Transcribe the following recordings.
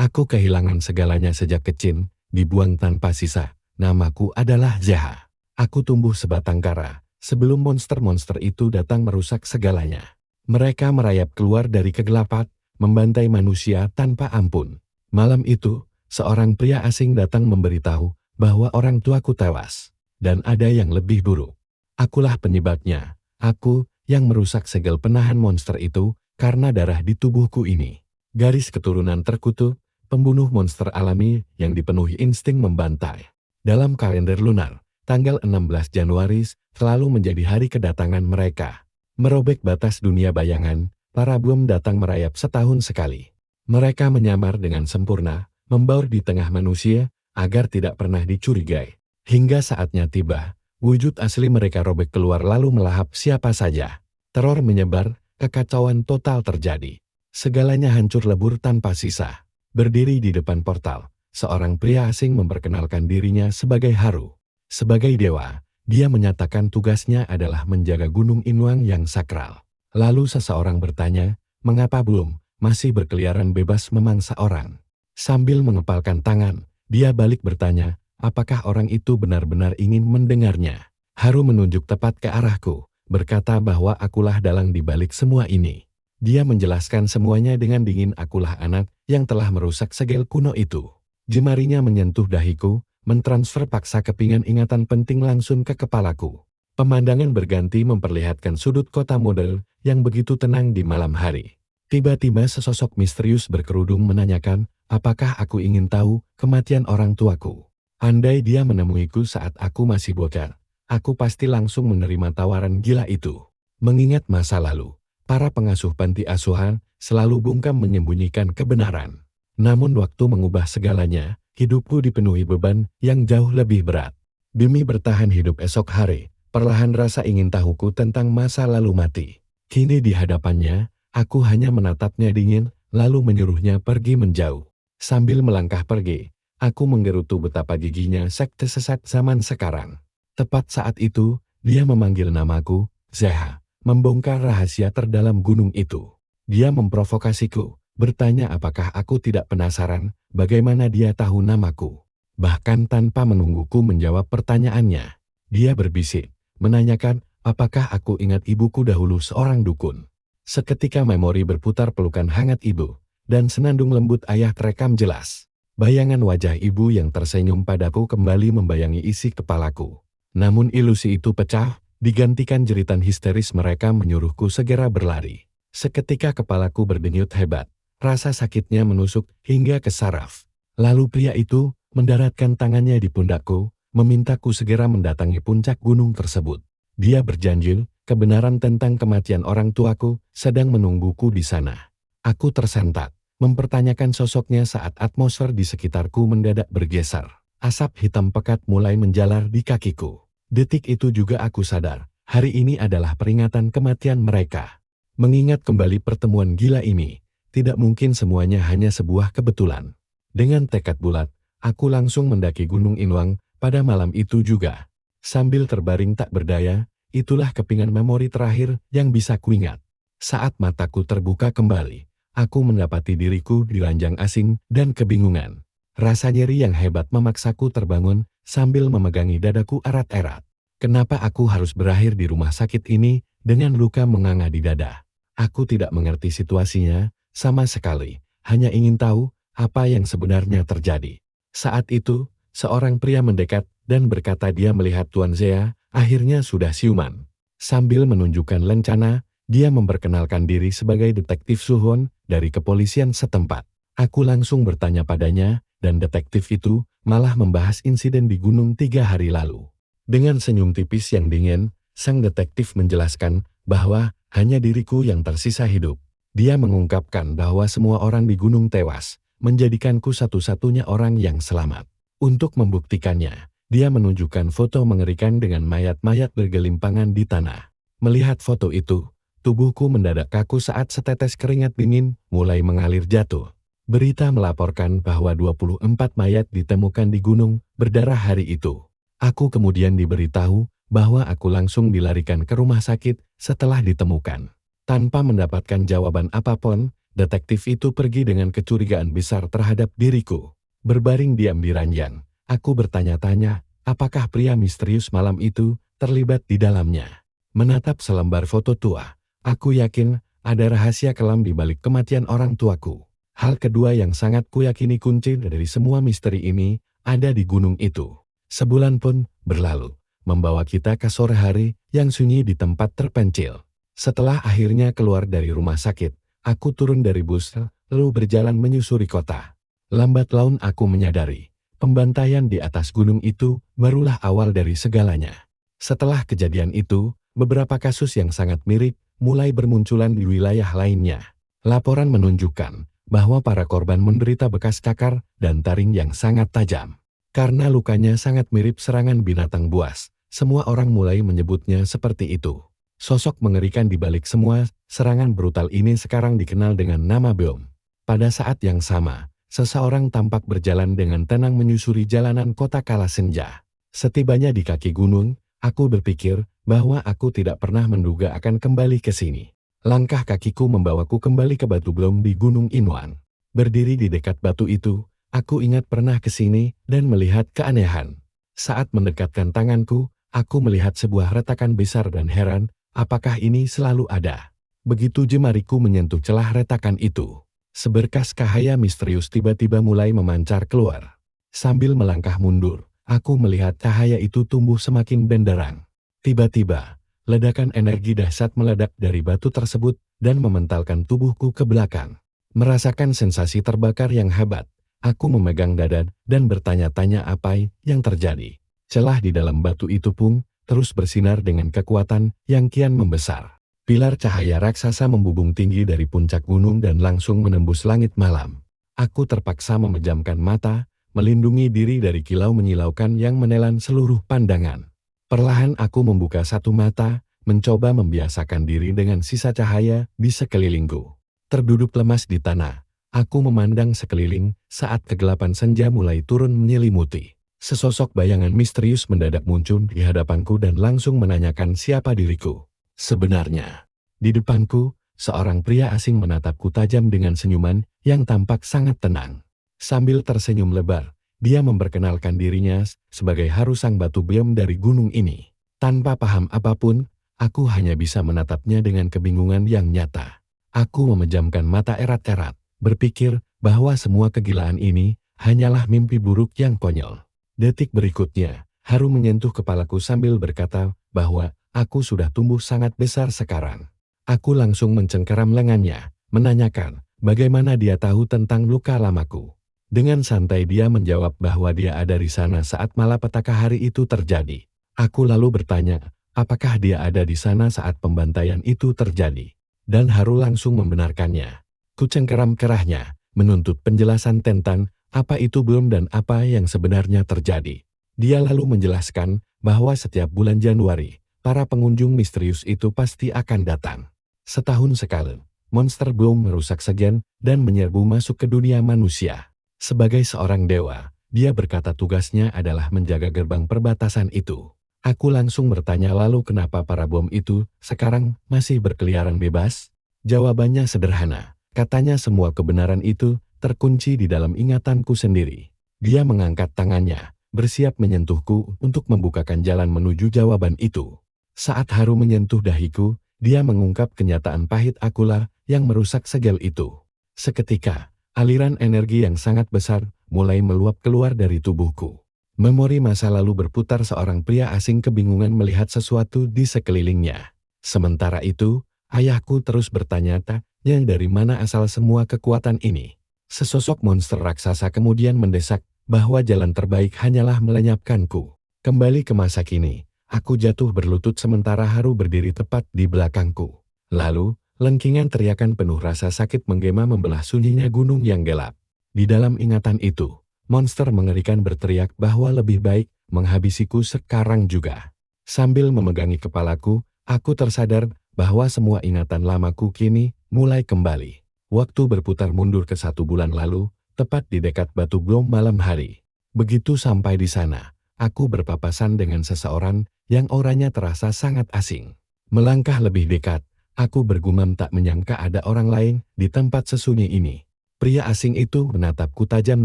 Aku kehilangan segalanya sejak kecil, dibuang tanpa sisa. Namaku adalah Zeha. Aku tumbuh sebatang kara, sebelum monster-monster itu datang merusak segalanya. Mereka merayap keluar dari kegelapan, membantai manusia tanpa ampun. Malam itu, seorang pria asing datang memberitahu bahwa orang tuaku tewas. Dan ada yang lebih buruk. Akulah penyebabnya. Aku yang merusak segel penahan monster itu karena darah di tubuhku ini. Garis keturunan terkutuk, pembunuh monster alami yang dipenuhi insting membantai. Dalam kalender lunar, tanggal 16 Januari selalu menjadi hari kedatangan mereka. Merobek batas dunia bayangan, para bom datang merayap setahun sekali. Mereka menyamar dengan sempurna, membaur di tengah manusia, agar tidak pernah dicurigai. Hingga saatnya tiba, wujud asli mereka robek keluar lalu melahap siapa saja. Teror menyebar, kekacauan total terjadi. Segalanya hancur lebur tanpa sisa. Berdiri di depan portal, seorang pria asing memperkenalkan dirinya sebagai Haru. Sebagai dewa, dia menyatakan tugasnya adalah menjaga Gunung Inuang yang sakral. Lalu seseorang bertanya, mengapa belum masih berkeliaran bebas memangsa orang? Sambil mengepalkan tangan, dia balik bertanya, apakah orang itu benar-benar ingin mendengarnya? Haru menunjuk tepat ke arahku, berkata bahwa akulah dalang di balik semua ini. Dia menjelaskan semuanya dengan dingin, akulah anak yang telah merusak segel kuno itu. Jemarinya menyentuh dahiku, mentransfer paksa kepingan ingatan penting langsung ke kepalaku. Pemandangan berganti memperlihatkan sudut kota model yang begitu tenang di malam hari. Tiba-tiba sesosok misterius berkerudung menanyakan, apakah aku ingin tahu kematian orang tuaku? Andai dia menemuiku saat aku masih bocah, aku pasti langsung menerima tawaran gila itu. Mengingat masa lalu, para pengasuh panti asuhan selalu bungkam menyembunyikan kebenaran. Namun waktu mengubah segalanya, hidupku dipenuhi beban yang jauh lebih berat. Demi bertahan hidup esok hari, perlahan rasa ingin tahuku tentang masa lalu mati. Kini di hadapannya, aku hanya menatapnya dingin, lalu menyuruhnya pergi menjauh. Sambil melangkah pergi, aku menggerutu betapa giginya sekte sesat zaman sekarang. Tepat saat itu, dia memanggil namaku, Zeha, membongkar rahasia terdalam gunung itu. Dia memprovokasiku, bertanya apakah aku tidak penasaran bagaimana dia tahu namaku. Bahkan tanpa menungguku menjawab pertanyaannya, dia berbisik, menanyakan apakah aku ingat ibuku dahulu seorang dukun. Seketika memori berputar, pelukan hangat ibu, dan senandung lembut ayah terekam jelas. Bayangan wajah ibu yang tersenyum padaku kembali membayangi isi kepalaku. Namun ilusi itu pecah, digantikan jeritan histeris mereka menyuruhku segera berlari. Seketika kepalaku berdenyut hebat. Rasa sakitnya menusuk hingga ke saraf. Lalu pria itu mendaratkan tangannya di pundakku, memintaku segera mendatangi puncak gunung tersebut. Dia berjanji, kebenaran tentang kematian orang tuaku sedang menungguku di sana. Aku tersentak, mempertanyakan sosoknya saat atmosfer di sekitarku mendadak bergeser. Asap hitam pekat mulai menjalar di kakiku. Detik itu juga aku sadar, hari ini adalah peringatan kematian mereka. Mengingat kembali pertemuan gila ini, tidak mungkin semuanya hanya sebuah kebetulan. Dengan tekad bulat, aku langsung mendaki Gunung Inuang pada malam itu juga. Sambil terbaring tak berdaya, itulah kepingan memori terakhir yang bisa kuingat. Saat mataku terbuka kembali, aku mendapati diriku di ranjang asing dan kebingungan. Rasa nyeri yang hebat memaksaku terbangun sambil memegangi dadaku erat-erat. Kenapa aku harus berakhir di rumah sakit ini dengan luka menganga di dada? Aku tidak mengerti situasinya sama sekali, hanya ingin tahu apa yang sebenarnya terjadi. Saat itu, seorang pria mendekat dan berkata dia melihat Tuan Zeha akhirnya sudah siuman. Sambil menunjukkan lencana, dia memperkenalkan diri sebagai detektif Suhon dari kepolisian setempat. Aku langsung bertanya padanya, dan detektif itu malah membahas insiden di gunung 3 hari lalu. Dengan senyum tipis yang dingin, sang detektif menjelaskan bahwa hanya diriku yang tersisa hidup. Dia mengungkapkan bahwa semua orang di gunung tewas, menjadikanku satu-satunya orang yang selamat. Untuk membuktikannya, dia menunjukkan foto mengerikan dengan mayat-mayat bergelimpangan di tanah. Melihat foto itu, tubuhku mendadak kaku saat setetes keringat dingin mulai mengalir jatuh. Berita melaporkan bahwa 24 mayat ditemukan di gunung berdarah hari itu. Aku kemudian diberitahu bahwa aku langsung dilarikan ke rumah sakit setelah ditemukan. Tanpa mendapatkan jawaban apapun, detektif itu pergi dengan kecurigaan besar terhadap diriku. Berbaring diam di ranjang, aku bertanya-tanya, apakah pria misterius malam itu terlibat di dalamnya. Menatap selembar foto tua, aku yakin ada rahasia kelam di balik kematian orang tuaku. Hal kedua yang sangat kuyakini kunci dari semua misteri ini ada di gunung itu. Sebulan pun berlalu, membawa kita ke sore hari yang sunyi di tempat terpencil. Setelah akhirnya keluar dari rumah sakit, aku turun dari bus lalu berjalan menyusuri kota. Lambat laun aku menyadari, pembantaian di atas gunung itu barulah awal dari segalanya. Setelah kejadian itu, beberapa kasus yang sangat mirip mulai bermunculan di wilayah lainnya. Laporan menunjukkan bahwa para korban menderita bekas cakar dan taring yang sangat tajam. Karena lukanya sangat mirip serangan binatang buas, semua orang mulai menyebutnya seperti itu. Sosok mengerikan di balik semua serangan brutal ini sekarang dikenal dengan nama Bom. Pada saat yang sama, seseorang tampak berjalan dengan tenang menyusuri jalanan kota kala senja. Setibanya di kaki gunung, aku berpikir bahwa aku tidak pernah menduga akan kembali ke sini. Langkah kakiku membawaku kembali ke batu Bom di Gunung Inwan. Berdiri di dekat batu itu, aku ingat pernah ke sini dan melihat keanehan. Saat mendekatkan tanganku, aku melihat sebuah retakan besar dan heran, apakah ini selalu ada? Begitu jemariku menyentuh celah retakan itu, seberkas cahaya misterius tiba-tiba mulai memancar keluar. Sambil melangkah mundur, aku melihat cahaya itu tumbuh semakin benderang. Tiba-tiba, ledakan energi dahsyat meledak dari batu tersebut dan mementalkan tubuhku ke belakang. Merasakan sensasi terbakar yang hebat, aku memegang dada dan bertanya-tanya apa yang terjadi. Celah di dalam batu itu pun terus bersinar dengan kekuatan yang kian membesar. Pilar cahaya raksasa membubung tinggi dari puncak gunung dan langsung menembus langit malam. Aku terpaksa memejamkan mata, melindungi diri dari kilau menyilaukan yang menelan seluruh pandangan. Perlahan aku membuka satu mata, mencoba membiasakan diri dengan sisa cahaya di sekelilingku. Terduduk lemas di tanah, aku memandang sekeliling saat kegelapan senja mulai turun menyelimuti. Sesosok bayangan misterius mendadak muncul di hadapanku dan langsung menanyakan siapa diriku. Sebenarnya, di depanku, seorang pria asing menatapku tajam dengan senyuman yang tampak sangat tenang. Sambil tersenyum lebar, dia memperkenalkan dirinya sebagai Harusang Batu Bom dari gunung ini. Tanpa paham apapun, aku hanya bisa menatapnya dengan kebingungan yang nyata. Aku memejamkan mata erat-erat, berpikir bahwa semua kegilaan ini hanyalah mimpi buruk yang konyol. Detik berikutnya, haru menyentuh kepalaku sambil berkata bahwa aku sudah tumbuh sangat besar sekarang. Aku langsung mencengkeram lengannya, menanyakan bagaimana dia tahu tentang luka lamaku. Dengan santai dia menjawab bahwa dia ada di sana saat malapetaka hari itu terjadi. Aku lalu bertanya, apakah dia ada di sana saat pembantaian itu terjadi? Dan Haru langsung membenarkannya. Kucengkeram kerahnya, menuntut penjelasan tentang apa itu Bom dan apa yang sebenarnya terjadi. Dia lalu menjelaskan bahwa setiap bulan Januari, para pengunjung misterius itu pasti akan datang. Setahun sekali, monster Bom merusak segan dan menyerbu masuk ke dunia manusia. Sebagai seorang dewa, dia berkata tugasnya adalah menjaga gerbang perbatasan itu. Aku langsung bertanya lalu kenapa para bom itu sekarang masih berkeliaran bebas? Jawabannya sederhana, katanya semua kebenaran itu terkunci di dalam ingatanku sendiri. Dia mengangkat tangannya, bersiap menyentuhku untuk membukakan jalan menuju jawaban itu. Saat Haru menyentuh dahiku, dia mengungkap kenyataan pahit akulah yang merusak segel itu. Seketika, aliran energi yang sangat besar mulai meluap keluar dari tubuhku. Memori masa lalu berputar seorang pria asing kebingungan melihat sesuatu di sekelilingnya. Sementara itu, ayahku terus bertanya-tanya dari mana asal semua kekuatan ini. Sesosok monster raksasa kemudian mendesak bahwa jalan terbaik hanyalah melenyapkanku. Kembali ke masa kini, aku jatuh berlutut sementara Haru berdiri tepat di belakangku. Lalu, lengkingan teriakan penuh rasa sakit menggema membelah sunyinya gunung yang gelap. Di dalam ingatan itu, monster mengerikan berteriak bahwa lebih baik menghabisiku sekarang juga. Sambil memegangi kepalaku, aku tersadar bahwa semua ingatan lamaku kini mulai kembali. Waktu berputar mundur ke 1 bulan lalu, tepat di dekat batu Bom malam hari. Begitu sampai di sana, aku berpapasan dengan seseorang yang orangnya terasa sangat asing. Melangkah lebih dekat, Aku bergumam tak menyangka ada orang lain di tempat sesunyi ini. Pria asing itu menatapku tajam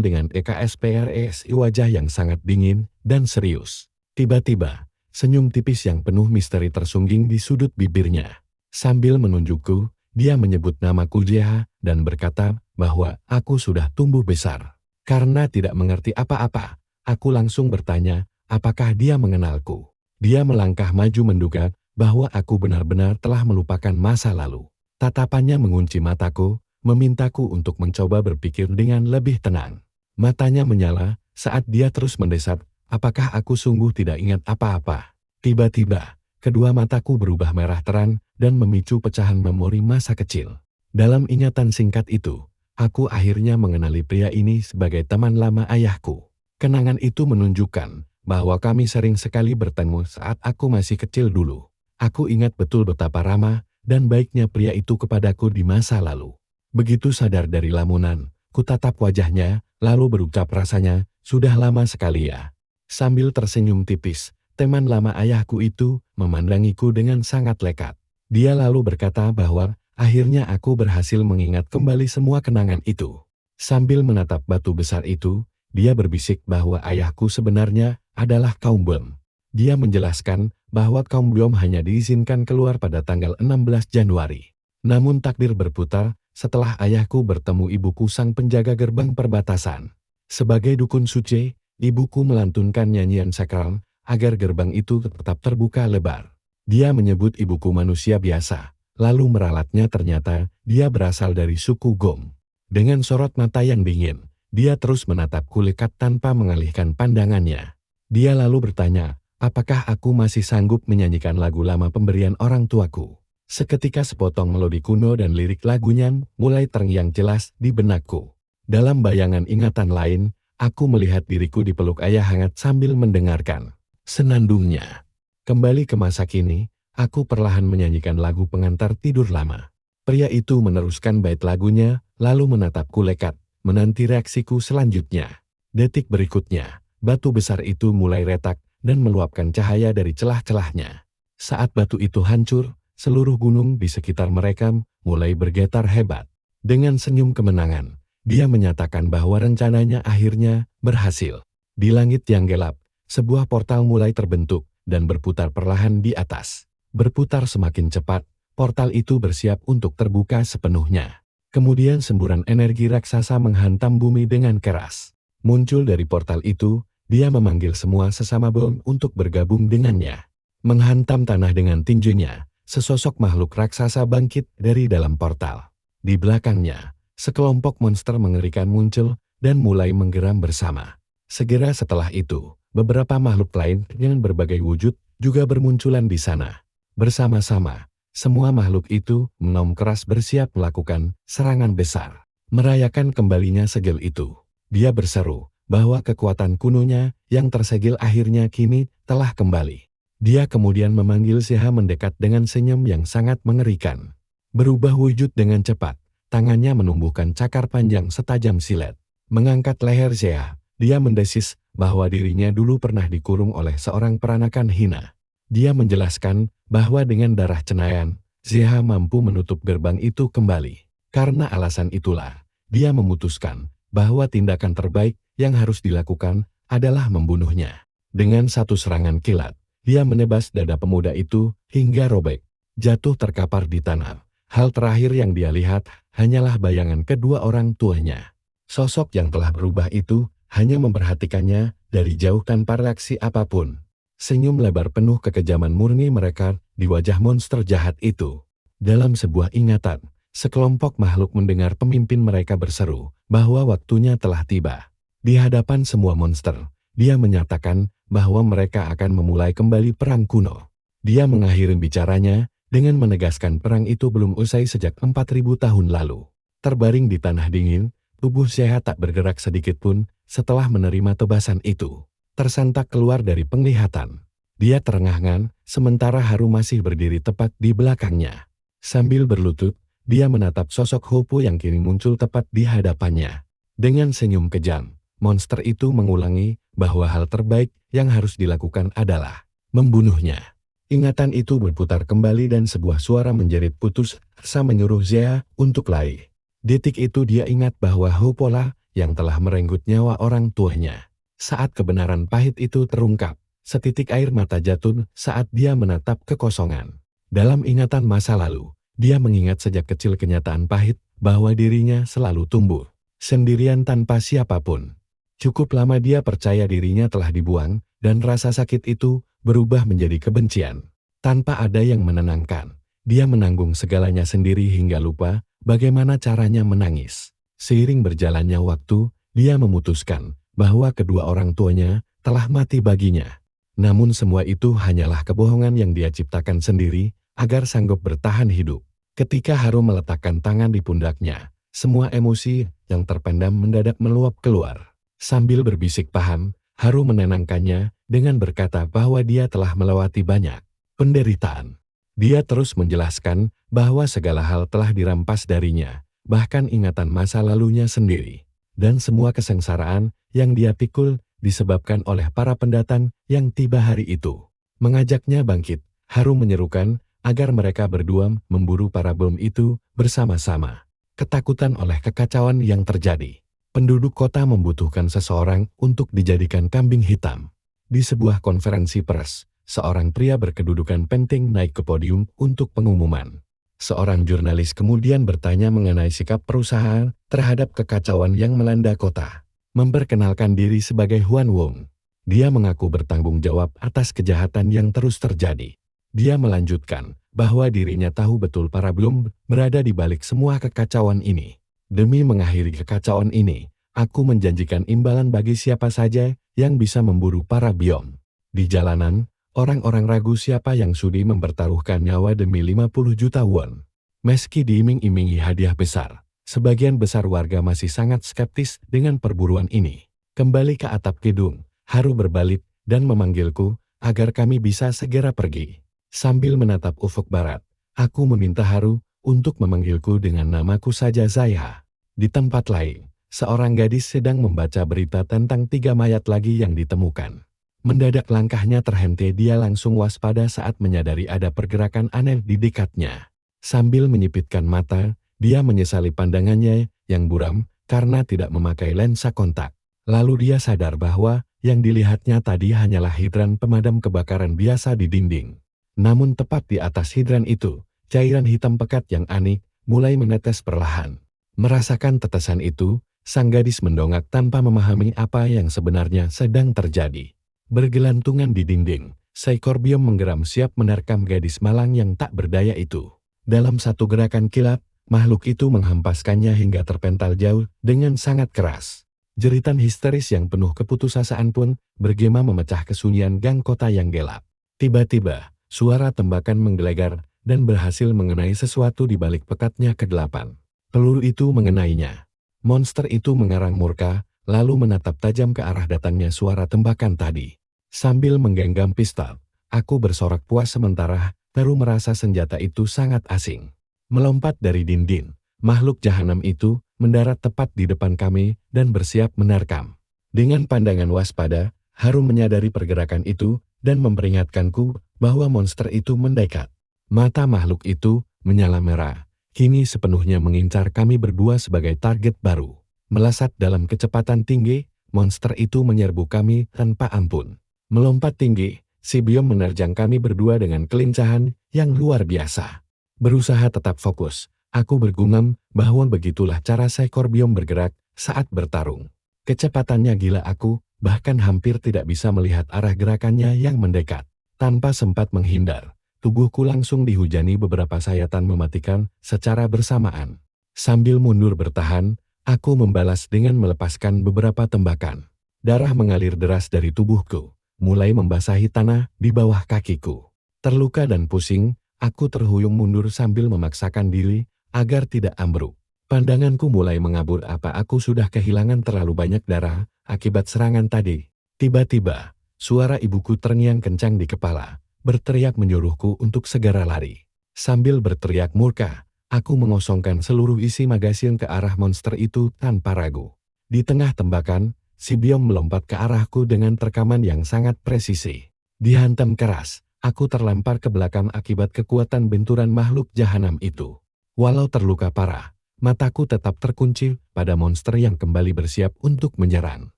dengan ekspresi wajah yang sangat dingin dan serius. Tiba-tiba, senyum tipis yang penuh misteri tersungging di sudut bibirnya. Sambil menunjukku, dia menyebut namaku Jeha dan berkata bahwa aku sudah tumbuh besar. Karena tidak mengerti apa-apa, aku langsung bertanya, apakah dia mengenalku? Dia melangkah maju menduga bahwa aku benar-benar telah melupakan masa lalu. Tatapannya mengunci mataku, memintaku untuk mencoba berpikir dengan lebih tenang. Matanya menyala saat dia terus mendesak, apakah aku sungguh tidak ingat apa-apa. Tiba-tiba, kedua mataku berubah merah terang dan memicu pecahan memori masa kecil. Dalam ingatan singkat itu, aku akhirnya mengenali pria ini sebagai teman lama ayahku. Kenangan itu menunjukkan bahwa kami sering sekali bertemu saat aku masih kecil dulu. Aku ingat betul betapa ramah dan baiknya pria itu kepadaku di masa lalu. Begitu sadar dari lamunan, kutatap wajahnya, lalu berucap rasanya, sudah lama sekali ya. Sambil tersenyum tipis, teman lama ayahku itu memandangiku dengan sangat lekat. Dia lalu berkata bahwa akhirnya aku berhasil mengingat kembali semua kenangan itu. Sambil menatap batu besar itu, dia berbisik bahwa ayahku sebenarnya adalah kaum Bom. Dia menjelaskan bahwa kaum Bom hanya diizinkan keluar pada tanggal 16 Januari. Namun takdir berputar setelah ayahku bertemu ibuku sang penjaga gerbang perbatasan. Sebagai dukun suci, ibuku melantunkan nyanyian sakral agar gerbang itu tetap terbuka lebar. Dia menyebut ibuku manusia biasa, lalu meralatnya ternyata dia berasal dari suku Gom. Dengan sorot mata yang dingin, dia terus menatapku lekat tanpa mengalihkan pandangannya. Dia lalu bertanya, apakah aku masih sanggup menyanyikan lagu lama pemberian orang tuaku? Seketika sepotong melodi kuno dan lirik lagunya mulai terngiang jelas di benakku. Dalam bayangan ingatan lain, aku melihat diriku dipeluk ayah hangat sambil mendengarkan senandungnya. Kembali ke masa kini, aku perlahan menyanyikan lagu pengantar tidur lama. Pria itu meneruskan bait lagunya, lalu menatapku lekat, menanti reaksiku selanjutnya. Detik berikutnya, batu besar itu mulai retak dan meluapkan cahaya dari celah-celahnya. Saat batu itu hancur, seluruh gunung di sekitar mereka mulai bergetar hebat. Dengan senyum kemenangan, dia menyatakan bahwa rencananya akhirnya berhasil. Di langit yang gelap, sebuah portal mulai terbentuk dan berputar perlahan di atas. Berputar semakin cepat, portal itu bersiap untuk terbuka sepenuhnya. Kemudian semburan energi raksasa menghantam bumi dengan keras. Muncul dari portal itu, dia memanggil semua sesama Bom untuk bergabung dengannya. Menghantam tanah dengan tinjunya, sesosok makhluk raksasa bangkit dari dalam portal. Di belakangnya, sekelompok monster mengerikan muncul dan mulai menggeram bersama. Segera setelah itu, beberapa makhluk lain dengan berbagai wujud juga bermunculan di sana. Bersama-sama, semua makhluk itu menom keras bersiap melakukan serangan besar. Merayakan kembalinya segel itu, dia berseru bahwa kekuatan kunonya yang tersegel akhirnya kini telah kembali. Dia kemudian memanggil Jeha mendekat dengan senyum yang sangat mengerikan. Berubah wujud dengan cepat, tangannya menumbuhkan cakar panjang setajam silet. Mengangkat leher Jeha, dia mendesis bahwa dirinya dulu pernah dikurung oleh seorang peranakan hina. Dia menjelaskan bahwa dengan darah cenayaan, Jeha mampu menutup gerbang itu kembali. Karena alasan itulah, dia memutuskan bahwa tindakan terbaik yang harus dilakukan adalah membunuhnya. Dengan satu serangan kilat, dia menebas dada pemuda itu hingga robek, jatuh terkapar di tanah. Hal terakhir yang dia lihat hanyalah bayangan kedua orang tuanya. Sosok yang telah berubah itu hanya memperhatikannya dari jauh tanpa reaksi apapun. Senyum lebar penuh kekejaman murni mereka di wajah monster jahat itu. Dalam sebuah ingatan, sekelompok makhluk mendengar pemimpin mereka berseru bahwa waktunya telah tiba. Di hadapan semua monster, dia menyatakan bahwa mereka akan memulai kembali perang kuno. Dia mengakhiri bicaranya dengan menegaskan perang itu belum usai sejak 4000 tahun lalu. Terbaring di tanah dingin, tubuh Jeha tak bergerak sedikit pun setelah menerima tebasan itu. Tersentak keluar dari penglihatan. Dia terengah-engah, sementara Haru masih berdiri tepat di belakangnya. Sambil berlutut, dia menatap sosok Hopo yang kini muncul tepat di hadapannya. Dengan senyum kejam, monster itu mengulangi bahwa hal terbaik yang harus dilakukan adalah membunuhnya. Ingatan itu berputar kembali dan sebuah suara menjerit putus asa menyuruh Zea untuk lari. Detik itu dia ingat bahwa Hopola yang telah merenggut nyawa orang tuanya. Saat kebenaran pahit itu terungkap, setitik air mata jatuh saat dia menatap kekosongan. Dalam ingatan masa lalu, dia mengingat sejak kecil kenyataan pahit bahwa dirinya selalu tumbuh sendirian tanpa siapapun. Cukup lama dia percaya dirinya telah dibuang, dan rasa sakit itu berubah menjadi kebencian. Tanpa ada yang menenangkan, dia menanggung segalanya sendiri hingga lupa bagaimana caranya menangis. Seiring berjalannya waktu, dia memutuskan bahwa kedua orang tuanya telah mati baginya. Namun semua itu hanyalah kebohongan yang dia ciptakan sendiri agar sanggup bertahan hidup. Ketika Haru meletakkan tangan di pundaknya, semua emosi yang terpendam mendadak meluap keluar. Sambil berbisik paham, Haru menenangkannya dengan berkata bahwa dia telah melewati banyak penderitaan. Dia terus menjelaskan bahwa segala hal telah dirampas darinya, bahkan ingatan masa lalunya sendiri. Dan semua kesengsaraan yang dia pikul disebabkan oleh para pendatang yang tiba hari itu. Mengajaknya bangkit, Haru menyerukan agar mereka berdua memburu para bom itu bersama-sama. Ketakutan oleh kekacauan yang terjadi. Penduduk kota membutuhkan seseorang untuk dijadikan kambing hitam. Di sebuah konferensi pers, seorang pria berkedudukan penting naik ke podium untuk pengumuman. Seorang jurnalis kemudian bertanya mengenai sikap perusahaan terhadap kekacauan yang melanda kota. Memperkenalkan diri sebagai Huan Wong. Dia mengaku bertanggung jawab atas kejahatan yang terus terjadi. Dia melanjutkan bahwa dirinya tahu betul para bom berada di balik semua kekacauan ini. Demi mengakhiri kekacauan ini, aku menjanjikan imbalan bagi siapa saja yang bisa memburu para biom. Di jalanan, orang-orang ragu siapa yang sudi mempertaruhkan nyawa demi 50 juta won. Meski diiming-imingi hadiah besar, sebagian besar warga masih sangat skeptis dengan perburuan ini. Kembali ke atap gedung, Haru berbalik dan memanggilku agar kami bisa segera pergi. Sambil menatap ufuk barat, aku meminta Haru untuk memanggilku dengan namaku saja Zaya. Di tempat lain, seorang gadis sedang membaca berita tentang 3 mayat lagi yang ditemukan. Mendadak langkahnya terhenti, dia langsung waspada saat menyadari ada pergerakan aneh di dekatnya. Sambil menyipitkan mata, dia menyesali pandangannya yang buram karena tidak memakai lensa kontak. Lalu dia sadar bahwa yang dilihatnya tadi hanyalah hidran pemadam kebakaran biasa di dinding. Namun tepat di atas hidran itu, cairan hitam pekat yang aneh mulai menetes perlahan. Merasakan tetesan itu, sang gadis mendongak tanpa memahami apa yang sebenarnya sedang terjadi. Bergelantungan di dinding, seekor biom menggeram siap menerkam gadis malang yang tak berdaya itu. Dalam satu gerakan kilat, makhluk itu menghempaskannya hingga terpental jauh dengan sangat keras. Jeritan histeris yang penuh keputusasaan pun bergema memecah kesunyian gang kota yang gelap. Tiba-tiba, suara tembakan menggelegar dan berhasil mengenai sesuatu di balik pekatnya kegelapan. Peluru itu mengenainya. Monster itu mengarang murka, lalu menatap tajam ke arah datangnya suara tembakan tadi. Sambil menggenggam pistol, aku bersorak puas sementara baru merasa senjata itu sangat asing. Melompat dari dinding, makhluk jahanam itu mendarat tepat di depan kami dan bersiap menerkam. Dengan pandangan waspada, Haru menyadari pergerakan itu dan memperingatkanku bahwa monster itu mendekat. Mata makhluk itu menyala merah. Kini sepenuhnya mengincar kami berdua sebagai target baru. Melesat dalam kecepatan tinggi, monster itu menyerbu kami tanpa ampun. Melompat tinggi, si biom menerjang kami berdua dengan kelincahan yang luar biasa. Berusaha tetap fokus, aku bergumam bahwa begitulah cara seekor biom bergerak saat bertarung. Kecepatannya gila, aku bahkan hampir tidak bisa melihat arah gerakannya yang mendekat. Tanpa sempat menghindar, tubuhku langsung dihujani beberapa sayatan mematikan secara bersamaan. Sambil mundur bertahan, aku membalas dengan melepaskan beberapa tembakan. Darah mengalir deras dari tubuhku, mulai membasahi tanah di bawah kakiku. Terluka dan pusing, aku terhuyung mundur sambil memaksakan diri agar tidak ambruk. Pandanganku mulai mengabur, apa aku sudah kehilangan terlalu banyak darah akibat serangan tadi. Tiba-tiba, suara ibuku terngiang kencang di kepala, berteriak menyuruhku untuk segera lari. Sambil berteriak murka, aku mengosongkan seluruh isi magasin ke arah monster itu tanpa ragu. Di tengah tembakan, si biom melompat ke arahku dengan terkaman yang sangat presisi. Dihantam keras, Aku terlempar ke belakang akibat kekuatan benturan makhluk jahanam itu. Walau terluka parah, mataku tetap terkunci pada monster yang kembali bersiap untuk menyerang.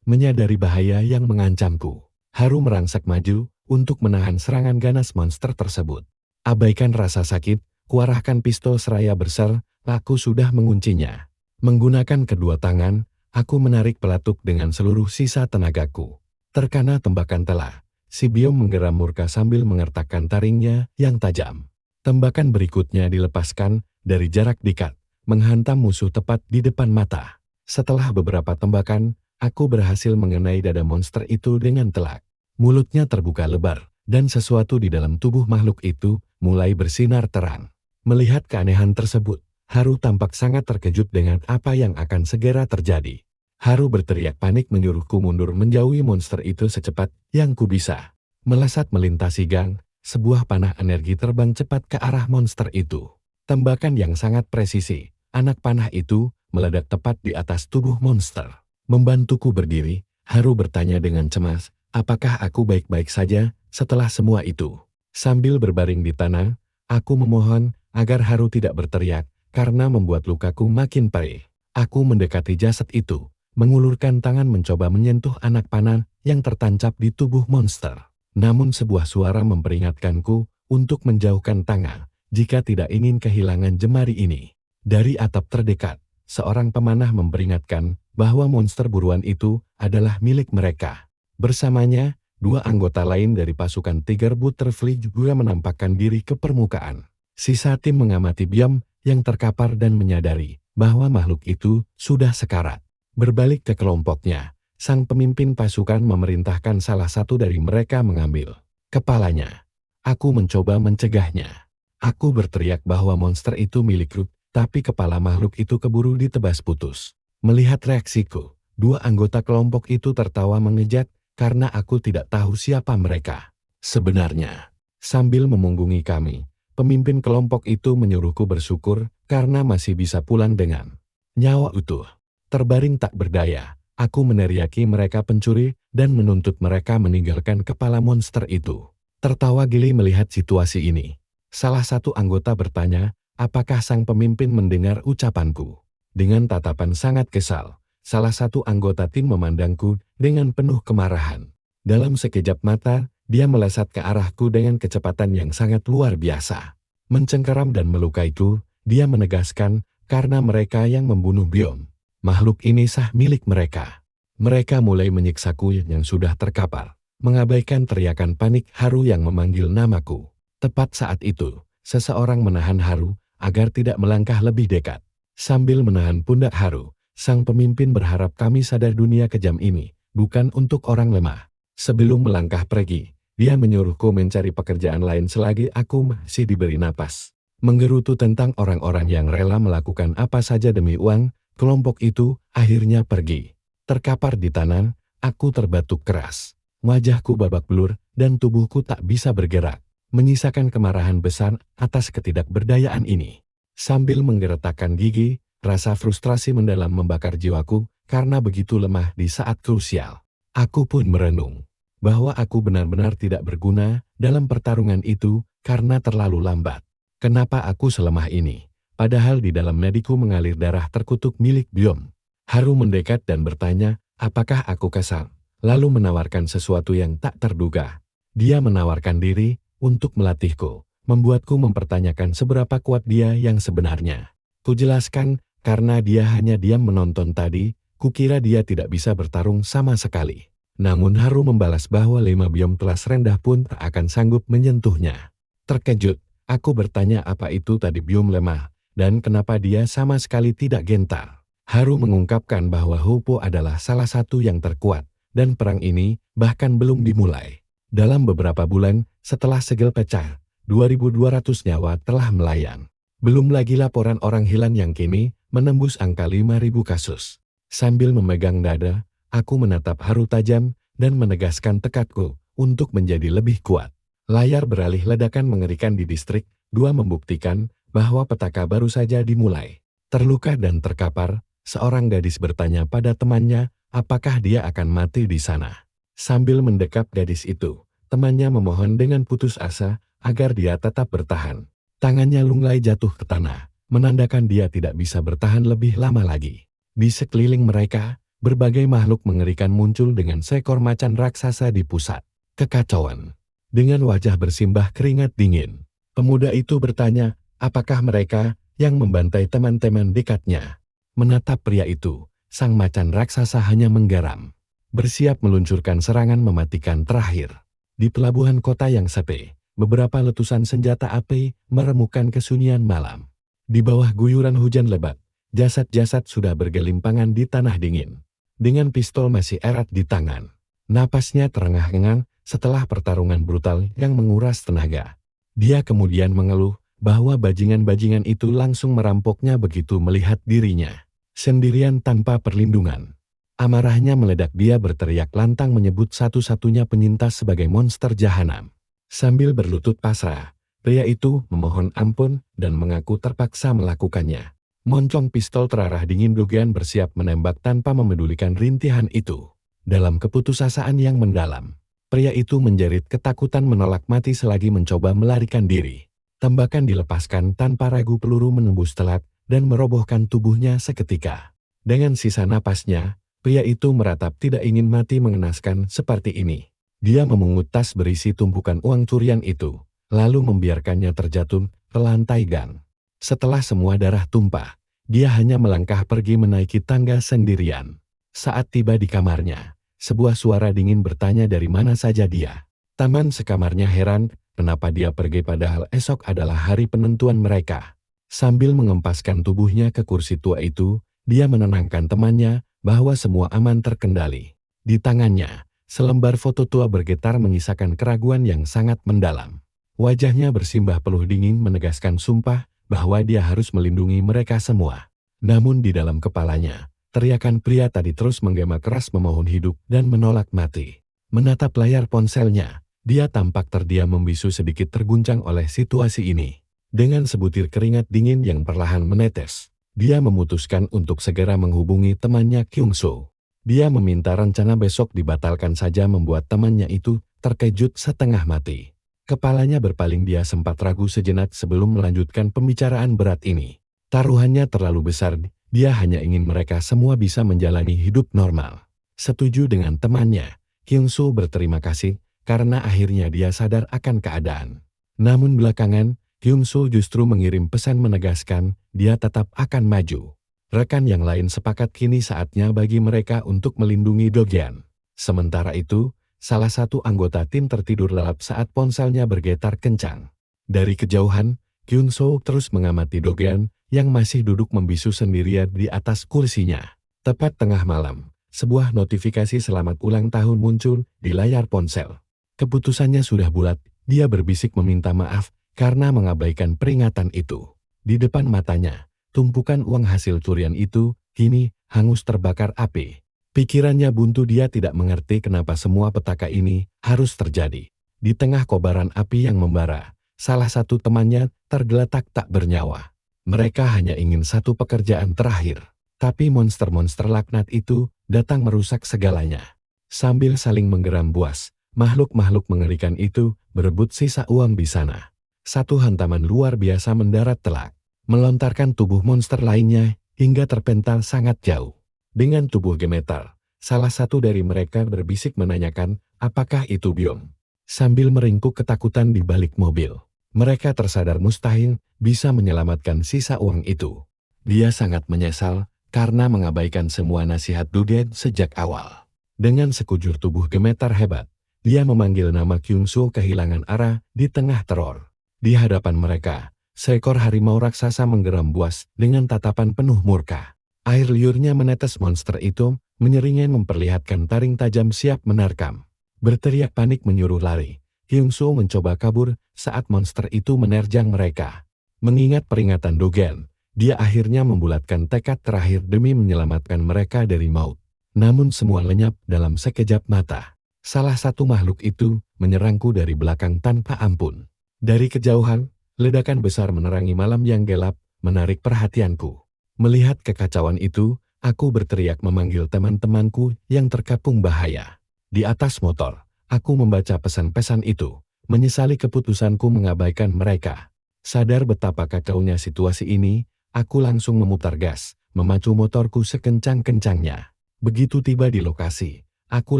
Menyadari bahaya yang mengancamku, Haru merangsak maju untuk menahan serangan ganas monster tersebut. Abaikan rasa sakit, kuarahkan pistol seraya besar, aku sudah menguncinya. Menggunakan kedua tangan, aku menarik pelatuk dengan seluruh sisa tenagaku. Terkena tembakan telah, si biom menggeram murka sambil mengertakkan taringnya yang tajam. Tembakan berikutnya dilepaskan dari jarak dekat, menghantam musuh tepat di depan mata. Setelah beberapa tembakan, aku berhasil mengenai dada monster itu dengan telak. Mulutnya terbuka lebar, dan sesuatu di dalam tubuh makhluk itu mulai bersinar terang. Melihat keanehan tersebut, Haru tampak sangat terkejut dengan apa yang akan segera terjadi. Haru berteriak panik menyuruhku mundur menjauhi monster itu secepat yang ku bisa. Melesat melintasi gang, sebuah panah energi terbang cepat ke arah monster itu. Tembakan yang sangat presisi, anak panah itu meledak tepat di atas tubuh monster. Membantuku berdiri, Haru bertanya dengan cemas, apakah aku baik-baik saja setelah semua itu? Sambil berbaring di tanah, aku memohon agar Haru tidak berteriak, karena membuat lukaku makin perih. Aku mendekati jasad itu, mengulurkan tangan mencoba menyentuh anak panah yang tertancap di tubuh monster. Namun sebuah suara memperingatkanku untuk menjauhkan tangan, jika tidak ingin kehilangan jemari ini. Dari atap terdekat, seorang pemanah memperingatkan bahwa monster buruan itu adalah milik mereka. Bersamanya, dua anggota lain dari pasukan Tiger Butterfly juga menampakkan diri ke permukaan. Sisa tim mengamati biom yang terkapar dan menyadari bahwa makhluk itu sudah sekarat. Berbalik ke kelompoknya, sang pemimpin pasukan memerintahkan salah satu dari mereka mengambil kepalanya. Aku mencoba mencegahnya. Aku berteriak bahwa monster itu milikku, tapi kepala makhluk itu keburu ditebas putus. Melihat reaksiku, dua anggota kelompok itu tertawa mengejek karena aku tidak tahu siapa mereka. Sebenarnya, sambil memunggungi kami, pemimpin kelompok itu menyuruhku bersyukur karena masih bisa pulang dengan nyawa utuh. Terbaring tak berdaya, aku meneriaki mereka pencuri dan menuntut mereka meninggalkan kepala monster itu. Tertawa gili melihat situasi ini. Salah satu anggota bertanya, apakah sang pemimpin mendengar ucapanku? Dengan tatapan sangat kesal, salah satu anggota tim memandangku dengan penuh kemarahan. Dalam sekejap mata, dia melesat ke arahku dengan kecepatan yang sangat luar biasa. Mencengkeram dan melukaiku, dia menegaskan, karena mereka yang membunuh biom. Makhluk ini sah milik mereka. Mereka mulai menyiksaku yang sudah terkapar, mengabaikan teriakan panik Haru yang memanggil namaku. Tepat saat itu, seseorang menahan Haru agar tidak melangkah lebih dekat. Sambil menahan pundak Haru, sang pemimpin berharap kami sadar dunia kejam ini bukan untuk orang lemah. Sebelum melangkah pergi, dia menyuruhku mencari pekerjaan lain selagi aku masih diberi napas. Menggerutu tentang orang-orang yang rela melakukan apa saja demi uang, kelompok itu akhirnya pergi. Terkapar di tanah, aku terbatuk keras. Wajahku babak belur dan tubuhku tak bisa bergerak, menyisakan kemarahan besar atas ketidakberdayaan ini. Sambil menggeretakkan gigi, rasa frustrasi mendalam membakar jiwaku karena begitu lemah di saat krusial. Aku pun merenung bahwa aku benar-benar tidak berguna dalam pertarungan itu karena terlalu lambat. Kenapa aku selemah ini? Padahal di dalam nadiku mengalir darah terkutuk milik biom. Haru mendekat dan bertanya, apakah aku kasar? Lalu menawarkan sesuatu yang tak terduga. Dia menawarkan diri untuk melatihku, membuatku mempertanyakan seberapa kuat dia yang sebenarnya. Kujelaskan, karena dia hanya diam menonton tadi, kukira dia tidak bisa bertarung sama sekali. Namun Haru membalas bahwa 5 biom kelas rendah pun tak akan sanggup menyentuhnya. Terkejut, aku bertanya apa itu tadi biom lemah, dan kenapa dia sama sekali tidak gentar. Haru mengungkapkan bahwa Hupo adalah salah satu yang terkuat, dan perang ini bahkan belum dimulai. Dalam beberapa bulan setelah segel pecah, 2.200 nyawa telah melayang. Belum lagi laporan orang hilang yang kini menembus angka 5.000 kasus. Sambil memegang dada, aku menatap Haru tajam dan menegaskan tekadku untuk menjadi lebih kuat. Layar beralih ledakan mengerikan di distrik 2 membuktikan bahwa petaka baru saja dimulai. Terluka dan terkapar, seorang gadis bertanya pada temannya apakah dia akan mati di sana. Sambil mendekap gadis itu, Temannya memohon dengan putus asa agar dia tetap bertahan. Tangannya lunglai jatuh ke tanah, menandakan dia tidak bisa bertahan lebih lama lagi. Di sekeliling mereka, berbagai makhluk mengerikan muncul dengan seekor macan raksasa di pusat. Kekacauan. Dengan wajah bersimbah keringat dingin, pemuda itu bertanya, apakah mereka yang membantai teman-teman dekatnya? Menatap pria itu, sang macan raksasa hanya menggeram, bersiap meluncurkan serangan mematikan terakhir. Di pelabuhan kota yang sepi, beberapa letusan senjata api meremukkan kesunyian malam. Di bawah guyuran hujan lebat, jasad-jasad sudah bergelimpangan di tanah dingin. Dengan pistol masih erat di tangan, napasnya terengah-engah setelah pertarungan brutal yang menguras tenaga. Dia kemudian mengeluh bahwa bajingan-bajingan itu langsung merampoknya begitu melihat dirinya sendirian tanpa perlindungan. Amarahnya meledak, dia berteriak lantang menyebut satu-satunya penyintas sebagai monster jahanam. Sambil berlutut pasrah, pria itu memohon ampun dan mengaku terpaksa melakukannya. Moncong pistol terarah dingin Dogean bersiap menembak tanpa memedulikan rintihan itu. Dalam keputusasaan yang mendalam, pria itu menjerit ketakutan menolak mati selagi mencoba melarikan diri. Tembakan dilepaskan tanpa ragu, peluru menembus telat dan merobohkan tubuhnya seketika. Dengan sisa napasnya, pria itu meratap tidak ingin mati mengenaskan seperti ini. Dia memungut tas berisi tumpukan uang curian itu, lalu membiarkannya terjatuh ke lantai gang. Setelah semua darah tumpah, dia hanya melangkah pergi menaiki tangga sendirian. Saat tiba di kamarnya, sebuah suara dingin bertanya dari mana saja dia. Teman sekamarnya heran, kenapa dia pergi padahal esok adalah hari penentuan mereka. Sambil mengempaskan tubuhnya ke kursi tua itu, dia menenangkan temannya bahwa semua aman terkendali. Di tangannya, selembar foto tua bergetar menyisakan keraguan yang sangat mendalam. Wajahnya bersimbah peluh dingin menegaskan sumpah bahwa dia harus melindungi mereka semua. Namun di dalam kepalanya, teriakan pria tadi terus menggema keras memohon hidup dan menolak mati. Menatap layar ponselnya, dia tampak terdiam membisu sedikit terguncang oleh situasi ini. Dengan sebutir keringat dingin yang perlahan menetes, dia memutuskan untuk segera menghubungi temannya Kyung-soo. Dia meminta rencana besok dibatalkan saja membuat temannya itu terkejut setengah mati. Kepalanya berpaling, dia sempat ragu sejenak sebelum melanjutkan pembicaraan berat ini. Taruhannya terlalu besar, dia hanya ingin mereka semua bisa menjalani hidup normal. Setuju dengan temannya, Kyung-soo berterima kasih karena akhirnya dia sadar akan keadaan. Namun belakangan, Kyung-soo justru mengirim pesan menegaskan dia tetap akan maju. Rekan yang lain sepakat kini saatnya bagi mereka untuk melindungi Dogean. Sementara itu, salah satu anggota tim tertidur lelap saat ponselnya bergetar kencang. Dari kejauhan, Kyung-soo terus mengamati Dogean yang masih duduk membisu sendirian di atas kursinya. Tepat tengah malam, sebuah notifikasi selamat ulang tahun muncul di layar ponsel. Keputusannya sudah bulat, dia berbisik meminta maaf karena mengabaikan peringatan itu. Di depan matanya, tumpukan uang hasil curian itu kini hangus terbakar api. Pikirannya buntu, dia tidak mengerti kenapa semua petaka ini harus terjadi. Di tengah kobaran api yang membara, salah satu temannya tergeletak tak bernyawa. Mereka hanya ingin satu pekerjaan terakhir, tapi monster-monster laknat itu datang merusak segalanya. Sambil saling menggeram buas, makhluk-makhluk mengerikan itu berebut sisa uang di sana. Satu hantaman luar biasa mendarat telak, melontarkan tubuh monster lainnya hingga terpental sangat jauh. Dengan tubuh gemetar, salah satu dari mereka berbisik menanyakan, apakah itu Byung? Sambil meringkuk ketakutan di balik mobil. Mereka tersadar mustahil bisa menyelamatkan sisa uang itu. Dia sangat menyesal karena mengabaikan semua nasihat Dogean sejak awal. Dengan sekujur tubuh gemetar hebat, dia memanggil nama Kyung-soo kehilangan arah di tengah teror. Di hadapan mereka, seekor harimau raksasa menggeram buas dengan tatapan penuh murka. Air liurnya menetes, monster itu menyeringai memperlihatkan taring tajam siap menerkam. Berteriak panik menyuruh lari, Kyung-soo mencoba kabur saat monster itu menerjang mereka. Mengingat peringatan Dogean, dia akhirnya membulatkan tekad terakhir demi menyelamatkan mereka dari maut. Namun semua lenyap dalam sekejap mata. Salah satu makhluk itu menyerangku dari belakang tanpa ampun. Dari kejauhan, ledakan besar menerangi malam yang gelap, menarik perhatianku. Melihat kekacauan itu, aku berteriak memanggil teman-temanku yang terkapung bahaya. Di atas motor, Aku membaca pesan-pesan itu, menyesali keputusanku mengabaikan mereka. Sadar betapa kacaunya situasi ini, aku langsung memutar gas, memacu motorku sekencang-kencangnya. Begitu tiba di lokasi, aku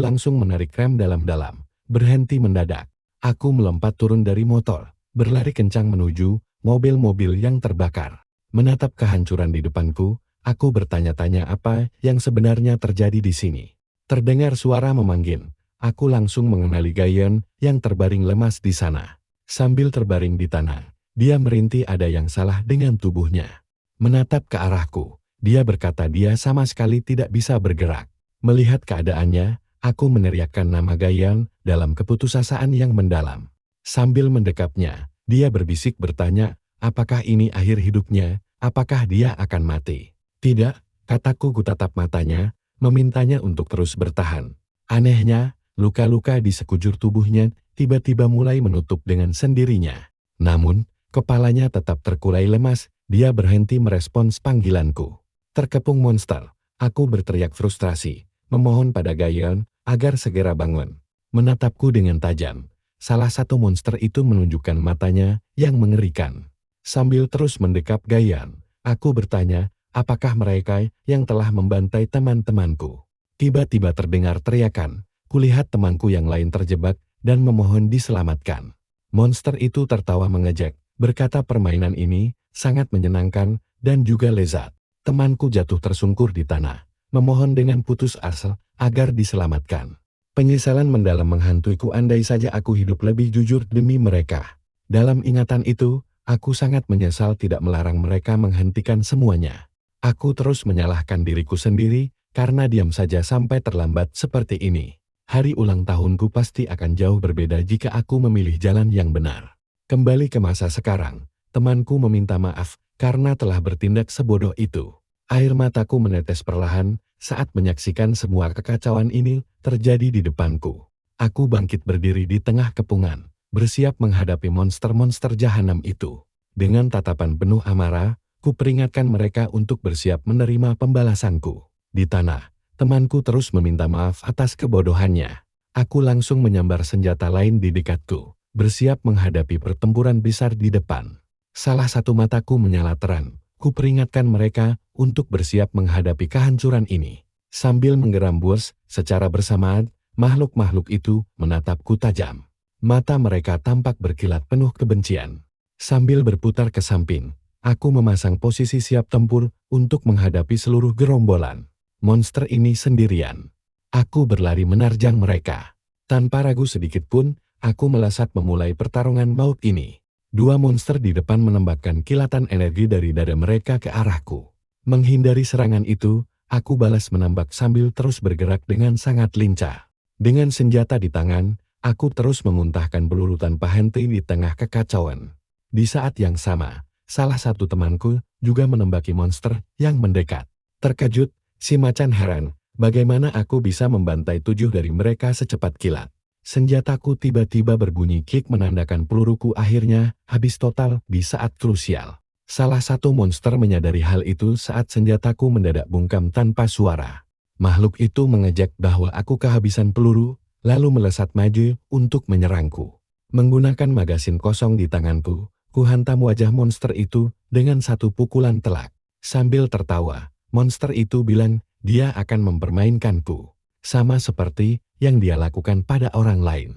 langsung menarik rem dalam-dalam, berhenti mendadak. Aku melompat turun dari motor, berlari kencang menuju mobil-mobil yang terbakar. Menatap kehancuran di depanku, aku bertanya-tanya apa yang sebenarnya terjadi di sini. Terdengar suara memanggil. Aku langsung mengenali Gayen yang terbaring lemas di sana. Sambil terbaring di tanah, dia merintih ada yang salah dengan tubuhnya. Menatap ke arahku, dia berkata dia sama sekali tidak bisa bergerak. Melihat keadaannya, aku meneriakkan nama Gayen dalam keputusasaan yang mendalam. Sambil mendekapnya, dia berbisik bertanya, apakah ini akhir hidupnya, apakah dia akan mati? Tidak, kataku. Kutatap matanya, memintanya untuk terus bertahan. Anehnya, luka-luka di sekujur tubuhnya tiba-tiba mulai menutup dengan sendirinya. Namun, kepalanya tetap terkulai lemas, dia berhenti merespons panggilanku. Terkepung monster, aku berteriak frustrasi, memohon pada Gayen agar segera bangun. Menatapku dengan tajam, salah satu monster itu menunjukkan matanya yang mengerikan. Sambil terus mendekap Gayen, aku bertanya, apakah mereka yang telah membantai teman-temanku? Tiba-tiba terdengar teriakan. Kulihat temanku yang lain terjebak dan memohon diselamatkan. Monster itu tertawa mengejek, berkata permainan ini sangat menyenangkan dan juga lezat. Temanku jatuh tersungkur di tanah, memohon dengan putus asa agar diselamatkan. Penyesalan mendalam menghantuiku andai saja aku hidup lebih jujur demi mereka. Dalam ingatan itu, aku sangat menyesal tidak melarang mereka menghentikan semuanya. Aku terus menyalahkan diriku sendiri karena diam saja sampai terlambat seperti ini. Hari ulang tahunku pasti akan jauh berbeda jika aku memilih jalan yang benar. Kembali ke masa sekarang, temanku meminta maaf karena telah bertindak sebodoh itu. Air mataku menetes perlahan saat menyaksikan semua kekacauan ini terjadi di depanku. Aku bangkit berdiri di tengah kepungan, bersiap menghadapi monster-monster jahanam itu. Dengan tatapan penuh amarah, ku peringatkan mereka untuk bersiap menerima pembalasanku. Di tanah, temanku terus meminta maaf atas kebodohannya. Aku langsung menyambar senjata lain di dekatku, bersiap menghadapi pertempuran besar di depan. Salah satu mataku menyala terang, ku peringatkan mereka untuk bersiap menghadapi kehancuran ini. Sambil menggerambus, secara bersamaan, makhluk-makhluk itu menatapku tajam. Mata mereka tampak berkilat penuh kebencian. Sambil berputar ke samping, aku memasang posisi siap tempur untuk menghadapi seluruh gerombolan monster ini sendirian. Aku berlari menerjang mereka. Tanpa ragu sedikit pun, aku melesat memulai pertarungan maut ini. Dua monster di depan menembakkan kilatan energi dari dada mereka ke arahku. Menghindari serangan itu, aku balas menembak sambil terus bergerak dengan sangat lincah. Dengan senjata di tangan, aku terus menguntahkan peluru tanpa henti di tengah kekacauan. Di saat yang sama, salah satu temanku juga menembaki monster yang mendekat. Terkejut, si macan heran, bagaimana aku bisa membantai 7 dari mereka secepat kilat. Senjataku tiba-tiba berbunyi klik menandakan peluruku akhirnya habis total di saat krusial. Salah satu monster menyadari hal itu saat senjataku mendadak bungkam tanpa suara. Makhluk itu mengejek bahwa aku kehabisan peluru, lalu melesat maju untuk menyerangku. Menggunakan magasin kosong di tanganku, ku hantam wajah monster itu dengan satu pukulan telak. Sambil tertawa, monster itu bilang dia akan mempermainkanku, sama seperti yang dia lakukan pada orang lain.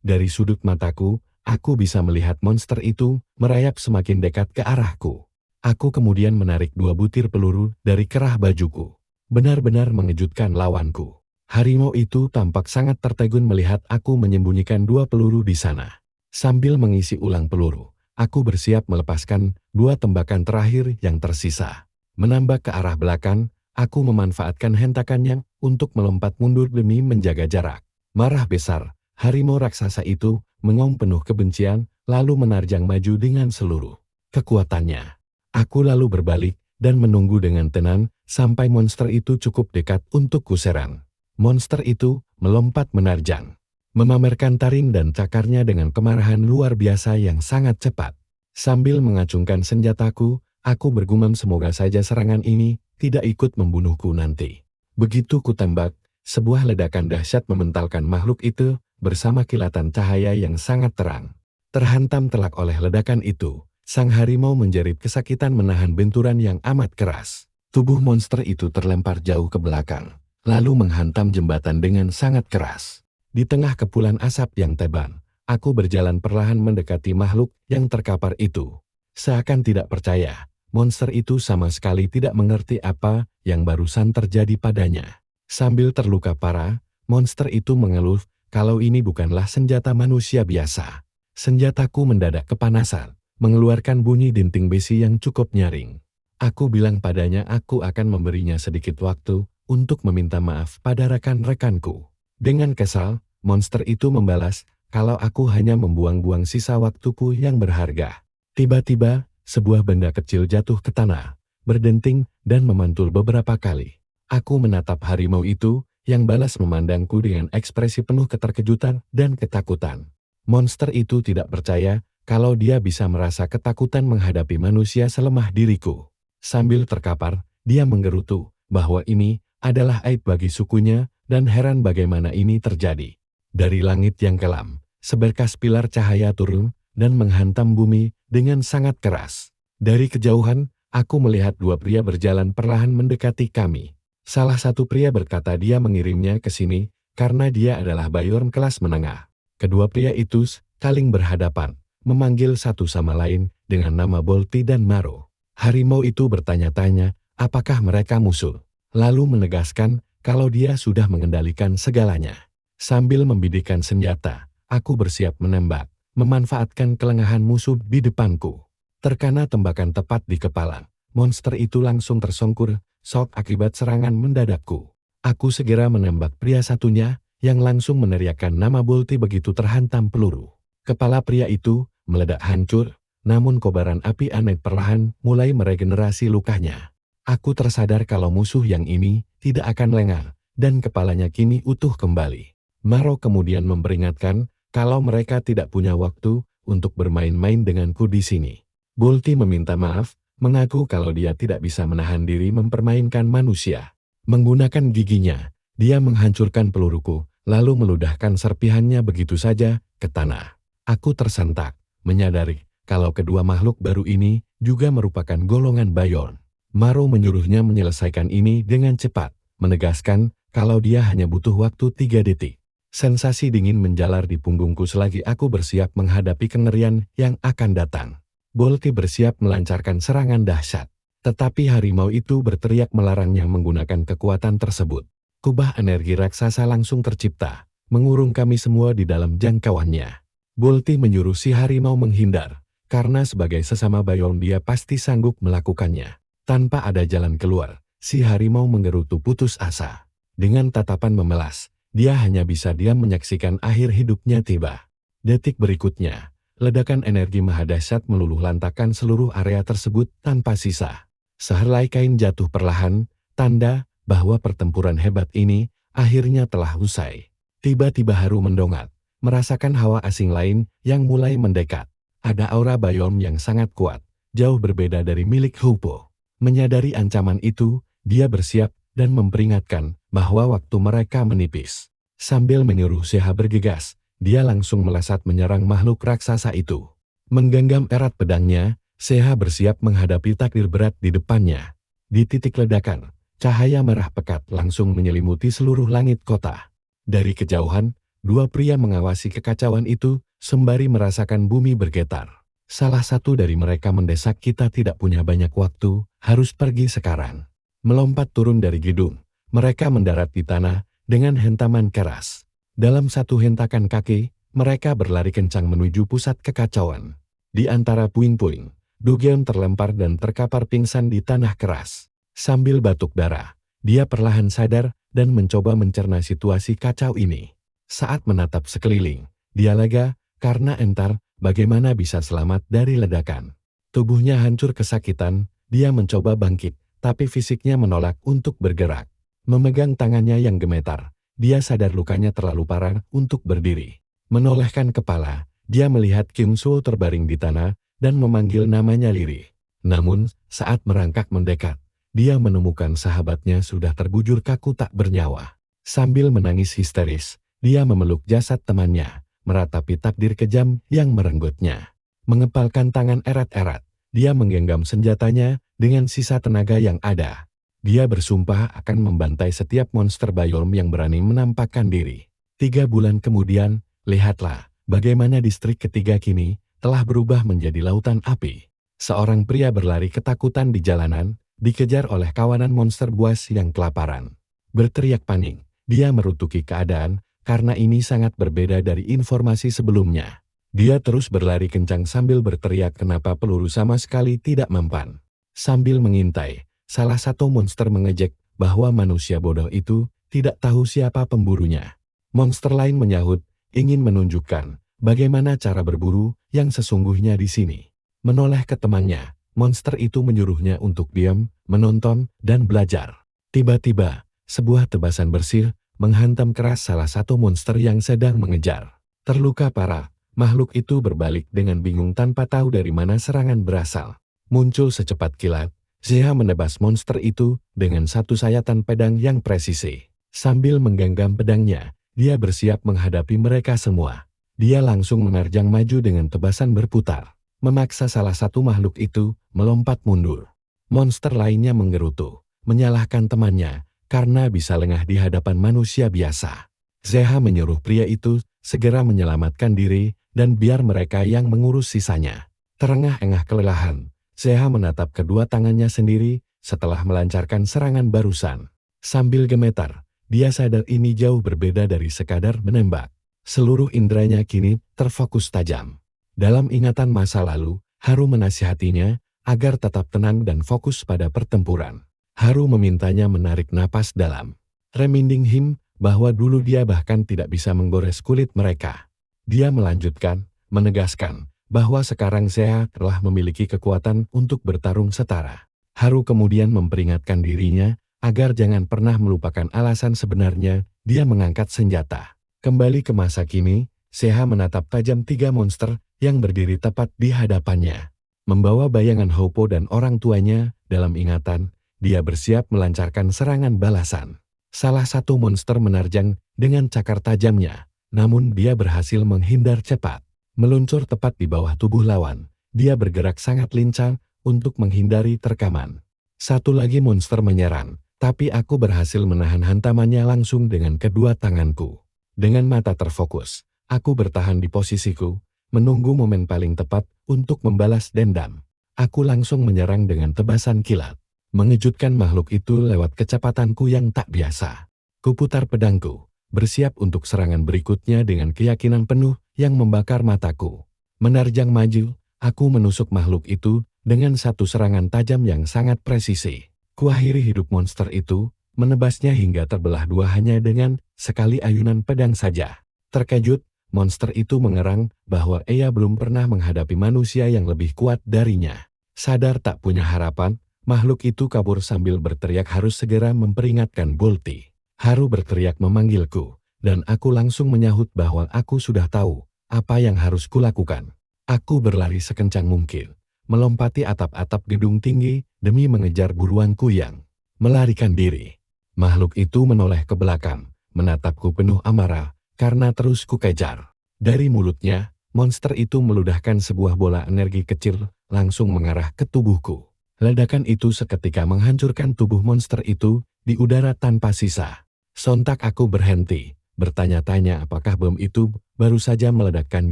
Dari sudut mataku, aku bisa melihat monster itu merayap semakin dekat ke arahku. Aku kemudian menarik 2 butir peluru dari kerah bajuku. Benar-benar mengejutkan lawanku. Harimau itu tampak sangat tertegun melihat aku menyembunyikan 2 peluru di sana. Sambil mengisi ulang peluru, aku bersiap melepaskan 2 tembakan terakhir yang tersisa. Menambah ke arah belakang, aku memanfaatkan hentakannya untuk melompat mundur demi menjaga jarak. Marah besar, harimau raksasa itu mengong penuh kebencian, lalu menerjang maju dengan seluruh kekuatannya. Aku lalu berbalik dan menunggu dengan tenang sampai monster itu cukup dekat untuk kuserang. Monster itu melompat menerjang, memamerkan taring dan cakarnya dengan kemarahan luar biasa yang sangat cepat. Sambil mengacungkan senjataku, aku bergumam semoga saja serangan ini tidak ikut membunuhku nanti. Begitu kutembak, sebuah ledakan dahsyat mementalkan makhluk itu bersama kilatan cahaya yang sangat terang. Terhantam telak oleh ledakan itu, sang harimau menjerit kesakitan menahan benturan yang amat keras. Tubuh monster itu terlempar jauh ke belakang, lalu menghantam jembatan dengan sangat keras. Di tengah kepulan asap yang tebal, aku berjalan perlahan mendekati makhluk yang terkapar itu. Seakan tidak percaya, monster itu sama sekali tidak mengerti apa yang barusan terjadi padanya. Sambil terluka parah, monster itu mengeluh kalau ini bukanlah senjata manusia biasa. Senjataku mendadak kepanasan, mengeluarkan bunyi denting besi yang cukup nyaring. Aku bilang padanya aku akan memberinya sedikit waktu untuk meminta maaf pada rekan-rekanku. Dengan kesal, monster itu membalas kalau aku hanya membuang-buang sisa waktuku yang berharga. Tiba-tiba, sebuah benda kecil jatuh ke tanah, berdenting dan memantul beberapa kali. Aku menatap harimau itu, yang balas memandangku dengan ekspresi penuh keterkejutan dan ketakutan. Monster itu tidak percaya kalau dia bisa merasa ketakutan menghadapi manusia selemah diriku. Sambil terkapar, dia menggerutu bahwa ini adalah aib bagi sukunya dan heran bagaimana ini terjadi. Dari langit yang kelam, seberkas pilar cahaya turun dan menghantam bumi dengan sangat keras. Dari kejauhan, aku melihat dua pria berjalan perlahan mendekati kami. Salah satu pria berkata dia mengirimnya ke sini karena dia adalah Bayorn kelas menengah. Kedua pria itu saling berhadapan, memanggil satu sama lain dengan nama Bolti dan Maro. Harimau itu bertanya-tanya apakah mereka musuh, lalu menegaskan kalau dia sudah mengendalikan segalanya. Sambil membidikkan senjata, aku bersiap menembak, memanfaatkan kelengahan musuh di depanku. Terkena tembakan tepat di kepala, monster itu langsung tersungkur, shock akibat serangan mendadakku. Aku segera menembak pria satunya, yang langsung meneriakkan nama Bolti begitu terhantam peluru. Kepala pria itu meledak hancur, namun kobaran api aneh perlahan mulai meregenerasi lukanya. Aku tersadar kalau musuh yang ini tidak akan lengah, dan kepalanya kini utuh kembali. Maro kemudian memperingatkan kalau mereka tidak punya waktu untuk bermain-main denganku di sini. Bolti meminta maaf, mengaku kalau dia tidak bisa menahan diri mempermainkan manusia. Menggunakan giginya, dia menghancurkan peluruku, lalu meludahkan serpihannya begitu saja ke tanah. Aku tersentak, menyadari kalau kedua makhluk baru ini juga merupakan golongan Bayorn. Maro menyuruhnya menyelesaikan ini dengan cepat, menegaskan kalau dia hanya butuh waktu 3 detik. Sensasi dingin menjalar di punggungku selagi aku bersiap menghadapi kengerian yang akan datang. Bolti bersiap melancarkan serangan dahsyat, tetapi harimau itu berteriak melarangnya menggunakan kekuatan tersebut. Kubah energi raksasa langsung tercipta, mengurung kami semua di dalam jangkauannya. Bolti menyuruh si harimau menghindar, karena sebagai sesama Bayorn dia pasti sanggup melakukannya. Tanpa ada jalan keluar, si harimau menggerutu putus asa. Dengan tatapan memelas, dia hanya bisa diam menyaksikan akhir hidupnya tiba. Detik berikutnya, ledakan energi mahadahsyat meluluh lantakan seluruh area tersebut tanpa sisa. Sehelai kain jatuh perlahan, tanda bahwa pertempuran hebat ini akhirnya telah usai. Tiba-tiba Haru mendongak, merasakan hawa asing lain yang mulai mendekat. Ada aura Bayorn yang sangat kuat, jauh berbeda dari milik Hupo. Menyadari ancaman itu, dia bersiap dan memperingatkan bahwa waktu mereka menipis. Sambil menyuruh Seha bergegas, dia langsung melesat menyerang makhluk raksasa itu. Menggenggam erat pedangnya, Seha bersiap menghadapi takdir berat di depannya. Di titik ledakan, cahaya merah pekat langsung menyelimuti seluruh langit kota. Dari kejauhan, dua pria mengawasi kekacauan itu, sembari merasakan bumi bergetar. Salah satu dari mereka mendesak kita tidak punya banyak waktu, harus pergi sekarang. Melompat turun dari gedung, mereka mendarat di tanah dengan hentaman keras. Dalam satu hentakan kaki, mereka berlari kencang menuju pusat kekacauan. Di antara puing-puing, Dogeon terlempar dan terkapar pingsan di tanah keras. Sambil batuk darah, dia perlahan sadar dan mencoba mencerna situasi kacau ini. Saat menatap sekeliling, dia lega karena entar bagaimana bisa selamat dari ledakan. Tubuhnya hancur kesakitan, dia mencoba bangkit, tapi fisiknya menolak untuk bergerak. Memegang tangannya yang gemetar, dia sadar lukanya terlalu parah untuk berdiri. Menolehkan kepala, dia melihat Kim Suo terbaring di tanah dan memanggil namanya lirih. Namun, saat merangkak mendekat, dia menemukan sahabatnya sudah terbujur kaku tak bernyawa. Sambil menangis histeris, Dia memeluk jasad temannya, meratapi takdir kejam yang merenggutnya. Mengepalkan tangan erat-erat, dia menggenggam senjatanya dengan sisa tenaga yang ada. Dia bersumpah akan membantai setiap monster biolm yang berani menampakkan diri. 3 bulan kemudian, lihatlah bagaimana distrik ketiga kini telah berubah menjadi lautan api. Seorang pria berlari ketakutan di jalanan, dikejar oleh kawanan monster buas yang kelaparan. Berteriak panik, dia merutuki keadaan, karena ini sangat berbeda dari informasi sebelumnya. Dia terus berlari kencang sambil berteriak kenapa peluru sama sekali tidak mempan. Sambil mengintai, salah satu monster mengejek bahwa manusia bodoh itu tidak tahu siapa pemburunya. Monster lain menyahut, ingin menunjukkan bagaimana cara berburu yang sesungguhnya di sini. Menoleh ke temannya, monster itu menyuruhnya untuk diam, menonton, dan belajar. Tiba-tiba, sebuah tebasan bersih menghantam keras salah satu monster yang sedang mengejar. Terluka parah, makhluk itu berbalik dengan bingung tanpa tahu dari mana serangan berasal. Muncul secepat kilat, Zeha menebas monster itu dengan satu sayatan pedang yang presisi. Sambil menggenggam pedangnya, dia bersiap menghadapi mereka semua. Dia langsung menerjang maju dengan tebasan berputar, memaksa salah satu makhluk itu melompat mundur. Monster lainnya menggerutu, menyalahkan temannya, karena bisa lengah di hadapan manusia biasa. Zeha menyuruh pria itu segera menyelamatkan diri dan biar mereka yang mengurus sisanya. Terengah-engah kelelahan, Zeha menatap kedua tangannya sendiri setelah melancarkan serangan barusan. Sambil gemetar, dia sadar ini jauh berbeda dari sekadar menembak. Seluruh inderanya kini terfokus tajam. Dalam ingatan masa lalu, Haru menasihatinya agar tetap tenang dan fokus pada pertempuran. Haru memintanya menarik napas dalam, reminding him bahwa dulu dia bahkan tidak bisa menggores kulit mereka. Dia melanjutkan, menegaskan bahwa sekarang Zeha telah memiliki kekuatan untuk bertarung setara. Haru kemudian memperingatkan dirinya agar jangan pernah melupakan alasan sebenarnya dia mengangkat senjata. Kembali ke masa kini, Zeha menatap tajam 3 monster yang berdiri tepat di hadapannya. Membawa bayangan Houpo dan orang tuanya dalam ingatan, dia bersiap melancarkan serangan balasan. Salah satu monster menerjang dengan cakar tajamnya, namun dia berhasil menghindar cepat. Meluncur tepat di bawah tubuh lawan, dia bergerak sangat lincah untuk menghindari terkaman. Satu lagi monster menyerang, tapi aku berhasil menahan hantamannya langsung dengan kedua tanganku. Dengan mata terfokus, aku bertahan di posisiku, menunggu momen paling tepat untuk membalas dendam. Aku langsung menyerang dengan tebasan kilat. Mengejutkan makhluk itu lewat kecepatanku yang tak biasa. Kuputar pedangku, bersiap untuk serangan berikutnya dengan keyakinan penuh yang membakar mataku. Menerjang maju, aku menusuk makhluk itu dengan satu serangan tajam yang sangat presisi. Kuakhiri hidup monster itu, menebasnya hingga terbelah dua hanya dengan sekali ayunan pedang saja. Terkejut, monster itu mengerang bahwa ia belum pernah menghadapi manusia yang lebih kuat darinya. Sadar tak punya harapan, makhluk itu kabur sambil berteriak harus segera memperingatkan Bolti. Haru berteriak memanggilku, dan aku langsung menyahut bahwa aku sudah tahu apa yang harus kulakukan. Aku berlari sekencang mungkin, melompati atap-atap gedung tinggi demi mengejar buruanku yang melarikan diri. Makhluk itu menoleh ke belakang, menatapku penuh amarah karena terus kukejar. Dari mulutnya, monster itu meludahkan sebuah bola energi kecil langsung mengarah ke tubuhku. Ledakan itu seketika menghancurkan tubuh monster itu di udara tanpa sisa. Sontak aku berhenti, bertanya-tanya apakah bom itu baru saja meledakkan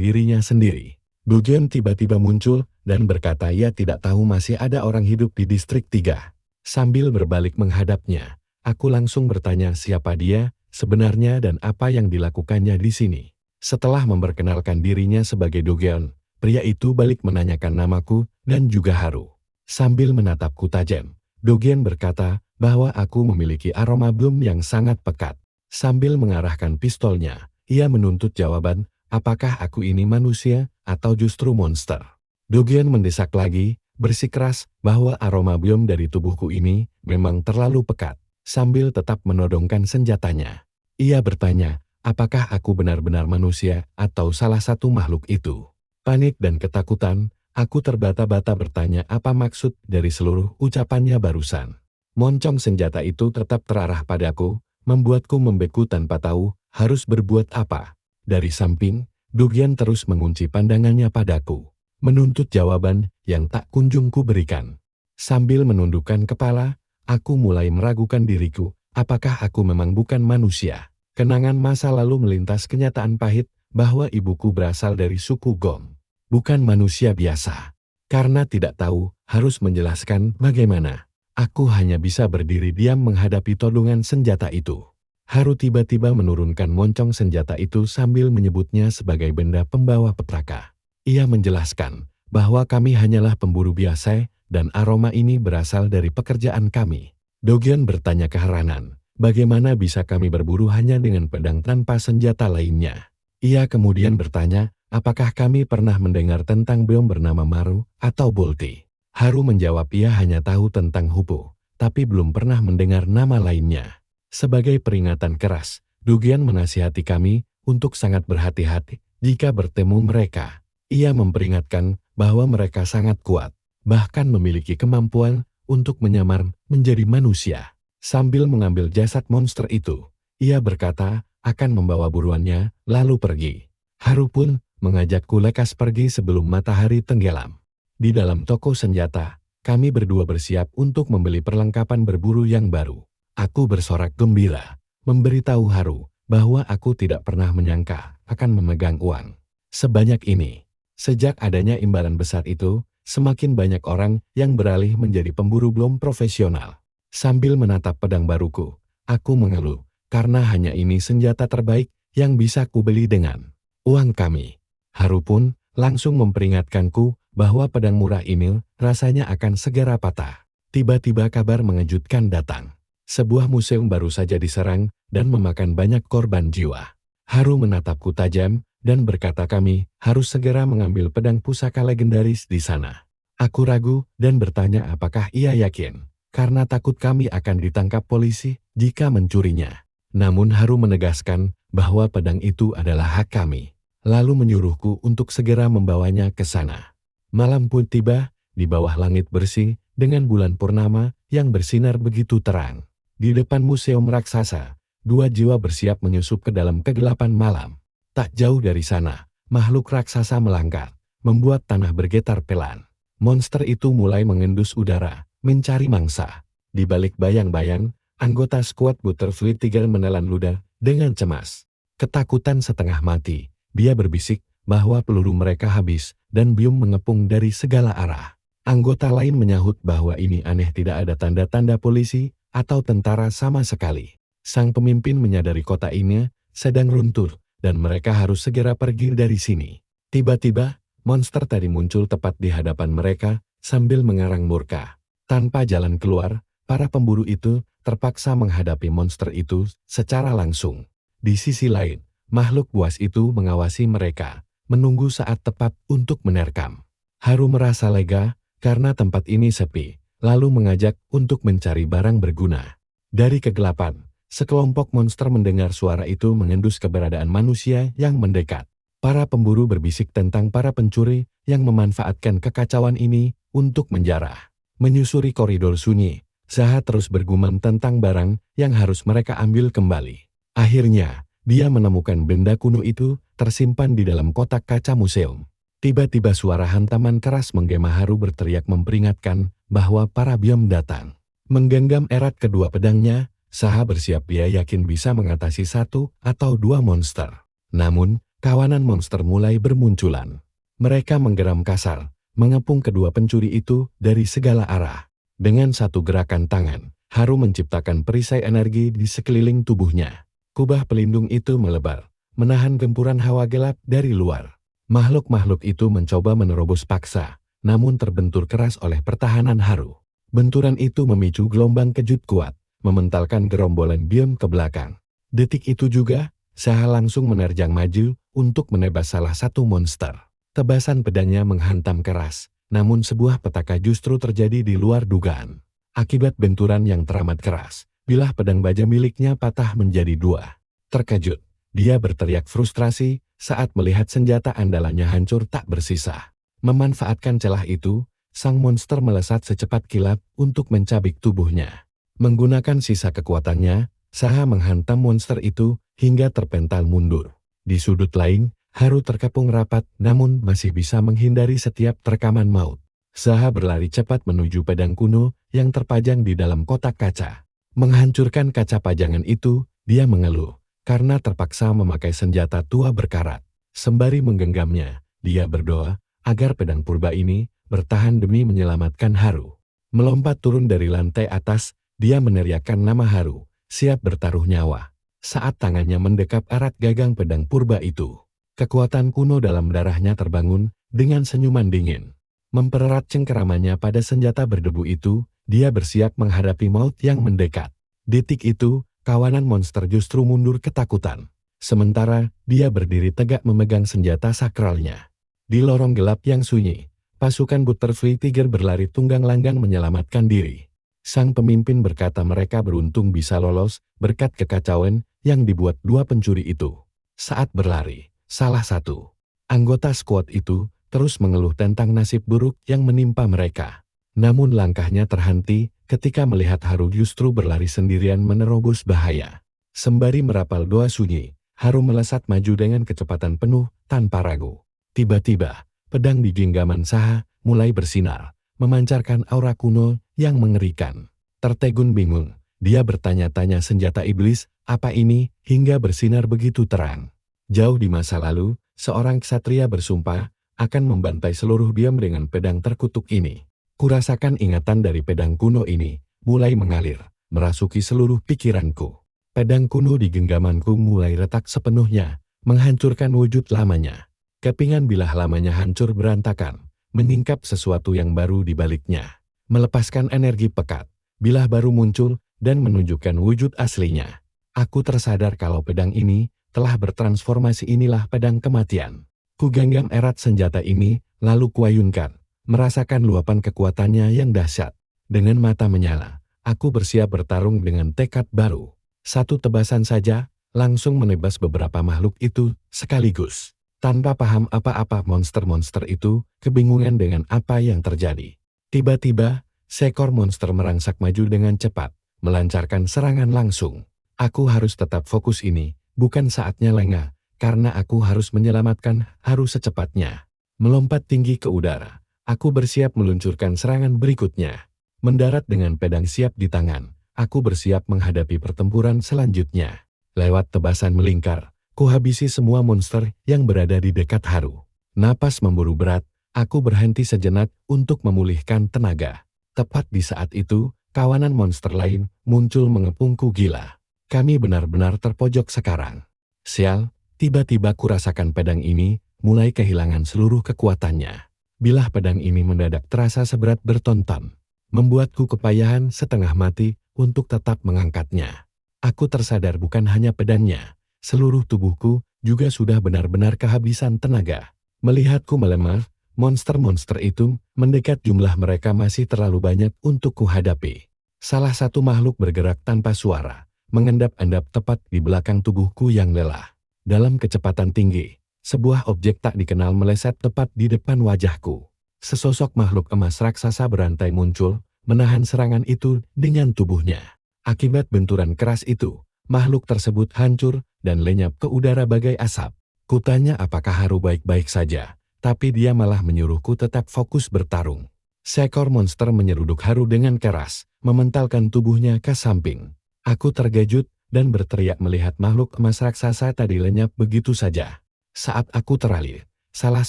dirinya sendiri. Dogen tiba-tiba muncul dan berkata ia tidak tahu masih ada orang hidup di distrik 3. Sambil berbalik menghadapnya, aku langsung bertanya siapa dia sebenarnya dan apa yang dilakukannya di sini. Setelah memperkenalkan dirinya sebagai Dogen, pria itu balik menanyakan namaku dan juga Haru. Sambil menatapku tajam, Dogen berkata bahwa aku memiliki aroma bom yang sangat pekat. Sambil mengarahkan pistolnya, ia menuntut jawaban, apakah aku ini manusia atau justru monster. Dogen mendesak lagi, bersikeras bahwa aroma bom dari tubuhku ini memang terlalu pekat. Sambil tetap menodongkan senjatanya, ia bertanya, apakah aku benar-benar manusia atau salah satu makhluk itu. Panik dan ketakutan, aku terbata-bata bertanya apa maksud dari seluruh ucapannya barusan. Moncong senjata itu tetap terarah padaku, membuatku membeku tanpa tahu Harus berbuat apa? Dari samping, Dugyan terus mengunci pandangannya padaku, menuntut jawaban yang tak kunjung ku berikan. Sambil menundukkan kepala, aku mulai meragukan diriku, apakah aku memang bukan manusia? Kenangan masa lalu melintas kenyataan pahit bahwa ibuku berasal dari suku Gom, bukan manusia biasa. Karena tidak tahu, harus menjelaskan bagaimana. Aku hanya bisa berdiri diam menghadapi todongan senjata itu. Haru tiba-tiba menurunkan moncong senjata itu sambil menyebutnya sebagai benda pembawa petaka. Ia menjelaskan bahwa kami hanyalah pemburu biasa dan aroma ini berasal dari pekerjaan kami. Dogyan bertanya keheranan, bagaimana bisa kami berburu hanya dengan pedang tanpa senjata lainnya? Ia kemudian bertanya, apakah kami pernah mendengar tentang bom bernama Maru atau Bolti? Haru menjawab ia hanya tahu tentang Hupo, tapi belum pernah mendengar nama lainnya. Sebagai peringatan keras, Dugyan menasihati kami untuk sangat berhati-hati jika bertemu mereka. Ia memperingatkan bahwa mereka sangat kuat, bahkan memiliki kemampuan untuk menyamar menjadi manusia. Sambil mengambil jasad monster itu, ia berkata akan membawa buruannya lalu pergi. Haru pun mengajakku lekas pergi sebelum matahari tenggelam. Di dalam toko senjata, kami berdua bersiap untuk membeli perlengkapan berburu yang baru. Aku bersorak gembira, memberitahu Haru bahwa aku tidak pernah menyangka akan memegang uang sebanyak ini. Sejak adanya imbalan besar itu, semakin banyak orang yang beralih menjadi pemburu bom profesional. Sambil menatap pedang baruku, aku mengeluh, karena hanya ini senjata terbaik yang bisa kubeli dengan uang kami. Haru pun langsung memperingatkanku bahwa pedang murah ini rasanya akan segera patah. Tiba-tiba kabar mengejutkan datang. Sebuah museum baru saja diserang dan memakan banyak korban jiwa. Haru menatapku tajam dan berkata kami harus segera mengambil pedang pusaka legendaris di sana. Aku ragu dan bertanya apakah ia yakin, karena takut kami akan ditangkap polisi jika mencurinya. Namun Haru menegaskan bahwa pedang itu adalah hak kami, lalu menyuruhku untuk segera membawanya ke sana. Malam pun tiba, di bawah langit bersih dengan bulan purnama yang bersinar begitu terang. Di depan museum raksasa, dua jiwa bersiap menyusup ke dalam kegelapan malam. Tak jauh dari sana, makhluk raksasa melangkah, membuat tanah bergetar pelan. Monster itu mulai mengendus udara, mencari mangsa. Di balik bayang-bayang, anggota skuad Butterfly Tiger menelan ludah dengan cemas. Ketakutan setengah mati, dia berbisik bahwa peluru mereka habis dan bium mengepung dari segala arah. Anggota lain menyahut bahwa ini aneh, tidak ada tanda-tanda polisi atau tentara sama sekali. Sang pemimpin menyadari kota ini sedang runtuh dan mereka harus segera pergi dari sini. Tiba-tiba, monster tadi muncul tepat di hadapan mereka sambil mengarang murka. Tanpa jalan keluar, para pemburu itu terpaksa menghadapi monster itu secara langsung. Di sisi lain, makhluk buas itu mengawasi mereka, menunggu saat tepat untuk menerkam. Haru merasa lega karena tempat ini sepi, lalu mengajak untuk mencari barang berguna. Dari kegelapan, sekelompok monster mendengar suara itu mengendus keberadaan manusia yang mendekat. Para pemburu berbisik tentang para pencuri yang memanfaatkan kekacauan ini untuk menjarah. Menyusuri koridor sunyi, Zaha terus bergumam tentang barang yang harus mereka ambil kembali. Akhirnya, dia menemukan benda kuno itu tersimpan di dalam kotak kaca museum. Tiba-tiba suara hantaman keras menggema. Haru berteriak memperingatkan bahwa para biom datang. Menggenggam erat kedua pedangnya, Zaha bersiap, dia yakin bisa mengatasi satu atau dua monster. Namun, kawanan monster mulai bermunculan. Mereka menggeram kasar, mengepung kedua pencuri itu dari segala arah. Dengan satu gerakan tangan, Haru menciptakan perisai energi di sekeliling tubuhnya. Kubah pelindung itu melebar, menahan gempuran hawa gelap dari luar. Makhluk-makhluk itu mencoba menerobos paksa, namun terbentur keras oleh pertahanan Haru. Benturan itu memicu gelombang kejut kuat, mementalkan gerombolan biom ke belakang. Detik itu juga, Zaha langsung menerjang maju untuk menebas salah satu monster. Tebasan pedangnya menghantam keras, namun sebuah petaka justru terjadi di luar dugaan. Akibat benturan yang teramat keras, bilah pedang baja miliknya patah menjadi dua. Terkejut, dia berteriak frustrasi saat melihat senjata andalannya hancur tak bersisa. Memanfaatkan celah itu, sang monster melesat secepat kilat untuk mencabik tubuhnya. Menggunakan sisa kekuatannya, Saha menghantam monster itu hingga terpental mundur. Di sudut lain, Haru terkepung rapat namun masih bisa menghindari setiap terkaman maut. Saha berlari cepat menuju pedang kuno yang terpajang di dalam kotak kaca. Menghancurkan kaca pajangan itu, dia mengeluh karena terpaksa memakai senjata tua berkarat. Sembari menggenggamnya, dia berdoa agar pedang purba ini bertahan demi menyelamatkan Haru. Melompat turun dari lantai atas, dia meneriakkan nama Haru, siap bertaruh nyawa. Saat tangannya mendekap erat gagang pedang purba itu, kekuatan kuno dalam darahnya terbangun dengan senyuman dingin. Mempererat cengkeramannya pada senjata berdebu itu, dia bersiap menghadapi maut yang mendekat. Detik itu, kawanan monster justru mundur ketakutan. Sementara, dia berdiri tegak memegang senjata sakralnya. Di lorong gelap yang sunyi, pasukan Butterfly Tiger berlari tunggang langgang menyelamatkan diri. Sang pemimpin berkata mereka beruntung bisa lolos berkat kekacauan yang dibuat dua pencuri itu. Saat berlari, salah satu anggota skuad itu terus mengeluh tentang nasib buruk yang menimpa mereka. Namun langkahnya terhenti ketika melihat Haru justru berlari sendirian menerobos bahaya. Sembari merapal doa sunyi, Haru melesat maju dengan kecepatan penuh tanpa ragu. Tiba-tiba, pedang di genggaman Saha mulai bersinar, memancarkan aura kuno yang mengerikan. Tertegun bingung, dia bertanya-tanya senjata iblis, apa ini, hingga bersinar begitu terang. Jauh di masa lalu, seorang ksatria bersumpah akan membantai seluruh biom dengan pedang terkutuk ini. Kurasakan ingatan dari pedang kuno ini mulai mengalir, merasuki seluruh pikiranku. Pedang kuno di genggamanku mulai retak sepenuhnya, menghancurkan wujud lamanya. Kepingan bilah lamanya hancur berantakan, menyingkap sesuatu yang baru di baliknya. Melepaskan energi pekat, bilah baru muncul dan menunjukkan wujud aslinya. Aku tersadar kalau pedang ini telah bertransformasi. Inilah pedang kematian. Ku genggam erat senjata ini, lalu kuayunkan, merasakan luapan kekuatannya yang dahsyat. Dengan mata menyala, aku bersiap bertarung dengan tekad baru. Satu tebasan saja, langsung menebas beberapa makhluk itu sekaligus. Tanpa paham apa-apa monster-monster itu, kebingungan dengan apa yang terjadi. Tiba-tiba, seekor monster merangsak maju dengan cepat, melancarkan serangan langsung. Aku harus tetap fokus ini, bukan saatnya lengah. Karena aku harus menyelamatkan Haru secepatnya. Melompat tinggi ke udara, aku bersiap meluncurkan serangan berikutnya. Mendarat dengan pedang siap di tangan, aku bersiap menghadapi pertempuran selanjutnya. Lewat tebasan melingkar, ku habisi semua monster yang berada di dekat Haru. Napas memburu berat, aku berhenti sejenak untuk memulihkan tenaga. Tepat di saat itu, kawanan monster lain muncul mengepungku gila. Kami benar-benar terpojok sekarang. Sial. Tiba-tiba kurasakan pedang ini mulai kehilangan seluruh kekuatannya. Bilah pedang ini mendadak terasa seberat bertonton, membuatku kepayahan setengah mati untuk tetap mengangkatnya. Aku tersadar bukan hanya pedangnya, seluruh tubuhku juga sudah benar-benar kehabisan tenaga. Melihatku melemah, monster-monster itu mendekat, jumlah mereka masih terlalu banyak untuk kuhadapi. Salah satu makhluk bergerak tanpa suara, mengendap-endap tepat di belakang tubuhku yang lelah. Dalam kecepatan tinggi, sebuah objek tak dikenal meleset tepat di depan wajahku. Sesosok makhluk emas raksasa berantai muncul, menahan serangan itu dengan tubuhnya. Akibat benturan keras itu, makhluk tersebut hancur dan lenyap ke udara bagai asap. Kutanya apakah Haru baik-baik saja, tapi dia malah menyuruhku tetap fokus bertarung. Seekor monster menyeruduk Haru dengan keras, mementalkan tubuhnya ke samping. Aku terkejut dan berteriak melihat makhluk emas raksasa tadi lenyap begitu saja. Saat aku teralih, salah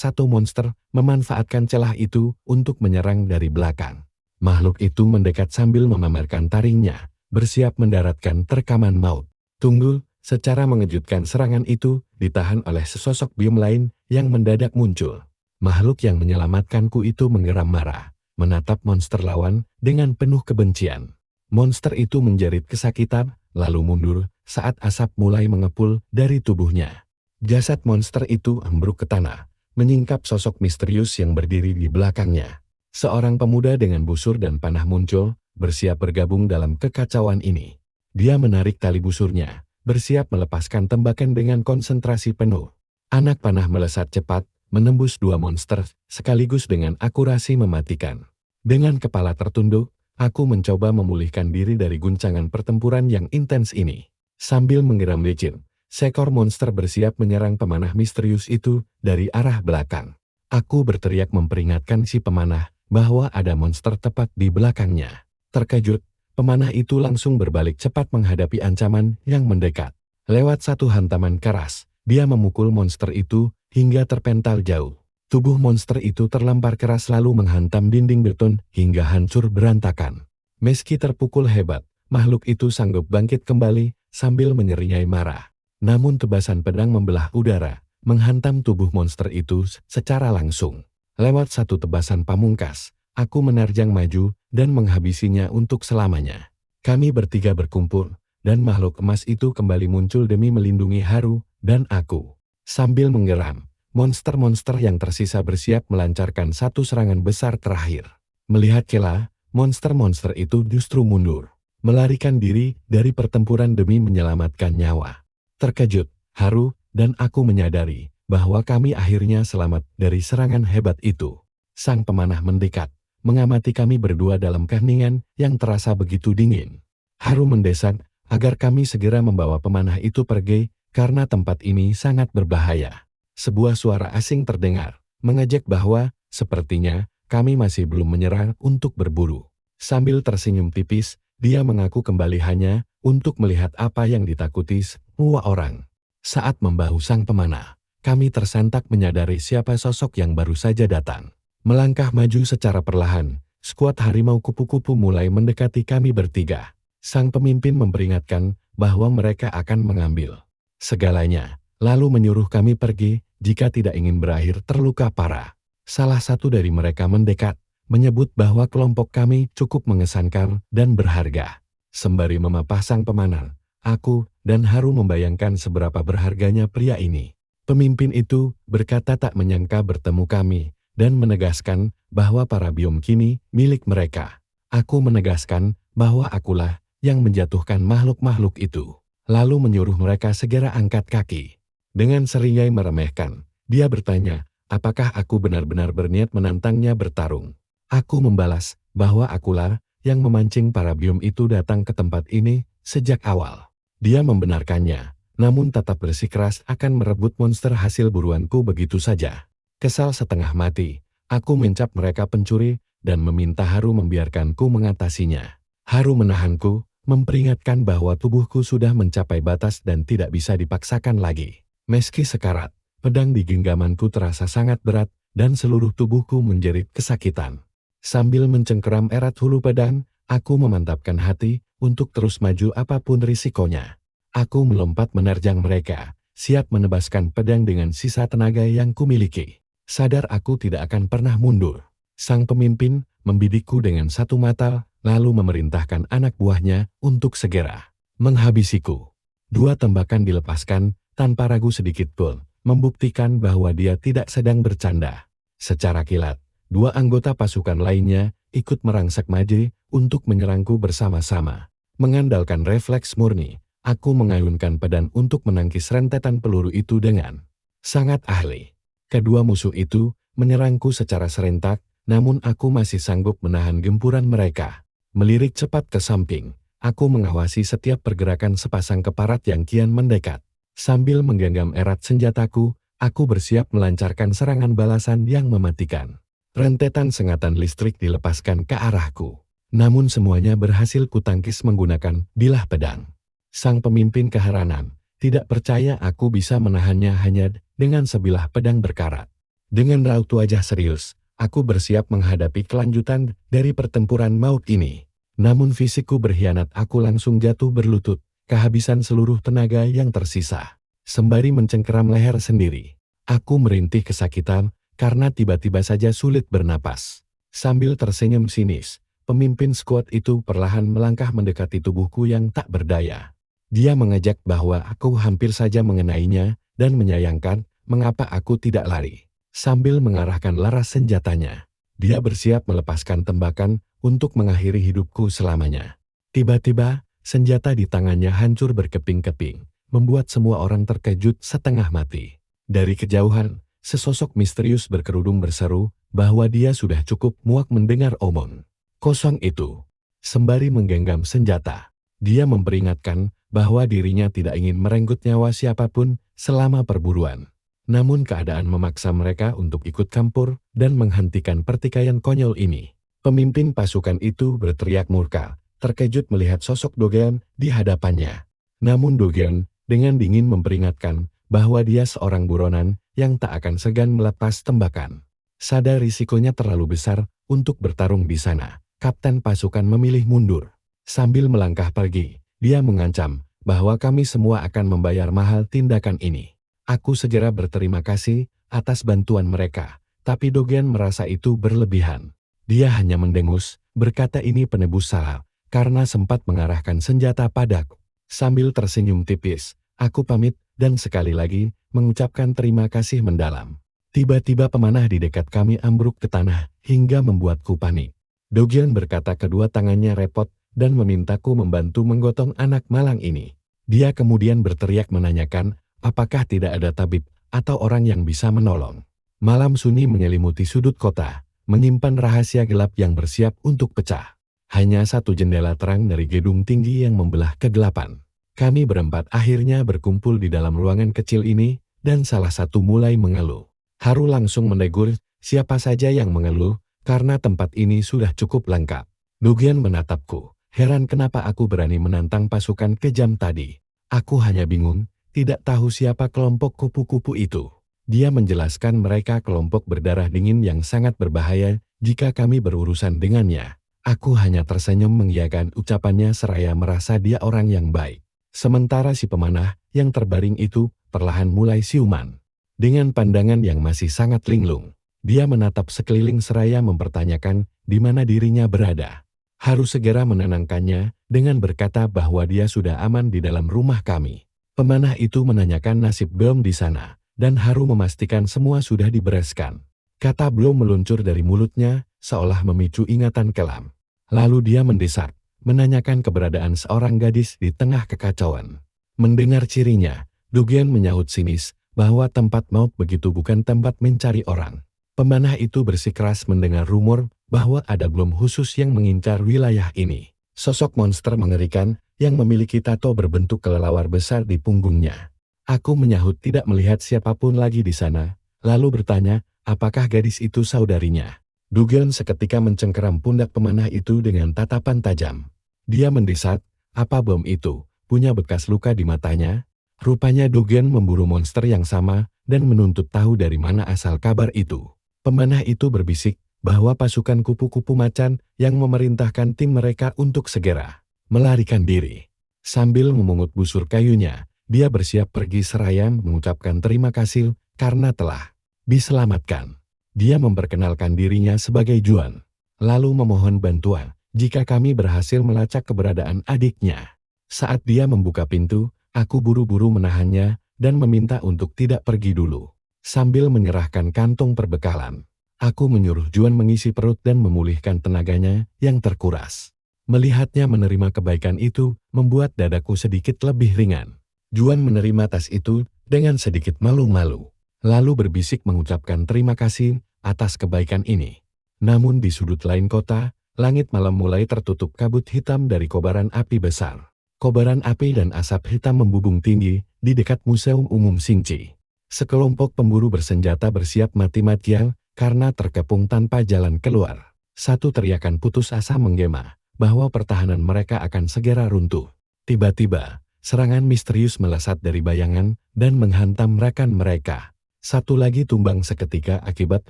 satu monster memanfaatkan celah itu untuk menyerang dari belakang. Makhluk itu mendekat sambil memamerkan taringnya, bersiap mendaratkan terkaman maut. Tunggu, secara mengejutkan serangan itu ditahan oleh sesosok biom lain yang mendadak muncul. Makhluk yang menyelamatkanku itu menggeram marah, menatap monster lawan dengan penuh kebencian. Monster itu menjerit kesakitan, lalu mundur saat asap mulai mengepul dari tubuhnya. Jasad monster itu ambruk ke tanah, menyingkap sosok misterius yang berdiri di belakangnya. Seorang pemuda dengan busur dan panah muncul, bersiap bergabung dalam kekacauan ini. Dia menarik tali busurnya, bersiap melepaskan tembakan dengan konsentrasi penuh. Anak panah melesat cepat, menembus dua monster, sekaligus dengan akurasi mematikan. Dengan kepala tertunduk, aku mencoba memulihkan diri dari guncangan pertempuran yang intens ini. Sambil menggeram licin, seekor monster bersiap menyerang pemanah misterius itu dari arah belakang. Aku berteriak memperingatkan si pemanah bahwa ada monster tepat di belakangnya. Terkejut, pemanah itu langsung berbalik cepat menghadapi ancaman yang mendekat. Lewat satu hantaman keras, dia memukul monster itu hingga terpental jauh. Tubuh monster itu terlempar keras lalu menghantam dinding beton hingga hancur berantakan. Meski terpukul hebat, makhluk itu sanggup bangkit kembali sambil menyeringai marah. Namun tebasan pedang membelah udara, menghantam tubuh monster itu secara langsung. Lewat satu tebasan pamungkas, aku menerjang maju dan menghabisinya untuk selamanya. Kami bertiga berkumpul, dan makhluk emas itu kembali muncul demi melindungi Haru dan aku. Sambil menggeram, monster-monster yang tersisa bersiap melancarkan satu serangan besar terakhir. Melihat celah, monster-monster itu justru mundur, melarikan diri dari pertempuran demi menyelamatkan nyawa. Terkejut, Haru dan aku menyadari bahwa kami akhirnya selamat dari serangan hebat itu. Sang pemanah mendekat, mengamati kami berdua dalam keheningan yang terasa begitu dingin. Haru mendesak agar kami segera membawa pemanah itu pergi karena tempat ini sangat berbahaya. Sebuah suara asing terdengar, mengejek bahwa sepertinya kami masih belum menyerah untuk berburu. Sambil tersenyum tipis, dia mengaku kembali hanya untuk melihat apa yang ditakuti semua orang. Saat membahu sang pemanah, kami tersentak menyadari siapa sosok yang baru saja datang. Melangkah maju secara perlahan, skuad harimau kupu-kupu mulai mendekati kami bertiga. Sang pemimpin memperingatkan bahwa mereka akan mengambil segalanya, lalu menyuruh kami pergi jika tidak ingin berakhir terluka parah. Salah satu dari mereka mendekat, menyebut bahwa kelompok kami cukup mengesankan dan berharga. Sembari memapah sang pemanah, aku dan Haru membayangkan seberapa berharganya pria ini. Pemimpin itu berkata tak menyangka bertemu kami, dan menegaskan bahwa para biom kini milik mereka. Aku menegaskan bahwa akulah yang menjatuhkan makhluk-makhluk itu, lalu menyuruh mereka segera angkat kaki. Dengan seringai meremehkan, dia bertanya, apakah aku benar-benar berniat menantangnya bertarung. Aku membalas bahwa akulah yang memancing para biom itu datang ke tempat ini sejak awal. Dia membenarkannya, namun tetap bersikeras akan merebut monster hasil buruanku begitu saja. Kesal setengah mati, aku mencap mereka pencuri dan meminta Haru membiarkanku mengatasinya. Haru menahanku, memperingatkan bahwa tubuhku sudah mencapai batas dan tidak bisa dipaksakan lagi. Meski sekarat, pedang di genggamanku terasa sangat berat dan seluruh tubuhku menjerit kesakitan. Sambil mencengkeram erat hulu pedang, aku memantapkan hati untuk terus maju apapun risikonya. Aku melompat menerjang mereka, siap menebaskan pedang dengan sisa tenaga yang kumiliki. Sadar aku tidak akan pernah mundur. Sang pemimpin membidikku dengan satu mata, lalu memerintahkan anak buahnya untuk segera menghabisiku. Dua tembakan dilepaskan tanpa ragu sedikit pun, membuktikan bahwa dia tidak sedang bercanda. Secara kilat, dua anggota pasukan lainnya ikut merangsak maju untuk menyerangku bersama-sama. Mengandalkan refleks murni, aku mengayunkan pedang untuk menangkis rentetan peluru itu dengan sangat ahli. Kedua musuh itu menyerangku secara serentak, namun aku masih sanggup menahan gempuran mereka. Melirik cepat ke samping, aku mengawasi setiap pergerakan sepasang keparat yang kian mendekat. Sambil menggenggam erat senjataku, aku bersiap melancarkan serangan balasan yang mematikan. Rentetan sengatan listrik dilepaskan ke arahku. Namun semuanya berhasil kutangkis menggunakan bilah pedang. Sang pemimpin keheranan, tidak percaya aku bisa menahannya hanya dengan sebilah pedang berkarat. Dengan raut wajah serius, aku bersiap menghadapi kelanjutan dari pertempuran maut ini. Namun fisikku berkhianat, aku langsung jatuh berlutut, kehabisan seluruh tenaga yang tersisa. Sembari mencengkeram leher sendiri, aku merintih kesakitan karena tiba-tiba saja sulit bernapas. Sambil tersenyum sinis, pemimpin skuad itu perlahan melangkah mendekati tubuhku yang tak berdaya. Dia mengejek bahwa aku hampir saja mengenainya dan menyayangkan mengapa aku tidak lari. Sambil mengarahkan laras senjatanya, dia bersiap melepaskan tembakan untuk mengakhiri hidupku selamanya. Tiba-tiba, senjata di tangannya hancur berkeping-keping, membuat semua orang terkejut setengah mati. Dari kejauhan, sesosok misterius berkerudung berseru bahwa dia sudah cukup muak mendengar omong kosong itu. Sembari menggenggam senjata, dia memperingatkan bahwa dirinya tidak ingin merenggut nyawa siapapun selama perburuan. Namun keadaan memaksa mereka untuk ikut campur dan menghentikan pertikaian konyol ini. Pemimpin pasukan itu berteriak murka, terkejut melihat sosok Dogen di hadapannya. Namun Dogen dengan dingin memperingatkan bahwa dia seorang buronan yang tak akan segan melepas tembakan. Sadar risikonya terlalu besar untuk bertarung di sana, kapten pasukan memilih mundur. Sambil melangkah pergi, dia mengancam bahwa kami semua akan membayar mahal tindakan ini. Aku segera berterima kasih atas bantuan mereka, tapi Dogen merasa itu berlebihan. Dia hanya mendengus, berkata ini penebus salah, karena sempat mengarahkan senjata padaku. Sambil tersenyum tipis, aku pamit dan sekali lagi mengucapkan terima kasih mendalam. Tiba-tiba pemanah di dekat kami ambruk ke tanah hingga membuatku panik. Dogen berkata kedua tangannya repot dan memintaku membantu menggotong anak malang ini. Dia kemudian berteriak menanyakan apakah tidak ada tabib atau orang yang bisa menolong. Malam sunyi menyelimuti sudut kota, menyimpan rahasia gelap yang bersiap untuk pecah. Hanya satu jendela terang dari gedung tinggi yang membelah kegelapan. Kami berempat akhirnya berkumpul di dalam ruangan kecil ini, dan salah satu mulai mengeluh. Haru langsung menegur siapa saja yang mengeluh, karena tempat ini sudah cukup lengkap. Dogen menatapku, heran kenapa aku berani menantang pasukan kejam tadi. Aku hanya bingung, tidak tahu siapa kelompok kupu-kupu itu. Dia menjelaskan mereka kelompok berdarah dingin yang sangat berbahaya jika kami berurusan dengannya. Aku hanya tersenyum mengiyakan ucapannya seraya merasa dia orang yang baik. Sementara si pemanah yang terbaring itu perlahan mulai siuman. Dengan pandangan yang masih sangat linglung, dia menatap sekeliling seraya mempertanyakan di mana dirinya berada. Harus segera menenangkannya dengan berkata bahwa dia sudah aman di dalam rumah kami. Pemanah itu menanyakan nasib Blom di sana, dan Haru memastikan semua sudah dibereskan. Kata Blom meluncur dari mulutnya, seolah memicu ingatan kelam. Lalu dia mendesak, menanyakan keberadaan seorang gadis di tengah kekacauan. Mendengar cirinya, Dogen menyahut sinis bahwa tempat maut begitu bukan tempat mencari orang. Pemanah itu bersikeras mendengar rumor bahwa ada Blom khusus yang mengincar wilayah ini. Sosok monster mengerikan yang memiliki tato berbentuk kelelawar besar di punggungnya. Aku menyahut tidak melihat siapapun lagi di sana, lalu bertanya, apakah gadis itu saudarinya? Dogen seketika mencengkeram pundak pemanah itu dengan tatapan tajam. Dia mendesak, apa Blom itu punya bekas luka di matanya? Rupanya Dogen memburu monster yang sama dan menuntut tahu dari mana asal kabar itu. Pemanah itu berbisik bahwa pasukan kupu-kupu macan yang memerintahkan tim mereka untuk segera melarikan diri. Sambil memungut busur kayunya, dia bersiap pergi seraya mengucapkan terima kasih karena telah diselamatkan. Dia memperkenalkan dirinya sebagai Juan, lalu memohon bantuan jika kami berhasil melacak keberadaan adiknya. Saat dia membuka pintu, aku buru-buru menahannya dan meminta untuk tidak pergi dulu. Sambil menyerahkan kantong perbekalan, aku menyuruh Juan mengisi perut dan memulihkan tenaganya yang terkuras. Melihatnya menerima kebaikan itu, membuat dadaku sedikit lebih ringan. Juan menerima tas itu dengan sedikit malu-malu, lalu berbisik mengucapkan terima kasih atas kebaikan ini. Namun di sudut lain kota, langit malam mulai tertutup kabut hitam dari kobaran api besar. Kobaran api dan asap hitam membubung tinggi di dekat Museum Umum Xingqi. Sekelompok pemburu bersenjata bersiap mati-matian karena terkepung tanpa jalan keluar. Satu teriakan putus asa menggema bahwa pertahanan mereka akan segera runtuh. Tiba-tiba, serangan misterius melesat dari bayangan dan menghantam rekan mereka. Satu lagi tumbang seketika akibat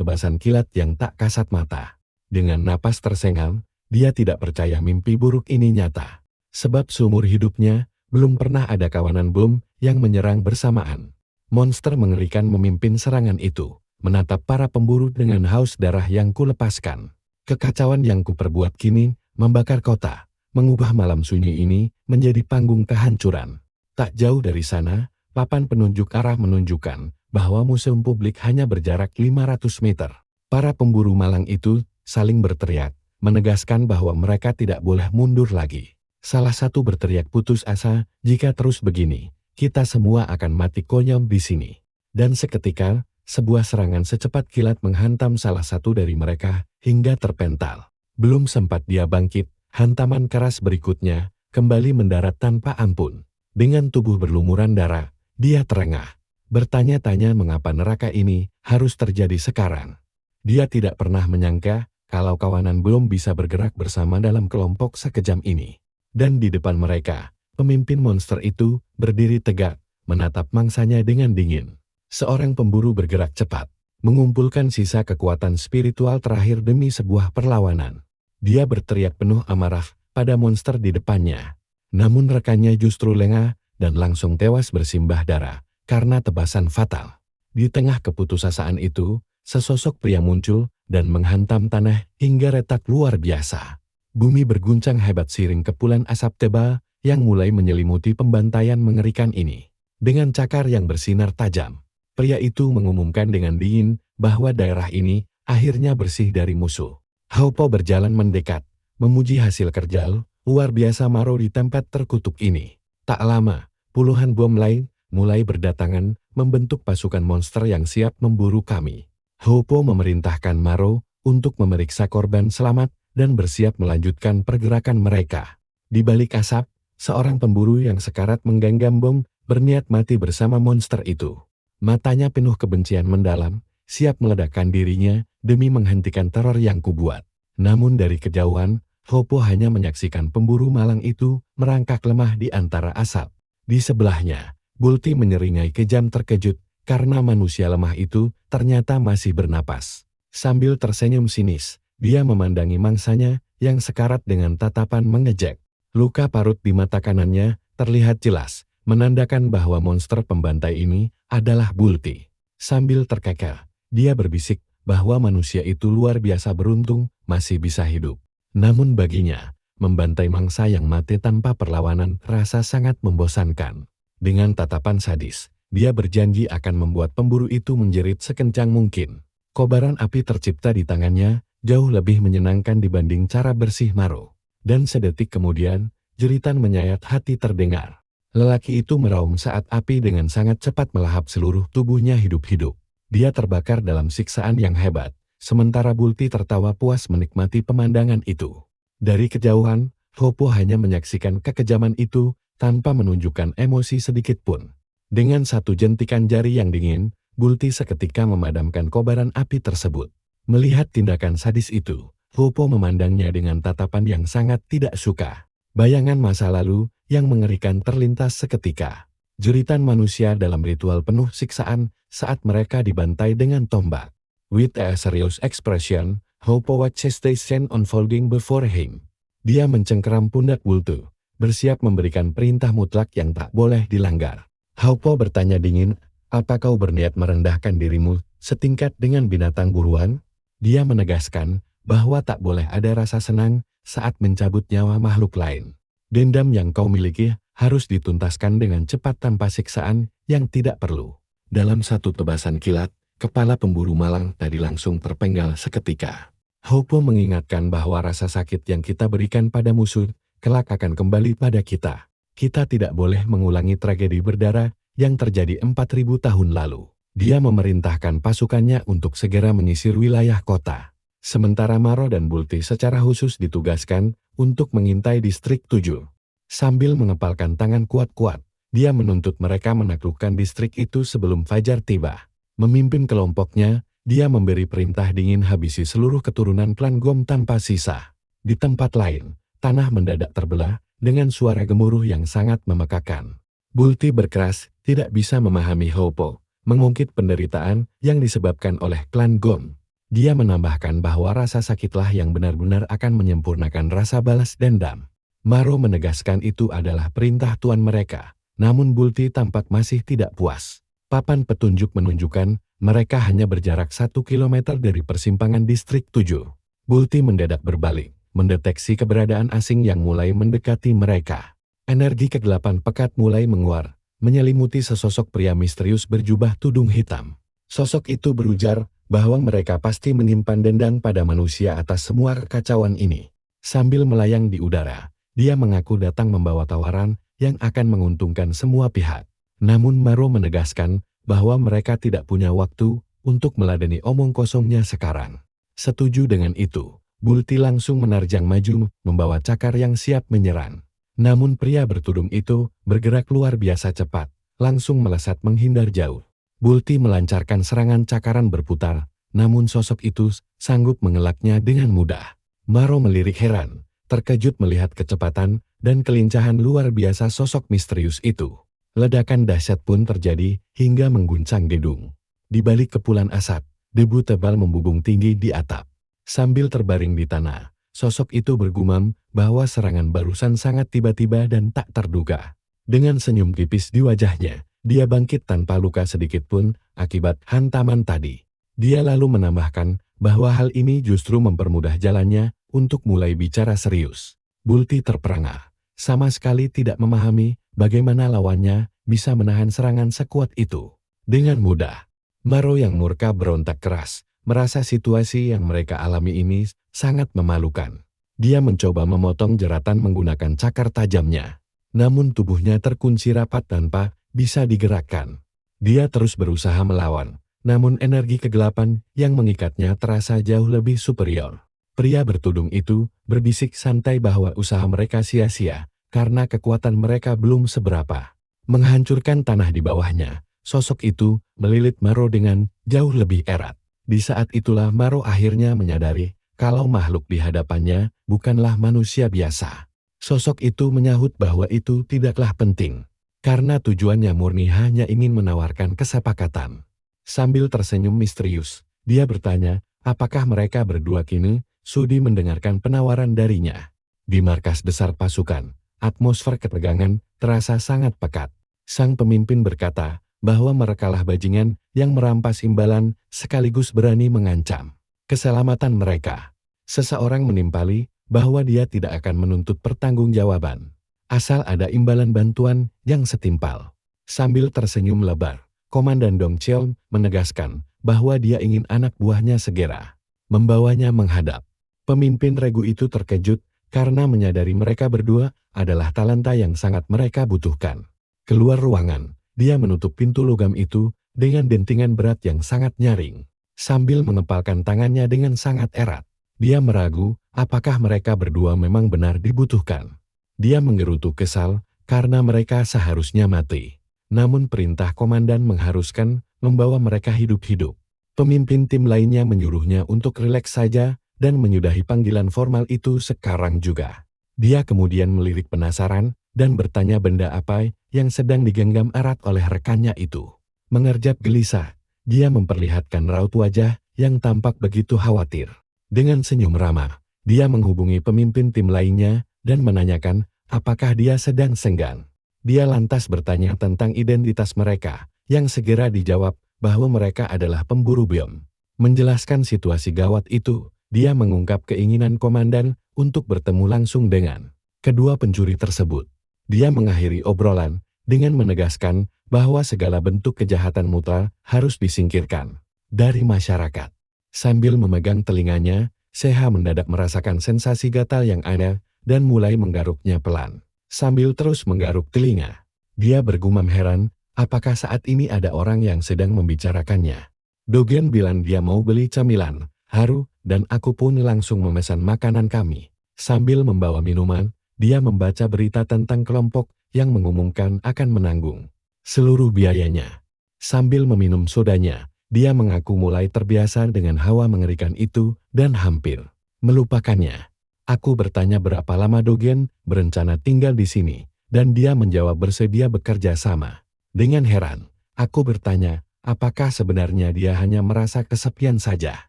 lebasan kilat yang tak kasat mata. Dengan napas tersengal, dia tidak percaya mimpi buruk ini nyata. Sebab seumur hidupnya, belum pernah ada kawanan bom yang menyerang bersamaan. Monster mengerikan memimpin serangan itu, menatap para pemburu dengan haus darah yang kulepaskan. Kekacauan yang kuperbuat kini, membakar kota, mengubah malam sunyi ini menjadi panggung kehancuran. Tak jauh dari sana, papan penunjuk arah menunjukkan bahwa museum publik hanya berjarak 500 meter. Para pemburu malang itu saling berteriak, menegaskan bahwa mereka tidak boleh mundur lagi. Salah satu berteriak putus asa, jika terus begini, kita semua akan mati konyol di sini. Dan seketika, sebuah serangan secepat kilat menghantam salah satu dari mereka, hingga terpental. Belum sempat dia bangkit, hantaman keras berikutnya kembali mendarat tanpa ampun. Dengan tubuh berlumuran darah, dia terengah. Bertanya-tanya mengapa neraka ini harus terjadi sekarang. Dia tidak pernah menyangka kalau kawanan belum bisa bergerak bersama dalam kelompok sekejam ini. Dan di depan mereka, pemimpin monster itu berdiri tegak, menatap mangsanya dengan dingin. Seorang pemburu bergerak cepat, mengumpulkan sisa kekuatan spiritual terakhir demi sebuah perlawanan. Dia berteriak penuh amarah pada monster di depannya. Namun rekannya justru lengah dan langsung tewas bersimbah darah karena tebasan fatal. Di tengah keputusasaan itu, sesosok pria muncul dan menghantam tanah hingga retak luar biasa. Bumi berguncang hebat seiring kepulan asap tebal yang mulai menyelimuti pembantaian mengerikan ini. Dengan cakar yang bersinar tajam, pria itu mengumumkan dengan dingin bahwa daerah ini akhirnya bersih dari musuh. Haupo berjalan mendekat, memuji hasil kerja luar biasa Maro di tempat terkutuk ini. Tak lama, puluhan bom lain mulai berdatangan membentuk pasukan monster yang siap memburu kami. Haupo memerintahkan Maro untuk memeriksa korban selamat dan bersiap melanjutkan pergerakan mereka. Di balik asap, seorang pemburu yang sekarat menggenggam bom berniat mati bersama monster itu. Matanya penuh kebencian mendalam, siap meledakkan dirinya demi menghentikan teror yang kubuat. Namun dari kejauhan, Haupo hanya menyaksikan pemburu malang itu merangkak lemah di antara asap. Di sebelahnya, Bulti menyeringai kejam terkejut karena manusia lemah itu ternyata masih bernapas. Sambil tersenyum sinis, dia memandangi mangsanya yang sekarat dengan tatapan mengejek. Luka parut di mata kanannya terlihat jelas, menandakan bahwa monster pembantai ini adalah Bulti. Sambil terkekeh, dia berbisik bahwa manusia itu luar biasa beruntung masih bisa hidup. Namun baginya, membantai mangsa yang mati tanpa perlawanan rasa sangat membosankan. Dengan tatapan sadis, dia berjanji akan membuat pemburu itu menjerit sekencang mungkin. Kobaran api tercipta di tangannya jauh lebih menyenangkan dibanding cara bersih Maro. Dan sedetik kemudian, jeritan menyayat hati terdengar. Lelaki itu meraung saat api dengan sangat cepat melahap seluruh tubuhnya hidup-hidup. Dia terbakar dalam siksaan yang hebat, sementara Bulti tertawa puas menikmati pemandangan itu. Dari kejauhan, Haupo hanya menyaksikan kekejaman itu tanpa menunjukkan emosi sedikit pun. Dengan satu jentikan jari yang dingin, Bulti seketika memadamkan kobaran api tersebut. Melihat tindakan sadis itu, Haupo memandangnya dengan tatapan yang sangat tidak suka. Bayangan masa lalu yang mengerikan terlintas seketika. Jeritan manusia dalam ritual penuh siksaan saat mereka dibantai dengan tombak. With a serious expression, Haupo watches the scene unfolding before him. Dia mencengkeram pundak Bulti, bersiap memberikan perintah mutlak yang tak boleh dilanggar. Haupo bertanya dingin, "Apa kau berniat merendahkan dirimu setingkat dengan binatang buruan?" Dia menegaskan bahwa tak boleh ada rasa senang saat mencabut nyawa makhluk lain. Dendam yang kau miliki harus dituntaskan dengan cepat tanpa siksaan yang tidak perlu. Dalam satu tebasan kilat, kepala pemburu malang tadi langsung terpenggal seketika. Haupo mengingatkan bahwa rasa sakit yang kita berikan pada musuh kelak akan kembali pada kita. Kita tidak boleh mengulangi tragedi berdarah yang terjadi 4.000 tahun lalu. Dia memerintahkan pasukannya untuk segera menyisir wilayah kota. Sementara Maro dan Bulti secara khusus ditugaskan untuk mengintai distrik 7. Sambil mengepalkan tangan kuat-kuat, dia menuntut mereka menaklukkan distrik itu sebelum fajar tiba. Memimpin kelompoknya, dia memberi perintah dingin habisi seluruh keturunan klan Gom tanpa sisa. Di tempat lain, tanah mendadak terbelah dengan suara gemuruh yang sangat memekakan. Bulti berkeras tidak bisa memahami Haupo mengungkit penderitaan yang disebabkan oleh klan Gom. Dia menambahkan bahwa rasa sakitlah yang benar-benar akan menyempurnakan rasa balas dendam. Maro menegaskan itu adalah perintah tuan mereka, namun Bulti tampak masih tidak puas. Papan petunjuk menunjukkan mereka hanya berjarak 1 kilometer dari persimpangan distrik 7. Bulti mendadak berbalik, mendeteksi keberadaan asing yang mulai mendekati mereka. Energi kegelapan pekat mulai menguar, menyelimuti sesosok pria misterius berjubah tudung hitam. Sosok itu berujar bahwa mereka pasti menyimpan dendam pada manusia atas semua kekacauan ini. Sambil melayang di udara, dia mengaku datang membawa tawaran yang akan menguntungkan semua pihak. Namun Maro menegaskan bahwa mereka tidak punya waktu untuk meladeni omong kosongnya sekarang. Setuju dengan itu, Bulti langsung menerjang maju membawa cakar yang siap menyerang. Namun pria bertudung itu bergerak luar biasa cepat, langsung melesat menghindar jauh. Bulti melancarkan serangan cakaran berputar, namun sosok itu sanggup mengelaknya dengan mudah. Maro melirik heran, terkejut melihat kecepatan dan kelincahan luar biasa sosok misterius itu. Ledakan dahsyat pun terjadi hingga mengguncang gedung. Di balik kepulan asap, debu tebal membubung tinggi di atap. Sambil terbaring di tanah, sosok itu bergumam bahwa serangan barusan sangat tiba-tiba dan tak terduga. Dengan senyum tipis di wajahnya, dia bangkit tanpa luka sedikit pun akibat hantaman tadi. Dia lalu menambahkan bahwa hal ini justru mempermudah jalannya untuk mulai bicara serius. Bulti terperangah, sama sekali tidak memahami bagaimana lawannya bisa menahan serangan sekuat itu. Dengan mudah, Maro yang murka berontak keras, merasa situasi yang mereka alami ini sangat memalukan. Dia mencoba memotong jeratan menggunakan cakar tajamnya. Namun tubuhnya terkunci rapat tanpa bisa digerakkan. Dia terus berusaha melawan, namun energi kegelapan yang mengikatnya terasa jauh lebih superior. Pria bertudung itu berbisik santai bahwa usaha mereka sia-sia, karena kekuatan mereka belum seberapa. Menghancurkan tanah di bawahnya, sosok itu melilit Maro dengan jauh lebih erat. Di saat itulah Maro akhirnya menyadari kalau makhluk di hadapannya bukanlah manusia biasa. Sosok itu menyahut bahwa itu tidaklah penting, karena tujuannya murni hanya ingin menawarkan kesepakatan. Sambil tersenyum misterius, dia bertanya, apakah mereka berdua kini sudi mendengarkan penawaran darinya. Di markas besar pasukan, atmosfer ketegangan terasa sangat pekat. Sang pemimpin berkata bahwa merekalah bajingan yang merampas imbalan sekaligus berani mengancam keselamatan mereka. Seseorang menimpali bahwa dia tidak akan menuntut pertanggungjawaban, asal ada imbalan bantuan yang setimpal. Sambil tersenyum lebar, Komandan Dong Cheon menegaskan bahwa dia ingin anak buahnya segera membawanya menghadap. Pemimpin regu itu terkejut karena menyadari mereka berdua adalah talenta yang sangat mereka butuhkan. Keluar ruangan, dia menutup pintu logam itu dengan dentingan berat yang sangat nyaring. Sambil mengepalkan tangannya dengan sangat erat, dia meragu apakah mereka berdua memang benar dibutuhkan. Dia menggerutu kesal karena mereka seharusnya mati. Namun perintah komandan mengharuskan membawa mereka hidup-hidup. Pemimpin tim lainnya menyuruhnya untuk rileks saja dan menyudahi panggilan formal itu sekarang juga. Dia kemudian melirik penasaran dan bertanya benda apa yang sedang digenggam erat oleh rekannya itu. Mengerjap gelisah, dia memperlihatkan raut wajah yang tampak begitu khawatir. Dengan senyum ramah, dia menghubungi pemimpin tim lainnya dan menanyakan apakah dia sedang senggang. Dia lantas bertanya tentang identitas mereka, yang segera dijawab bahwa mereka adalah pemburu bom. Menjelaskan situasi gawat itu, dia mengungkap keinginan komandan untuk bertemu langsung dengan kedua pencuri tersebut. Dia mengakhiri obrolan dengan menegaskan bahwa segala bentuk kejahatan mutlak harus disingkirkan dari masyarakat. Sambil memegang telinganya, Seha mendadak merasakan sensasi gatal yang aneh dan mulai menggaruknya pelan. Sambil terus menggaruk telinga, dia bergumam heran, apakah saat ini ada orang yang sedang membicarakannya. Dogen bilang dia mau beli camilan, Haru, dan aku pun langsung memesan makanan kami. Sambil membawa minuman, dia membaca berita tentang kelompok yang mengumumkan akan menanggung seluruh biayanya. Sambil meminum sodanya, dia mengaku mulai terbiasa dengan hawa mengerikan itu dan hampir melupakannya. Aku bertanya berapa lama Dogen berencana tinggal di sini, dan dia menjawab bersedia bekerja sama. Dengan heran, aku bertanya, apakah sebenarnya dia hanya merasa kesepian saja?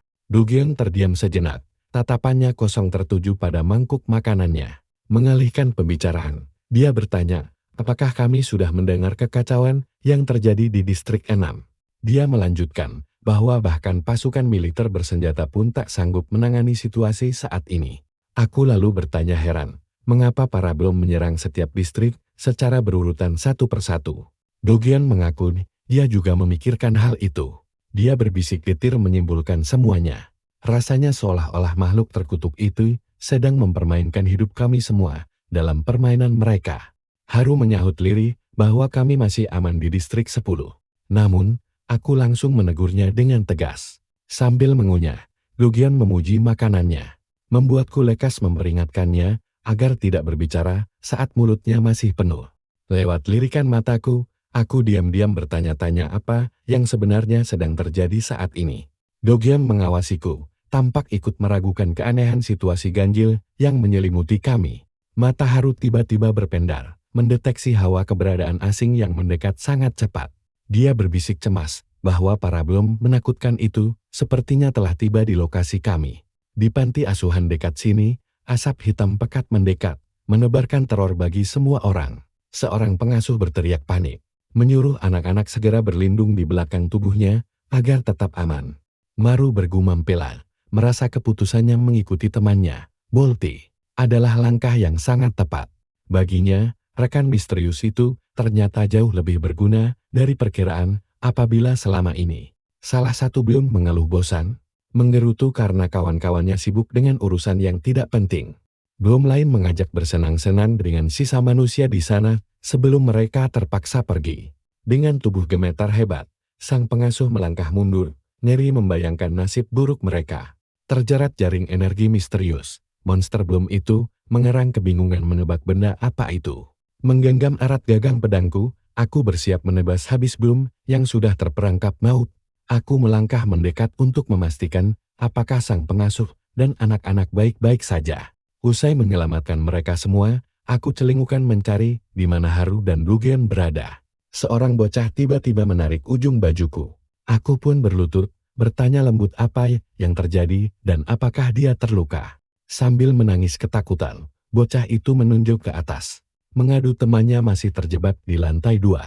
Dogen terdiam sejenak, tatapannya kosong tertuju pada mangkuk makanannya. Mengalihkan pembicaraan, dia bertanya, apakah kami sudah mendengar kekacauan yang terjadi di distrik 6? Dia melanjutkan bahwa bahkan pasukan militer bersenjata pun tak sanggup menangani situasi saat ini. Aku lalu bertanya heran, mengapa para bom menyerang setiap distrik secara berurutan satu persatu? Dogen mengaku dia juga memikirkan hal itu. Dia berbisik getir menyimpulkan semuanya. Rasanya seolah-olah makhluk terkutuk itu sedang mempermainkan hidup kami semua dalam permainan mereka. Haru menyahut lirih bahwa kami masih aman di distrik 10. Namun, aku langsung menegurnya dengan tegas. Sambil mengunyah, Dogen memuji makanannya. Membuatku lekas memperingatkannya agar tidak berbicara saat mulutnya masih penuh. Lewat lirikan mataku, aku diam-diam bertanya-tanya apa yang sebenarnya sedang terjadi saat ini. Dogyam mengawasiku, tampak ikut meragukan keanehan situasi ganjil yang menyelimuti kami. Mata Haru tiba-tiba berpendar, mendeteksi hawa keberadaan asing yang mendekat sangat cepat. Dia berbisik cemas bahwa para bom menakutkan itu sepertinya telah tiba di lokasi kami. Di panti asuhan dekat sini, asap hitam pekat mendekat, menebarkan teror bagi semua orang. Seorang pengasuh berteriak panik, menyuruh anak-anak segera berlindung di belakang tubuhnya agar tetap aman. Maru bergumam pelan, merasa keputusannya mengikuti temannya, Bolti, adalah langkah yang sangat tepat. Baginya, rekan misterius itu ternyata jauh lebih berguna dari perkiraan apabila selama ini. Salah satu belum mengeluh bosan, menggerutu karena kawan-kawannya sibuk dengan urusan yang tidak penting. Belum lain mengajak bersenang-senang dengan sisa manusia di sana sebelum mereka terpaksa pergi. Dengan tubuh gemetar hebat, sang pengasuh melangkah mundur, ngeri membayangkan nasib buruk mereka. Terjerat jaring energi misterius, monster belum itu mengerang kebingungan menebak benda apa itu. Menggenggam erat gagang pedangku, aku bersiap menebas habis belum yang sudah terperangkap maut. Aku melangkah mendekat untuk memastikan apakah sang pengasuh dan anak-anak baik-baik saja. Usai menyelamatkan mereka semua, aku celingukan mencari di mana Haru dan Dogyam berada. Seorang bocah tiba-tiba menarik ujung bajuku. Aku pun berlutut, bertanya lembut apa yang terjadi dan apakah dia terluka. Sambil menangis ketakutan, bocah itu menunjuk ke atas. Mengadu temannya masih terjebak di lantai 2.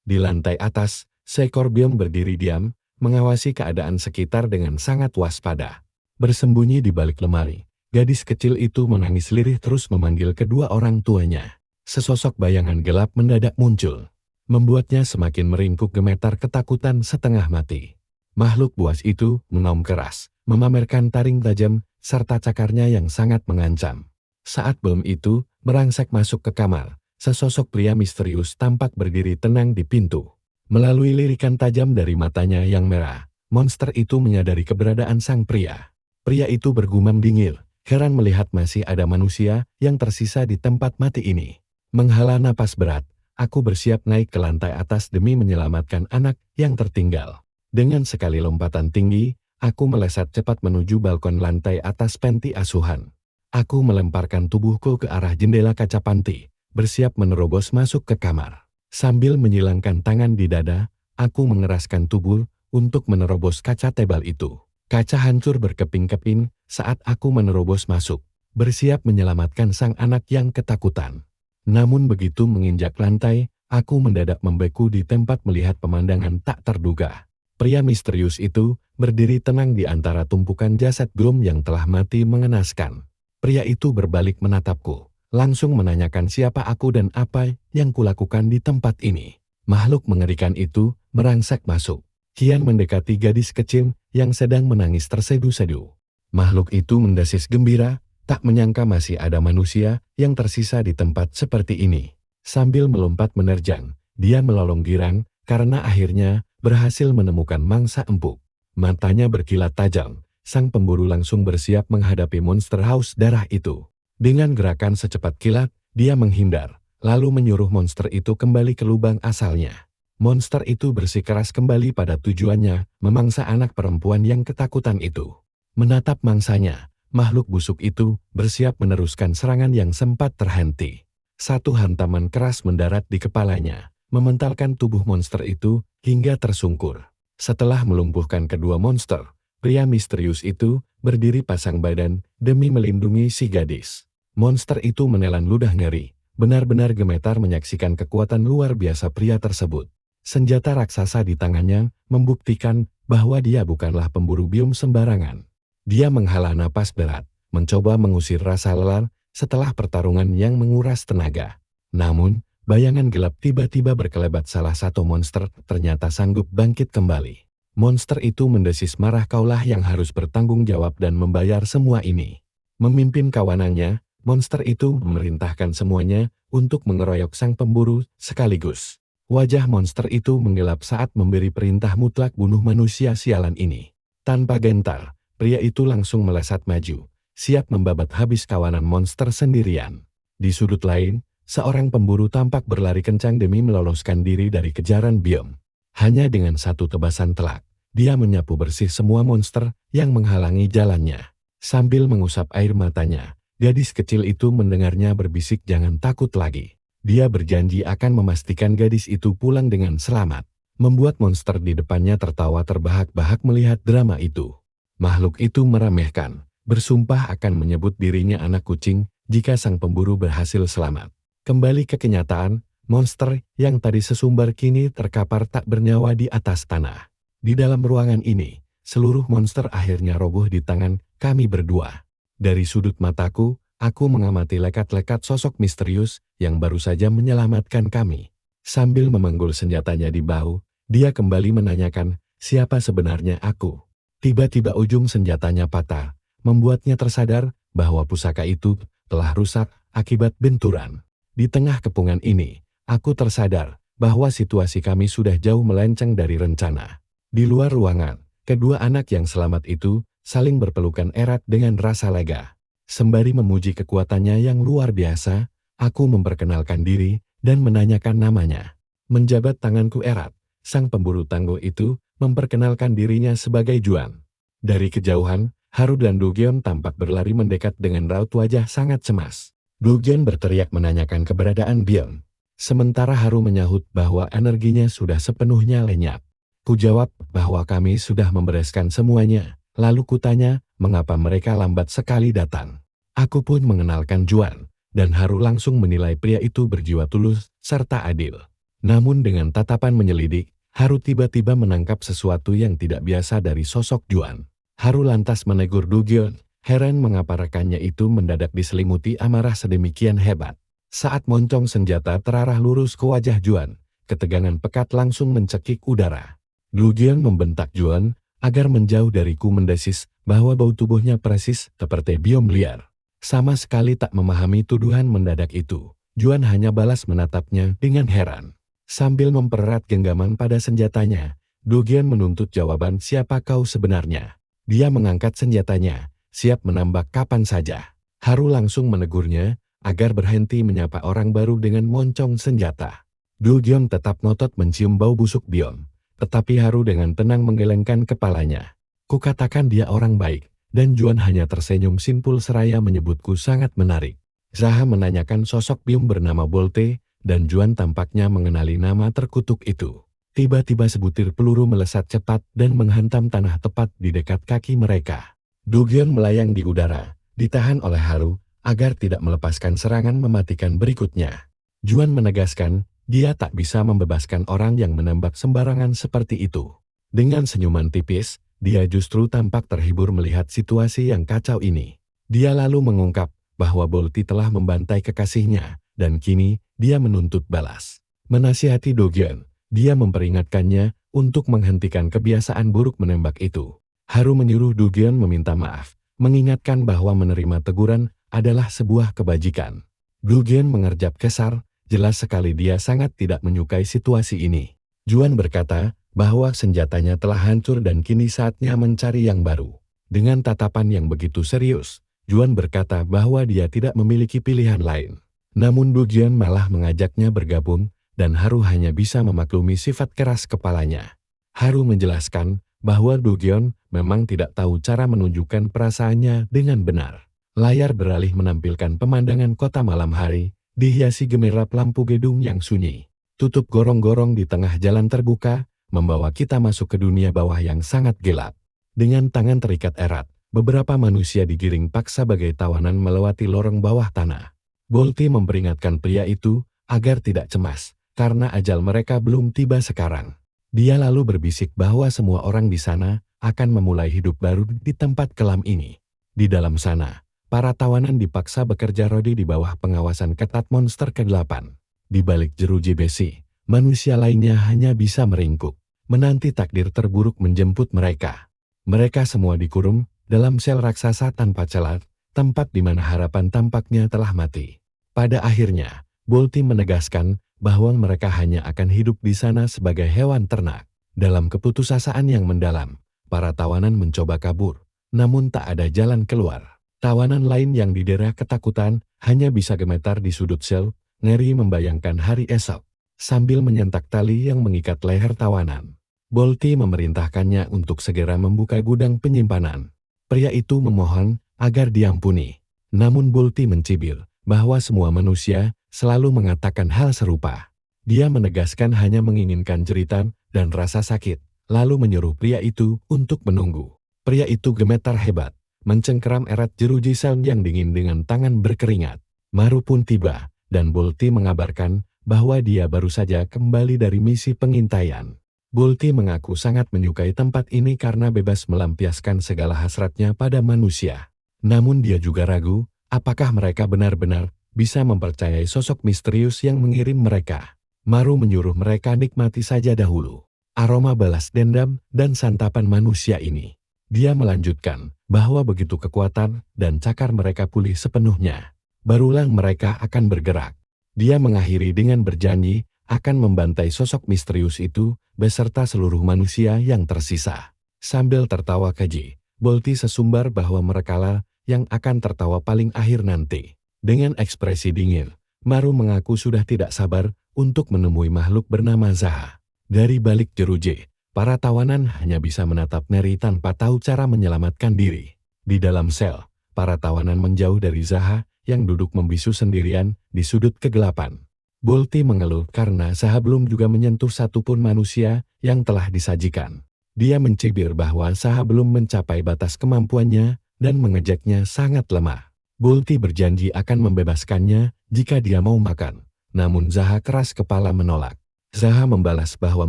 Di lantai atas, seekor biong berdiri diam, mengawasi keadaan sekitar dengan sangat waspada. Bersembunyi di balik lemari, gadis kecil itu menangis lirih terus memanggil kedua orang tuanya. Sesosok bayangan gelap mendadak muncul, membuatnya semakin meringkuk gemetar ketakutan setengah mati. Makhluk buas itu menaum keras, memamerkan taring tajam, serta cakarnya yang sangat mengancam. Saat bom itu merangsek masuk ke kamar, sesosok pria misterius tampak berdiri tenang di pintu. Melalui lirikan tajam dari matanya yang merah, monster itu menyadari keberadaan sang pria. Pria itu bergumam dingin, heran melihat masih ada manusia yang tersisa di tempat mati ini. Menghela napas berat, aku bersiap naik ke lantai atas demi menyelamatkan anak yang tertinggal. Dengan sekali lompatan tinggi, aku melesat cepat menuju balkon lantai atas panti asuhan. Aku melemparkan tubuhku ke arah jendela kaca panti, bersiap menerobos masuk ke kamar. Sambil menyilangkan tangan di dada, aku mengeraskan tubuh untuk menerobos kaca tebal itu. Kaca hancur berkeping-keping saat aku menerobos masuk, bersiap menyelamatkan sang anak yang ketakutan. Namun begitu menginjak lantai, aku mendadak membeku di tempat melihat pemandangan tak terduga. Pria misterius itu berdiri tenang di antara tumpukan jasad Glom yang telah mati mengenaskan. Pria itu berbalik menatapku, langsung menanyakan siapa aku dan apa yang kulakukan di tempat ini. Makhluk mengerikan itu merangsek masuk, kian mendekati gadis kecil yang sedang menangis tersedu-sedu. Makhluk itu mendesis gembira, tak menyangka masih ada manusia yang tersisa di tempat seperti ini. Sambil melompat menerjang, dia melolong girang karena akhirnya berhasil menemukan mangsa empuk. Matanya berkilat tajam. Sang pemburu langsung bersiap menghadapi monster haus darah itu. Dengan gerakan secepat kilat, dia menghindar, lalu menyuruh monster itu kembali ke lubang asalnya. Monster itu bersikeras kembali pada tujuannya, memangsa anak perempuan yang ketakutan itu. Menatap mangsanya, makhluk busuk itu bersiap meneruskan serangan yang sempat terhenti. Satu hantaman keras mendarat di kepalanya, mementalkan tubuh monster itu hingga tersungkur. Setelah melumpuhkan kedua monster, pria misterius itu berdiri pasang badan demi melindungi si gadis. Monster itu menelan ludah ngeri, benar-benar gemetar menyaksikan kekuatan luar biasa pria tersebut. Senjata raksasa di tangannya membuktikan bahwa dia bukanlah pemburu biom sembarangan. Dia menghela napas berat, mencoba mengusir rasa lelah setelah pertarungan yang menguras tenaga. Namun, bayangan gelap tiba-tiba berkelebat salah satu monster ternyata sanggup bangkit kembali. Monster itu mendesis marah, kaulah yang harus bertanggung jawab dan membayar semua ini. Memimpin kawanannya, monster itu memerintahkan semuanya untuk mengeroyok sang pemburu sekaligus. Wajah monster itu menggelap saat memberi perintah mutlak bunuh manusia sialan ini. Tanpa gentar, pria itu langsung melesat maju, siap membabat habis kawanan monster sendirian. Di sudut lain, seorang pemburu tampak berlari kencang demi meloloskan diri dari kejaran Biom. Hanya dengan satu tebasan telak, dia menyapu bersih semua monster yang menghalangi jalannya. Sambil mengusap air matanya, gadis kecil itu mendengarnya berbisik jangan takut lagi. Dia berjanji akan memastikan gadis itu pulang dengan selamat. Membuat monster di depannya tertawa terbahak-bahak melihat drama itu. Makhluk itu meremehkan, bersumpah akan menyebut dirinya anak kucing jika sang pemburu berhasil selamat. Kembali ke kenyataan, monster yang tadi sesumbar kini terkapar tak bernyawa di atas tanah. Di dalam ruangan ini, seluruh monster akhirnya roboh di tangan kami berdua. Dari sudut mataku, aku mengamati lekat-lekat sosok misterius yang baru saja menyelamatkan kami. Sambil memanggul senjatanya di bahu, dia kembali menanyakan, siapa sebenarnya aku? Tiba-tiba ujung senjatanya patah, membuatnya tersadar bahwa pusaka itu telah rusak akibat benturan. Di tengah kepungan ini, aku tersadar bahwa situasi kami sudah jauh melenceng dari rencana. Di luar ruangan, kedua anak yang selamat itu saling berpelukan erat dengan rasa lega. Sembari memuji kekuatannya yang luar biasa, aku memperkenalkan diri dan menanyakan namanya. Menjabat tanganku erat, sang pemburu tangguh itu memperkenalkan dirinya sebagai Juan. Dari kejauhan, Haru dan Dugyeon tampak berlari mendekat dengan raut wajah sangat cemas. Dugyeon berteriak menanyakan keberadaan Biom. Sementara Haru menyahut bahwa energinya sudah sepenuhnya lenyap. Ku jawab bahwa kami sudah membereskan semuanya, lalu kutanya mengapa mereka lambat sekali datang. Aku pun mengenalkan Juan, dan Haru langsung menilai pria itu berjiwa tulus serta adil. Namun dengan tatapan menyelidik, Haru tiba-tiba menangkap sesuatu yang tidak biasa dari sosok Juan. Haru lantas menegur Dugyeon, heran mengapa rekannya itu mendadak diselimuti amarah sedemikian hebat. Saat moncong senjata terarah lurus ke wajah Juan, ketegangan pekat langsung mencekik udara. Dugyeon membentak Juan agar menjauh dariku mendesis bahwa bau tubuhnya persis seperti biom liar. Sama sekali tak memahami tuduhan mendadak itu, Juan hanya balas menatapnya dengan heran. Sambil mempererat genggaman pada senjatanya, Dugyeon menuntut jawaban siapa kau sebenarnya. Dia mengangkat senjatanya, siap menambah kapan saja. Haru langsung menegurnya, agar berhenti menyapa orang baru dengan moncong senjata. Dugyeon tetap ngotot mencium bau busuk Biom, tetapi Haru dengan tenang menggelengkan kepalanya. Kukatakan dia orang baik, dan Juan hanya tersenyum simpul seraya menyebutku sangat menarik. Zaha menanyakan sosok Biom bernama Bolte, dan Juan tampaknya mengenali nama terkutuk itu. Tiba-tiba sebutir peluru melesat cepat dan menghantam tanah tepat di dekat kaki mereka. Dugyeon melayang di udara, ditahan oleh Haru, agar tidak melepaskan serangan mematikan berikutnya. Juan menegaskan, dia tak bisa membebaskan orang yang menembak sembarangan seperti itu. Dengan senyuman tipis, dia justru tampak terhibur melihat situasi yang kacau ini. Dia lalu mengungkap bahwa Bolte telah membantai kekasihnya, dan kini dia menuntut balas. Menasihati Dugyeon, dia memperingatkannya untuk menghentikan kebiasaan buruk menembak itu. Haru menyuruh Dugyeon meminta maaf, mengingatkan bahwa menerima teguran adalah sebuah kebajikan. Dugyeon mengerjap kesar, jelas sekali dia sangat tidak menyukai situasi ini. Juan berkata bahwa senjatanya telah hancur dan kini saatnya mencari yang baru. Dengan tatapan yang begitu serius, Juan berkata bahwa dia tidak memiliki pilihan lain. Namun Dugyeon malah mengajaknya bergabung, dan Haru hanya bisa memaklumi sifat keras kepalanya. Haru menjelaskan bahwa Dugyeon memang tidak tahu cara menunjukkan perasaannya dengan benar. Layar beralih menampilkan pemandangan kota malam hari, dihiasi gemerlap lampu gedung yang sunyi. Tutup gorong-gorong di tengah jalan terbuka, membawa kita masuk ke dunia bawah yang sangat gelap. Dengan tangan terikat erat, beberapa manusia digiring paksa bagai tawanan melewati lorong bawah tanah. Bolte memperingatkan pria itu agar tidak cemas, karena ajal mereka belum tiba sekarang. Dia lalu berbisik bahwa semua orang di sana akan memulai hidup baru di tempat kelam ini. Di dalam sana, para tawanan dipaksa bekerja rodi di bawah pengawasan ketat monster ke-8. Di balik jeruji besi, manusia lainnya hanya bisa meringkuk, menanti takdir terburuk menjemput mereka. Mereka semua dikurung dalam sel raksasa tanpa celah, tempat di mana harapan tampaknya telah mati. Pada akhirnya, Bolte menegaskan bahwa mereka hanya akan hidup di sana sebagai hewan ternak. Dalam keputusasaan yang mendalam, para tawanan mencoba kabur, namun tak ada jalan keluar. Tawanan lain yang didera ketakutan hanya bisa gemetar di sudut sel, Neri membayangkan hari esok, sambil menyentak tali yang mengikat leher tawanan. Bolti memerintahkannya untuk segera membuka gudang penyimpanan. Pria itu memohon agar diampuni. Namun Bolti mencibir bahwa semua manusia selalu mengatakan hal serupa. Dia menegaskan hanya menginginkan jeritan dan rasa sakit, lalu menyuruh pria itu untuk menunggu. Pria itu gemetar hebat, mencengkeram erat jeruji sel yang dingin dengan tangan berkeringat. Maru pun tiba, dan Bolti mengabarkan bahwa dia baru saja kembali dari misi pengintaian. Bolti mengaku sangat menyukai tempat ini karena bebas melampiaskan segala hasratnya pada manusia. Namun dia juga ragu, apakah mereka benar-benar bisa mempercayai sosok misterius yang mengirim mereka. Maru menyuruh mereka nikmati saja dahulu aroma balas dendam dan santapan manusia ini. Dia melanjutkan bahwa begitu kekuatan dan cakar mereka pulih sepenuhnya, barulah mereka akan bergerak. Dia mengakhiri dengan berjanji akan membantai sosok misterius itu beserta seluruh manusia yang tersisa. Sambil tertawa keji, Bolti sesumbar bahwa merekalah yang akan tertawa paling akhir nanti. Dengan ekspresi dingin, Maru mengaku sudah tidak sabar untuk menemui makhluk bernama Zaha. Dari balik jeruji, para tawanan hanya bisa menatap Neri tanpa tahu cara menyelamatkan diri. Di dalam sel, para tawanan menjauh dari Zaha yang duduk membisu sendirian di sudut kegelapan. Bolti mengeluh karena Zaha belum juga menyentuh satupun manusia yang telah disajikan. Dia mencibir bahwa Zaha belum mencapai batas kemampuannya dan mengejaknya sangat lemah. Bolti berjanji akan membebaskannya jika dia mau makan. Namun Zaha keras kepala menolak. Zaha membalas bahwa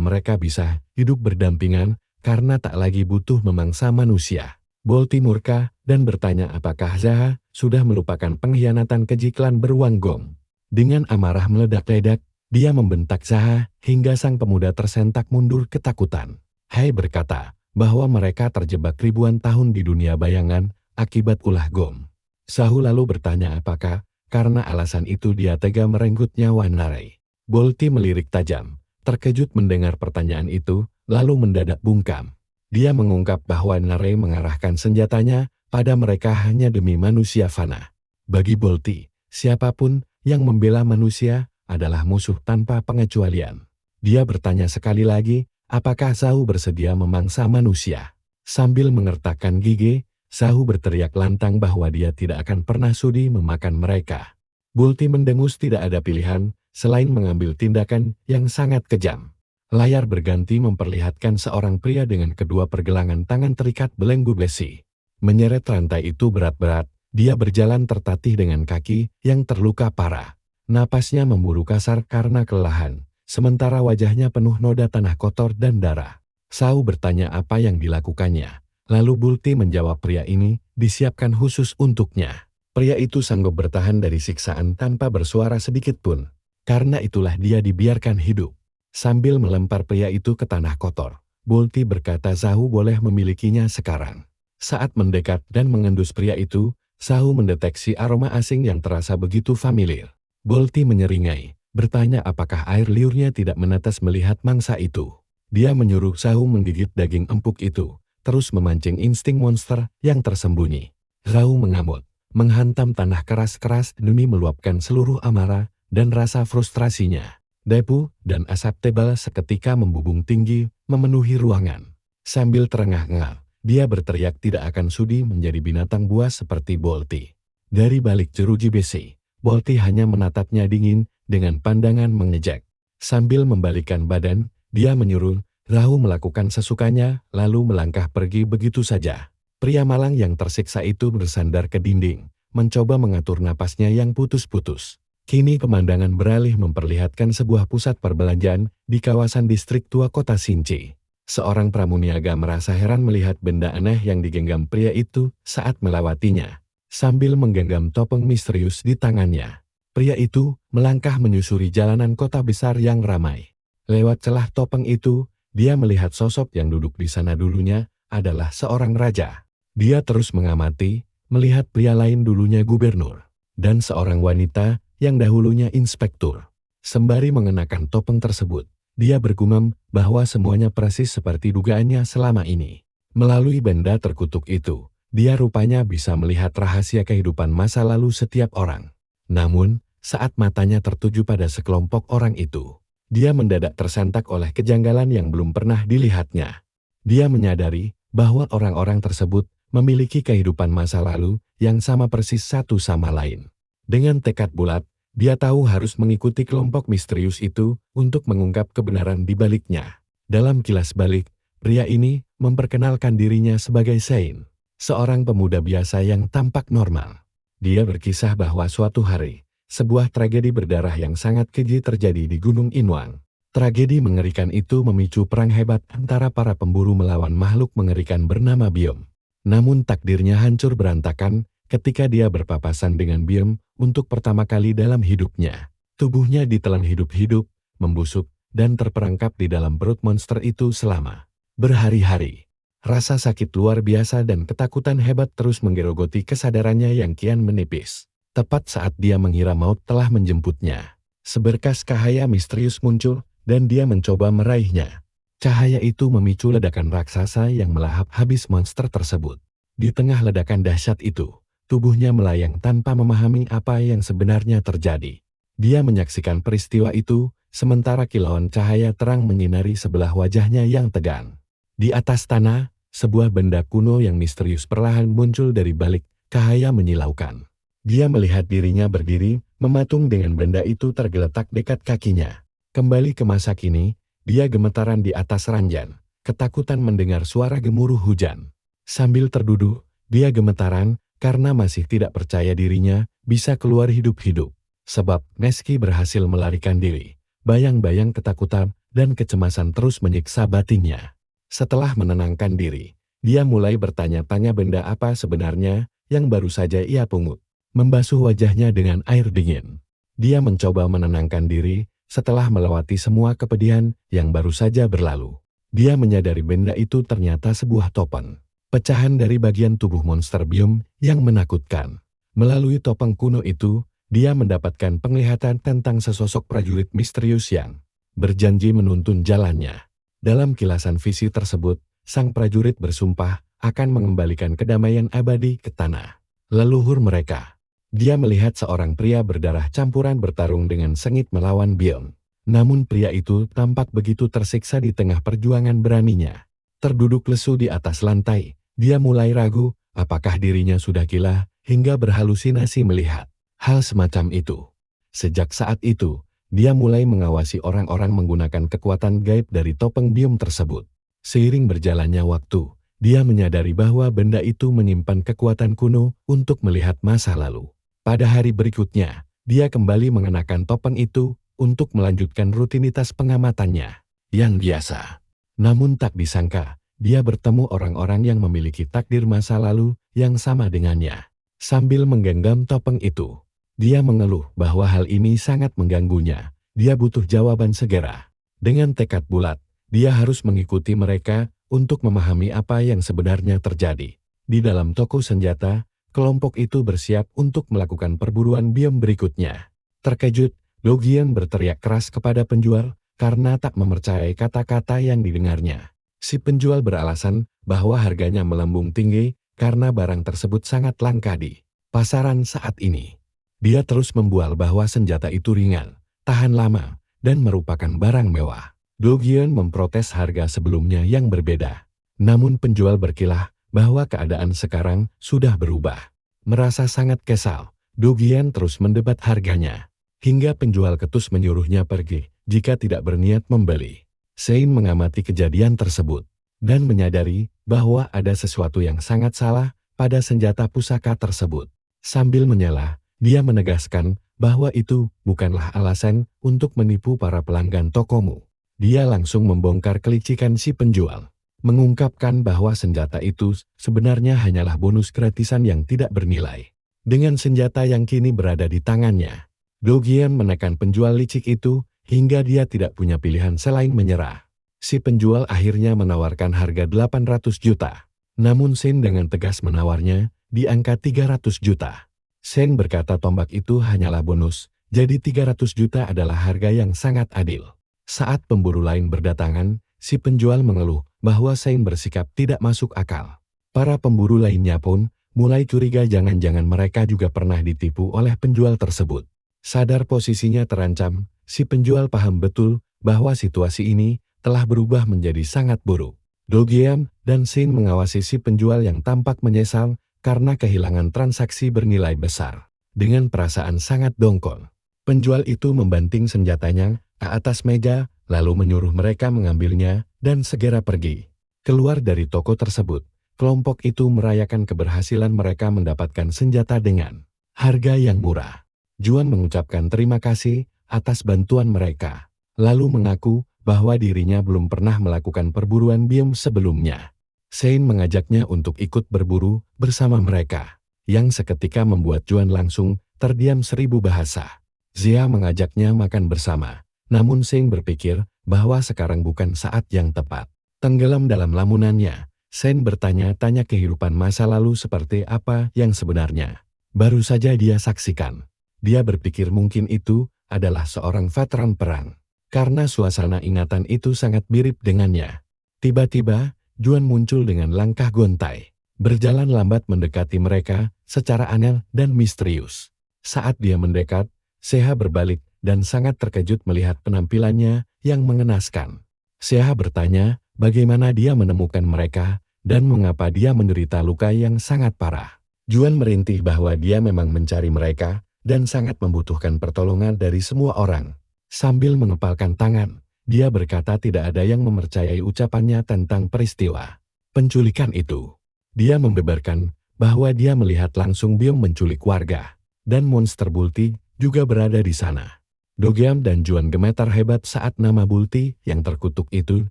mereka bisa hidup berdampingan karena tak lagi butuh memangsa manusia. Bolti murka dan bertanya apakah Zaha sudah melupakan pengkhianatan keji klan beruang Gong. Dengan amarah meledak-ledak, dia membentak Zaha hingga sang pemuda tersentak mundur ketakutan. Hai berkata bahwa mereka terjebak ribuan tahun di dunia bayangan akibat ulah Gong. Zahu lalu bertanya apakah karena alasan itu dia tega merenggut nyawa Nari. Bolti melirik tajam, terkejut mendengar pertanyaan itu, lalu mendadak bungkam. Dia mengungkap bahwa Nari mengarahkan senjatanya pada mereka hanya demi manusia fana. Bagi Bolti, siapapun yang membela manusia adalah musuh tanpa pengecualian. Dia bertanya sekali lagi, apakah Zahu bersedia memangsa manusia? Sambil mengertakkan gigi, Zahu berteriak lantang bahwa dia tidak akan pernah sudi memakan mereka. Bolti mendengus tidak ada pilihan selain mengambil tindakan yang sangat kejam. Layar berganti memperlihatkan seorang pria dengan kedua pergelangan tangan terikat belenggu besi. Menyeret rantai itu berat-berat, dia berjalan tertatih dengan kaki yang terluka parah. Napasnya memburu kasar karena kelelahan, sementara wajahnya penuh noda tanah kotor dan darah. Zahu bertanya apa yang dilakukannya. Lalu Bolti menjawab pria ini disiapkan khusus untuknya. Pria itu sanggup bertahan dari siksaan tanpa bersuara sedikit pun. Karena itulah dia dibiarkan hidup. Sambil melempar pria itu ke tanah kotor, Bolti berkata Zahu boleh memilikinya sekarang. Saat mendekat dan mengendus pria itu, Zahu mendeteksi aroma asing yang terasa begitu familiar. Bolti menyeringai, bertanya apakah air liurnya tidak menetes melihat mangsa itu. Dia menyuruh Zahu menggigit daging empuk itu, terus memancing insting monster yang tersembunyi. Zahu mengamuk, menghantam tanah keras-keras demi meluapkan seluruh amarah dan rasa frustrasinya. Debu dan asap tebal seketika membubung tinggi, memenuhi ruangan. Sambil terengah-engah, dia berteriak tidak akan sudi menjadi binatang buas seperti Bolti. Dari balik jeruji besi, Bolti hanya menatapnya dingin dengan pandangan mengejek. Sambil membalikkan badan, dia menyuruh Zahu melakukan sesukanya, lalu melangkah pergi begitu saja. Pria malang yang tersiksa itu bersandar ke dinding, mencoba mengatur napasnya yang putus-putus. Kini pemandangan beralih memperlihatkan sebuah pusat perbelanjaan di kawasan distrik tua kota Shinchi. Seorang pramuniaga merasa heran melihat benda aneh yang digenggam pria itu saat melewatinya. Sambil menggenggam topeng misterius di tangannya, pria itu melangkah menyusuri jalanan kota besar yang ramai. Lewat celah topeng itu, dia melihat sosok yang duduk di sana dulunya adalah seorang raja. Dia terus mengamati, melihat pria lain dulunya gubernur, dan seorang wanita yang dahulunya inspektur. Sembari mengenakan topeng tersebut, dia bergumam bahwa semuanya persis seperti dugaannya selama ini. Melalui benda terkutuk itu, dia rupanya bisa melihat rahasia kehidupan masa lalu setiap orang. Namun, Saat matanya tertuju pada sekelompok orang itu, dia mendadak tersentak oleh kejanggalan yang belum pernah dilihatnya. Dia menyadari bahwa orang-orang tersebut memiliki kehidupan masa lalu yang sama persis satu sama lain. Dengan tekad bulat, dia tahu harus mengikuti kelompok misterius itu untuk mengungkap kebenaran di baliknya. Dalam kilas balik, pria ini memperkenalkan dirinya sebagai Sein, seorang pemuda biasa yang tampak normal. Dia berkisah bahwa suatu hari, sebuah tragedi berdarah yang sangat keji terjadi di Gunung Inwang. Tragedi mengerikan itu memicu perang hebat antara para pemburu melawan makhluk mengerikan bernama Biom. Namun takdirnya hancur berantakan ketika dia berpapasan dengan Biom untuk pertama kali dalam hidupnya. Tubuhnya ditelan hidup-hidup, membusuk, dan terperangkap di dalam perut monster itu selama berhari-hari. Rasa sakit luar biasa dan ketakutan hebat terus menggerogoti kesadarannya yang kian menipis. Tepat saat dia mengira maut telah menjemputnya, seberkas cahaya misterius muncul dan dia mencoba meraihnya. Cahaya itu memicu ledakan raksasa yang melahap habis monster tersebut. Di tengah ledakan dahsyat itu, tubuhnya melayang tanpa memahami apa yang sebenarnya terjadi. Dia menyaksikan peristiwa itu, sementara kilauan cahaya terang menyinari sebelah wajahnya yang tegang. Di atas tanah, sebuah benda kuno yang misterius perlahan muncul dari balik cahaya menyilaukan. Dia melihat dirinya berdiri, mematung dengan benda itu tergeletak dekat kakinya. Kembali ke masa kini, dia gemetaran di atas ranjang, ketakutan mendengar suara gemuruh hujan. Sambil terduduk, dia gemetaran karena masih tidak percaya dirinya bisa keluar hidup-hidup. Sebab meski berhasil melarikan diri, bayang-bayang ketakutan dan kecemasan terus menyiksa batinnya. Setelah menenangkan diri, dia mulai bertanya-tanya benda apa sebenarnya yang baru saja ia pungut. Membasuh wajahnya dengan air dingin. Dia mencoba menenangkan diri setelah melewati semua kepedihan yang baru saja berlalu. Dia menyadari benda itu ternyata sebuah topeng, pecahan dari bagian tubuh monster Biom yang menakutkan. Melalui topeng kuno itu, dia mendapatkan penglihatan tentang sesosok prajurit misterius yang berjanji menuntun jalannya. Dalam kilasan visi tersebut, sang prajurit bersumpah akan mengembalikan kedamaian abadi ke tanah leluhur mereka. Dia melihat seorang pria berdarah campuran bertarung dengan sengit melawan Biom. Namun pria itu tampak begitu tersiksa di tengah perjuangan beraninya. Terduduk lesu di atas lantai, dia mulai ragu apakah dirinya sudah gila hingga berhalusinasi melihat hal semacam itu. Sejak saat itu, dia mulai mengawasi orang-orang menggunakan kekuatan gaib dari topeng Biom tersebut. Seiring berjalannya waktu, dia menyadari bahwa benda itu menyimpan kekuatan kuno untuk melihat masa lalu. Pada hari berikutnya, dia kembali mengenakan topeng itu untuk melanjutkan rutinitas pengamatannya yang biasa. Namun tak disangka, dia bertemu orang-orang yang memiliki takdir masa lalu yang sama dengannya. Sambil menggenggam topeng itu, dia mengeluh bahwa hal ini sangat mengganggunya. Dia butuh jawaban segera. Dengan tekad bulat, dia harus mengikuti mereka untuk memahami apa yang sebenarnya terjadi. Di dalam toko senjata, kelompok itu bersiap untuk melakukan perburuan Biom berikutnya. Terkejut, Dogian berteriak keras kepada penjual karena tak mempercayai kata-kata yang didengarnya. Si penjual beralasan bahwa harganya melambung tinggi karena barang tersebut sangat langka di pasaran saat ini. Dia terus membual bahwa senjata itu ringan, tahan lama, dan merupakan barang mewah. Dogian memprotes harga sebelumnya yang berbeda. Namun penjual berkilah bahwa keadaan sekarang sudah berubah. Merasa sangat kesal, Dogian terus mendebat harganya. Hingga penjual ketus menyuruhnya pergi jika tidak berniat membeli. Sein mengamati kejadian tersebut dan menyadari bahwa ada sesuatu yang sangat salah pada senjata pusaka tersebut. Sambil menyela, dia menegaskan bahwa itu bukanlah alasan untuk menipu para pelanggan tokomu. Dia langsung membongkar kelicikan si penjual, mengungkapkan bahwa senjata itu sebenarnya hanyalah bonus gratisan yang tidak bernilai. Dengan senjata yang kini berada di tangannya, Dogian menekan penjual licik itu hingga dia tidak punya pilihan selain menyerah. Si penjual akhirnya menawarkan harga 800 juta. Namun Sein dengan tegas menawarnya di angka 300 juta. Sein berkata tombak itu hanyalah bonus, jadi 300 juta adalah harga yang sangat adil. Saat pemburu lain berdatangan, si penjual mengeluh bahwa Sein bersikap tidak masuk akal. Para pemburu lainnya pun mulai curiga jangan-jangan mereka juga pernah ditipu oleh penjual tersebut. Sadar posisinya terancam, si penjual paham betul bahwa situasi ini telah berubah menjadi sangat buruk. Do-Gyeon dan Shin mengawasi si penjual yang tampak menyesal karena kehilangan transaksi bernilai besar. Dengan perasaan sangat dongkol, penjual itu membanting senjatanya ke atas meja, lalu menyuruh mereka mengambilnya dan segera pergi. Keluar dari toko tersebut, kelompok itu merayakan keberhasilan mereka mendapatkan senjata dengan harga yang murah. Juan mengucapkan terima kasih atas bantuan mereka, lalu mengaku bahwa dirinya belum pernah melakukan perburuan biom sebelumnya. Shin mengajaknya untuk ikut berburu bersama mereka, yang seketika membuat Juan langsung terdiam 1000 bahasa. Zia mengajaknya makan bersama, namun Shin berpikir bahwa sekarang bukan saat yang tepat. Tenggelam dalam lamunannya, Shin bertanya-tanya kehidupan masa lalu seperti apa yang sebenarnya baru saja dia saksikan. Dia berpikir mungkin itu adalah seorang veteran perang, karena suasana ingatan itu sangat mirip dengannya. Tiba-tiba, Juan muncul dengan langkah gontai, berjalan lambat mendekati mereka secara aneh dan misterius. Saat dia mendekat, Seha berbalik dan sangat terkejut melihat penampilannya yang mengenaskan. Seha bertanya bagaimana dia menemukan mereka dan mengapa dia menderita luka yang sangat parah. Juan merintih bahwa dia memang mencari mereka dan sangat membutuhkan pertolongan dari semua orang. Sambil mengepalkan tangan, dia berkata tidak ada yang mempercayai ucapannya tentang peristiwa penculikan itu. Dia membeberkan bahwa dia melihat langsung biom menculik warga, dan monster Bulti juga berada di sana. Do-Gyeon dan Juan gemetar hebat saat nama Bulti yang terkutuk itu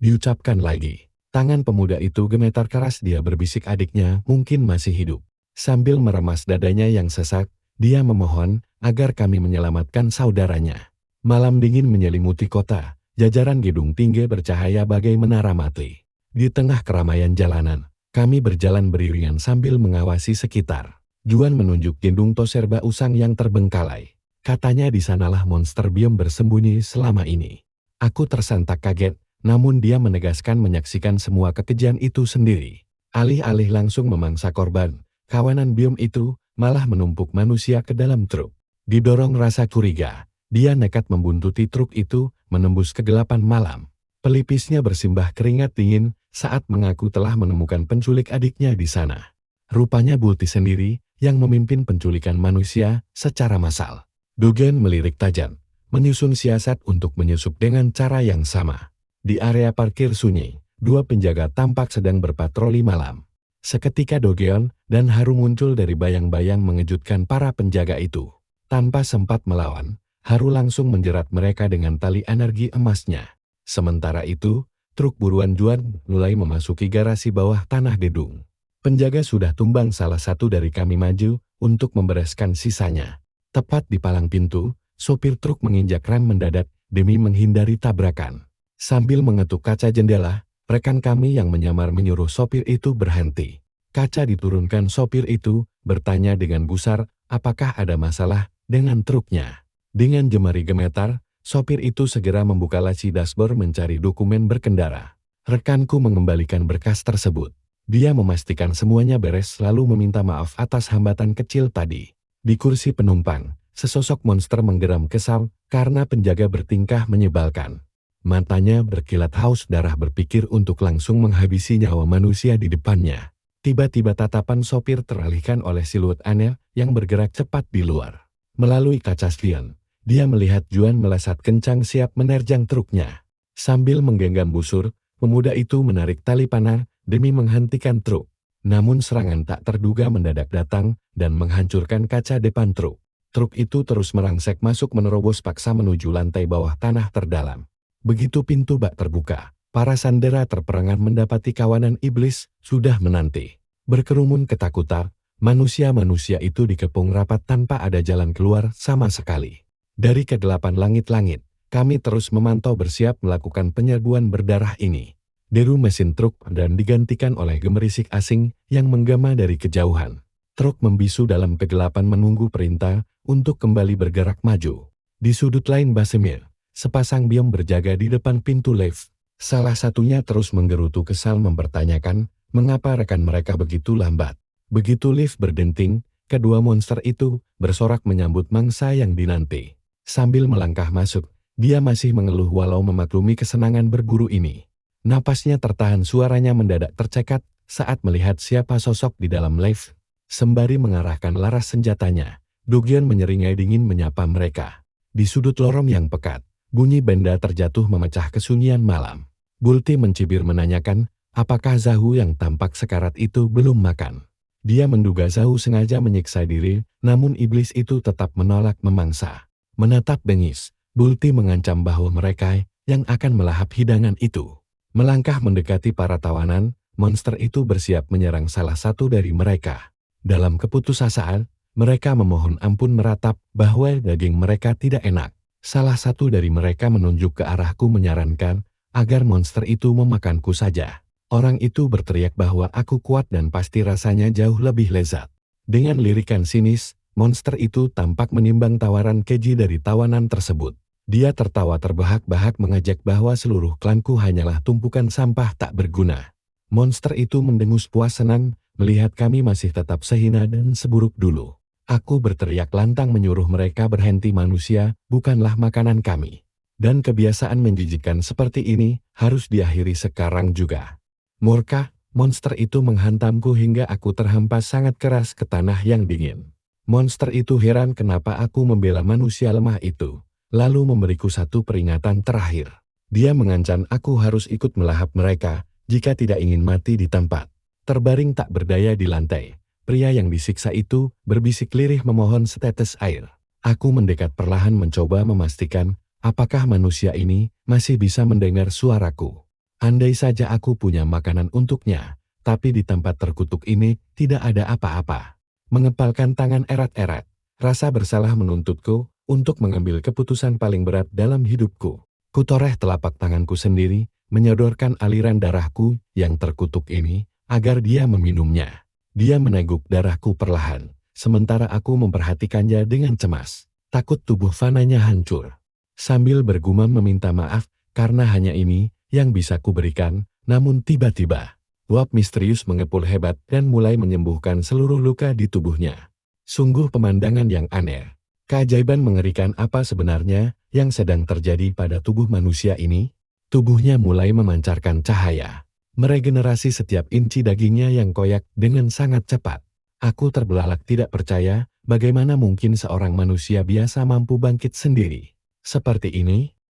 diucapkan lagi. Tangan pemuda itu gemetar keras, dia berbisik adiknya mungkin masih hidup. Sambil meremas dadanya yang sesak, dia memohon agar kami menyelamatkan saudaranya. Malam dingin menyelimuti kota, jajaran gedung tinggi bercahaya bagai menara mati. Di tengah keramaian jalanan, kami berjalan beriringan sambil mengawasi sekitar. Juan menunjuk gedung Toserba Usang yang terbengkalai. Katanya di sanalah monster biom bersembunyi selama ini. Aku tersentak kaget, namun dia menegaskan menyaksikan semua kekejian itu sendiri. Alih-alih langsung memangsa korban, kawanan biom itu malah menumpuk manusia ke dalam truk. Didorong rasa curiga, dia nekat membuntuti truk itu menembus kegelapan malam. Pelipisnya bersimbah keringat dingin saat mengaku telah menemukan penculik adiknya di sana. Rupanya Bulti sendiri yang memimpin penculikan manusia secara massal. Do-Gyeon melirik tajam, menyusun siasat untuk menyusup dengan cara yang sama. Di area parkir sunyi, dua penjaga tampak sedang berpatroli malam. Seketika Do-Gyeon dan Haru muncul dari bayang-bayang mengejutkan para penjaga itu. Tanpa sempat melawan, Haru langsung menjerat mereka dengan tali energi emasnya. Sementara itu, truk buruan Juan mulai memasuki garasi bawah tanah gedung. Penjaga sudah tumbang, salah satu dari kami maju untuk membereskan sisanya. Tepat di palang pintu, sopir truk menginjak rem mendadak demi menghindari tabrakan. Sambil mengetuk kaca jendela, rekan kami yang menyamar menyuruh sopir itu berhenti. Kaca diturunkan, sopir itu bertanya dengan gusar, apakah ada masalah dengan truknya. Dengan jemari gemetar, sopir itu segera membuka laci dashboard mencari dokumen berkendara. Rekanku mengembalikan berkas tersebut. Dia memastikan semuanya beres lalu meminta maaf atas hambatan kecil tadi. Di kursi penumpang, sesosok monster menggeram kesal karena penjaga bertingkah menyebalkan. Matanya berkilat haus darah, berpikir untuk langsung menghabisi nyawa manusia di depannya. Tiba-tiba tatapan sopir teralihkan oleh siluet aneh yang bergerak cepat di luar. Melalui kaca spion, dia melihat Juan melesat kencang siap menerjang truknya. Sambil menggenggam busur, pemuda itu menarik tali panah demi menghentikan truk. Namun serangan tak terduga mendadak datang dan menghancurkan kaca depan truk. Truk itu terus merangsek masuk menerobos paksa menuju lantai bawah tanah terdalam. Begitu pintu bak terbuka, para sandera terperangah mendapati kawanan iblis sudah menanti. Berkerumun ketakutan, manusia-manusia itu dikepung rapat tanpa ada jalan keluar sama sekali. Dari kegelapan langit-langit, kami terus memantau bersiap melakukan penyerbuan berdarah ini. Deru mesin truk dan digantikan oleh gemerisik asing yang menggema dari kejauhan. Truk membisu dalam kegelapan menunggu perintah untuk kembali bergerak maju. Di sudut lain Basemir, sepasang biom berjaga di depan pintu lift. Salah satunya terus menggerutu kesal mempertanyakan mengapa rekan mereka begitu lambat. Begitu lift berdenting, Kedua monster itu bersorak menyambut mangsa yang dinanti. Sambil melangkah masuk, dia masih mengeluh walau memaklumi kesenangan berburu ini. Napasnya tertahan, suaranya mendadak tercekat saat melihat siapa sosok di dalam lift. Sembari mengarahkan laras senjatanya, Dugyeon menyeringai dingin menyapa mereka. Di sudut lorong yang pekat, bunyi benda terjatuh memecah kesunyian malam. Bulti mencibir menanyakan, apakah Zahu yang tampak sekarat itu belum makan? Dia menduga Zahu sengaja menyiksa diri, namun iblis itu tetap menolak memangsa. Menatap bengis, Bulti mengancam bahwa mereka yang akan melahap hidangan itu. Melangkah mendekati para tawanan, monster itu bersiap menyerang salah satu dari mereka. Dalam keputusasaan, mereka memohon ampun meratap bahwa daging mereka tidak enak. Salah satu dari mereka menunjuk ke arahku menyarankan agar monster itu memakanku saja. Orang itu berteriak bahwa aku kuat dan pasti rasanya jauh lebih lezat. Dengan lirikan sinis, monster itu tampak menimbang tawaran keji dari tawanan tersebut. Dia tertawa terbahak-bahak mengajak bahwa seluruh klanku hanyalah tumpukan sampah tak berguna. Monster itu mendengus puas senang melihat kami masih tetap sehina dan seburuk dulu. Aku berteriak lantang menyuruh mereka berhenti, manusia bukanlah makanan kami. Dan kebiasaan menjijikkan seperti ini harus diakhiri sekarang juga. Murka, monster itu menghantamku hingga aku terhempas sangat keras ke tanah yang dingin. Monster itu heran kenapa aku membela manusia lemah itu, lalu memberiku satu peringatan terakhir. Dia mengancam aku harus ikut melahap mereka jika tidak ingin mati di tempat. Terbaring tak berdaya di lantai, pria yang disiksa itu berbisik lirih memohon setetes air. Aku mendekat perlahan mencoba memastikan apakah manusia ini masih bisa mendengar suaraku. Andai saja aku punya makanan untuknya, tapi di tempat terkutuk ini tidak ada apa-apa. Mengepalkan tangan erat-erat, rasa bersalah menuntutku untuk mengambil keputusan paling berat dalam hidupku. Kutoreh telapak tanganku sendiri, menyodorkan aliran darahku yang terkutuk ini, agar dia meminumnya. Dia meneguk darahku perlahan, sementara aku memperhatikannya dengan cemas. Takut tubuh fananya hancur. Sambil bergumam meminta maaf, karena hanya ini yang bisa kuberikan, namun tiba-tiba uap misterius mengepul hebat dan mulai menyembuhkan seluruh luka di tubuhnya. Sungguh pemandangan yang aneh. Keajaiban mengerikan apa sebenarnya yang sedang terjadi pada tubuh manusia ini? Tubuhnya mulai memancarkan cahaya. Meregenerasi setiap inci dagingnya yang koyak dengan sangat cepat. Aku terbelalak tidak percaya bagaimana mungkin seorang manusia biasa mampu bangkit sendiri. Seperti ini,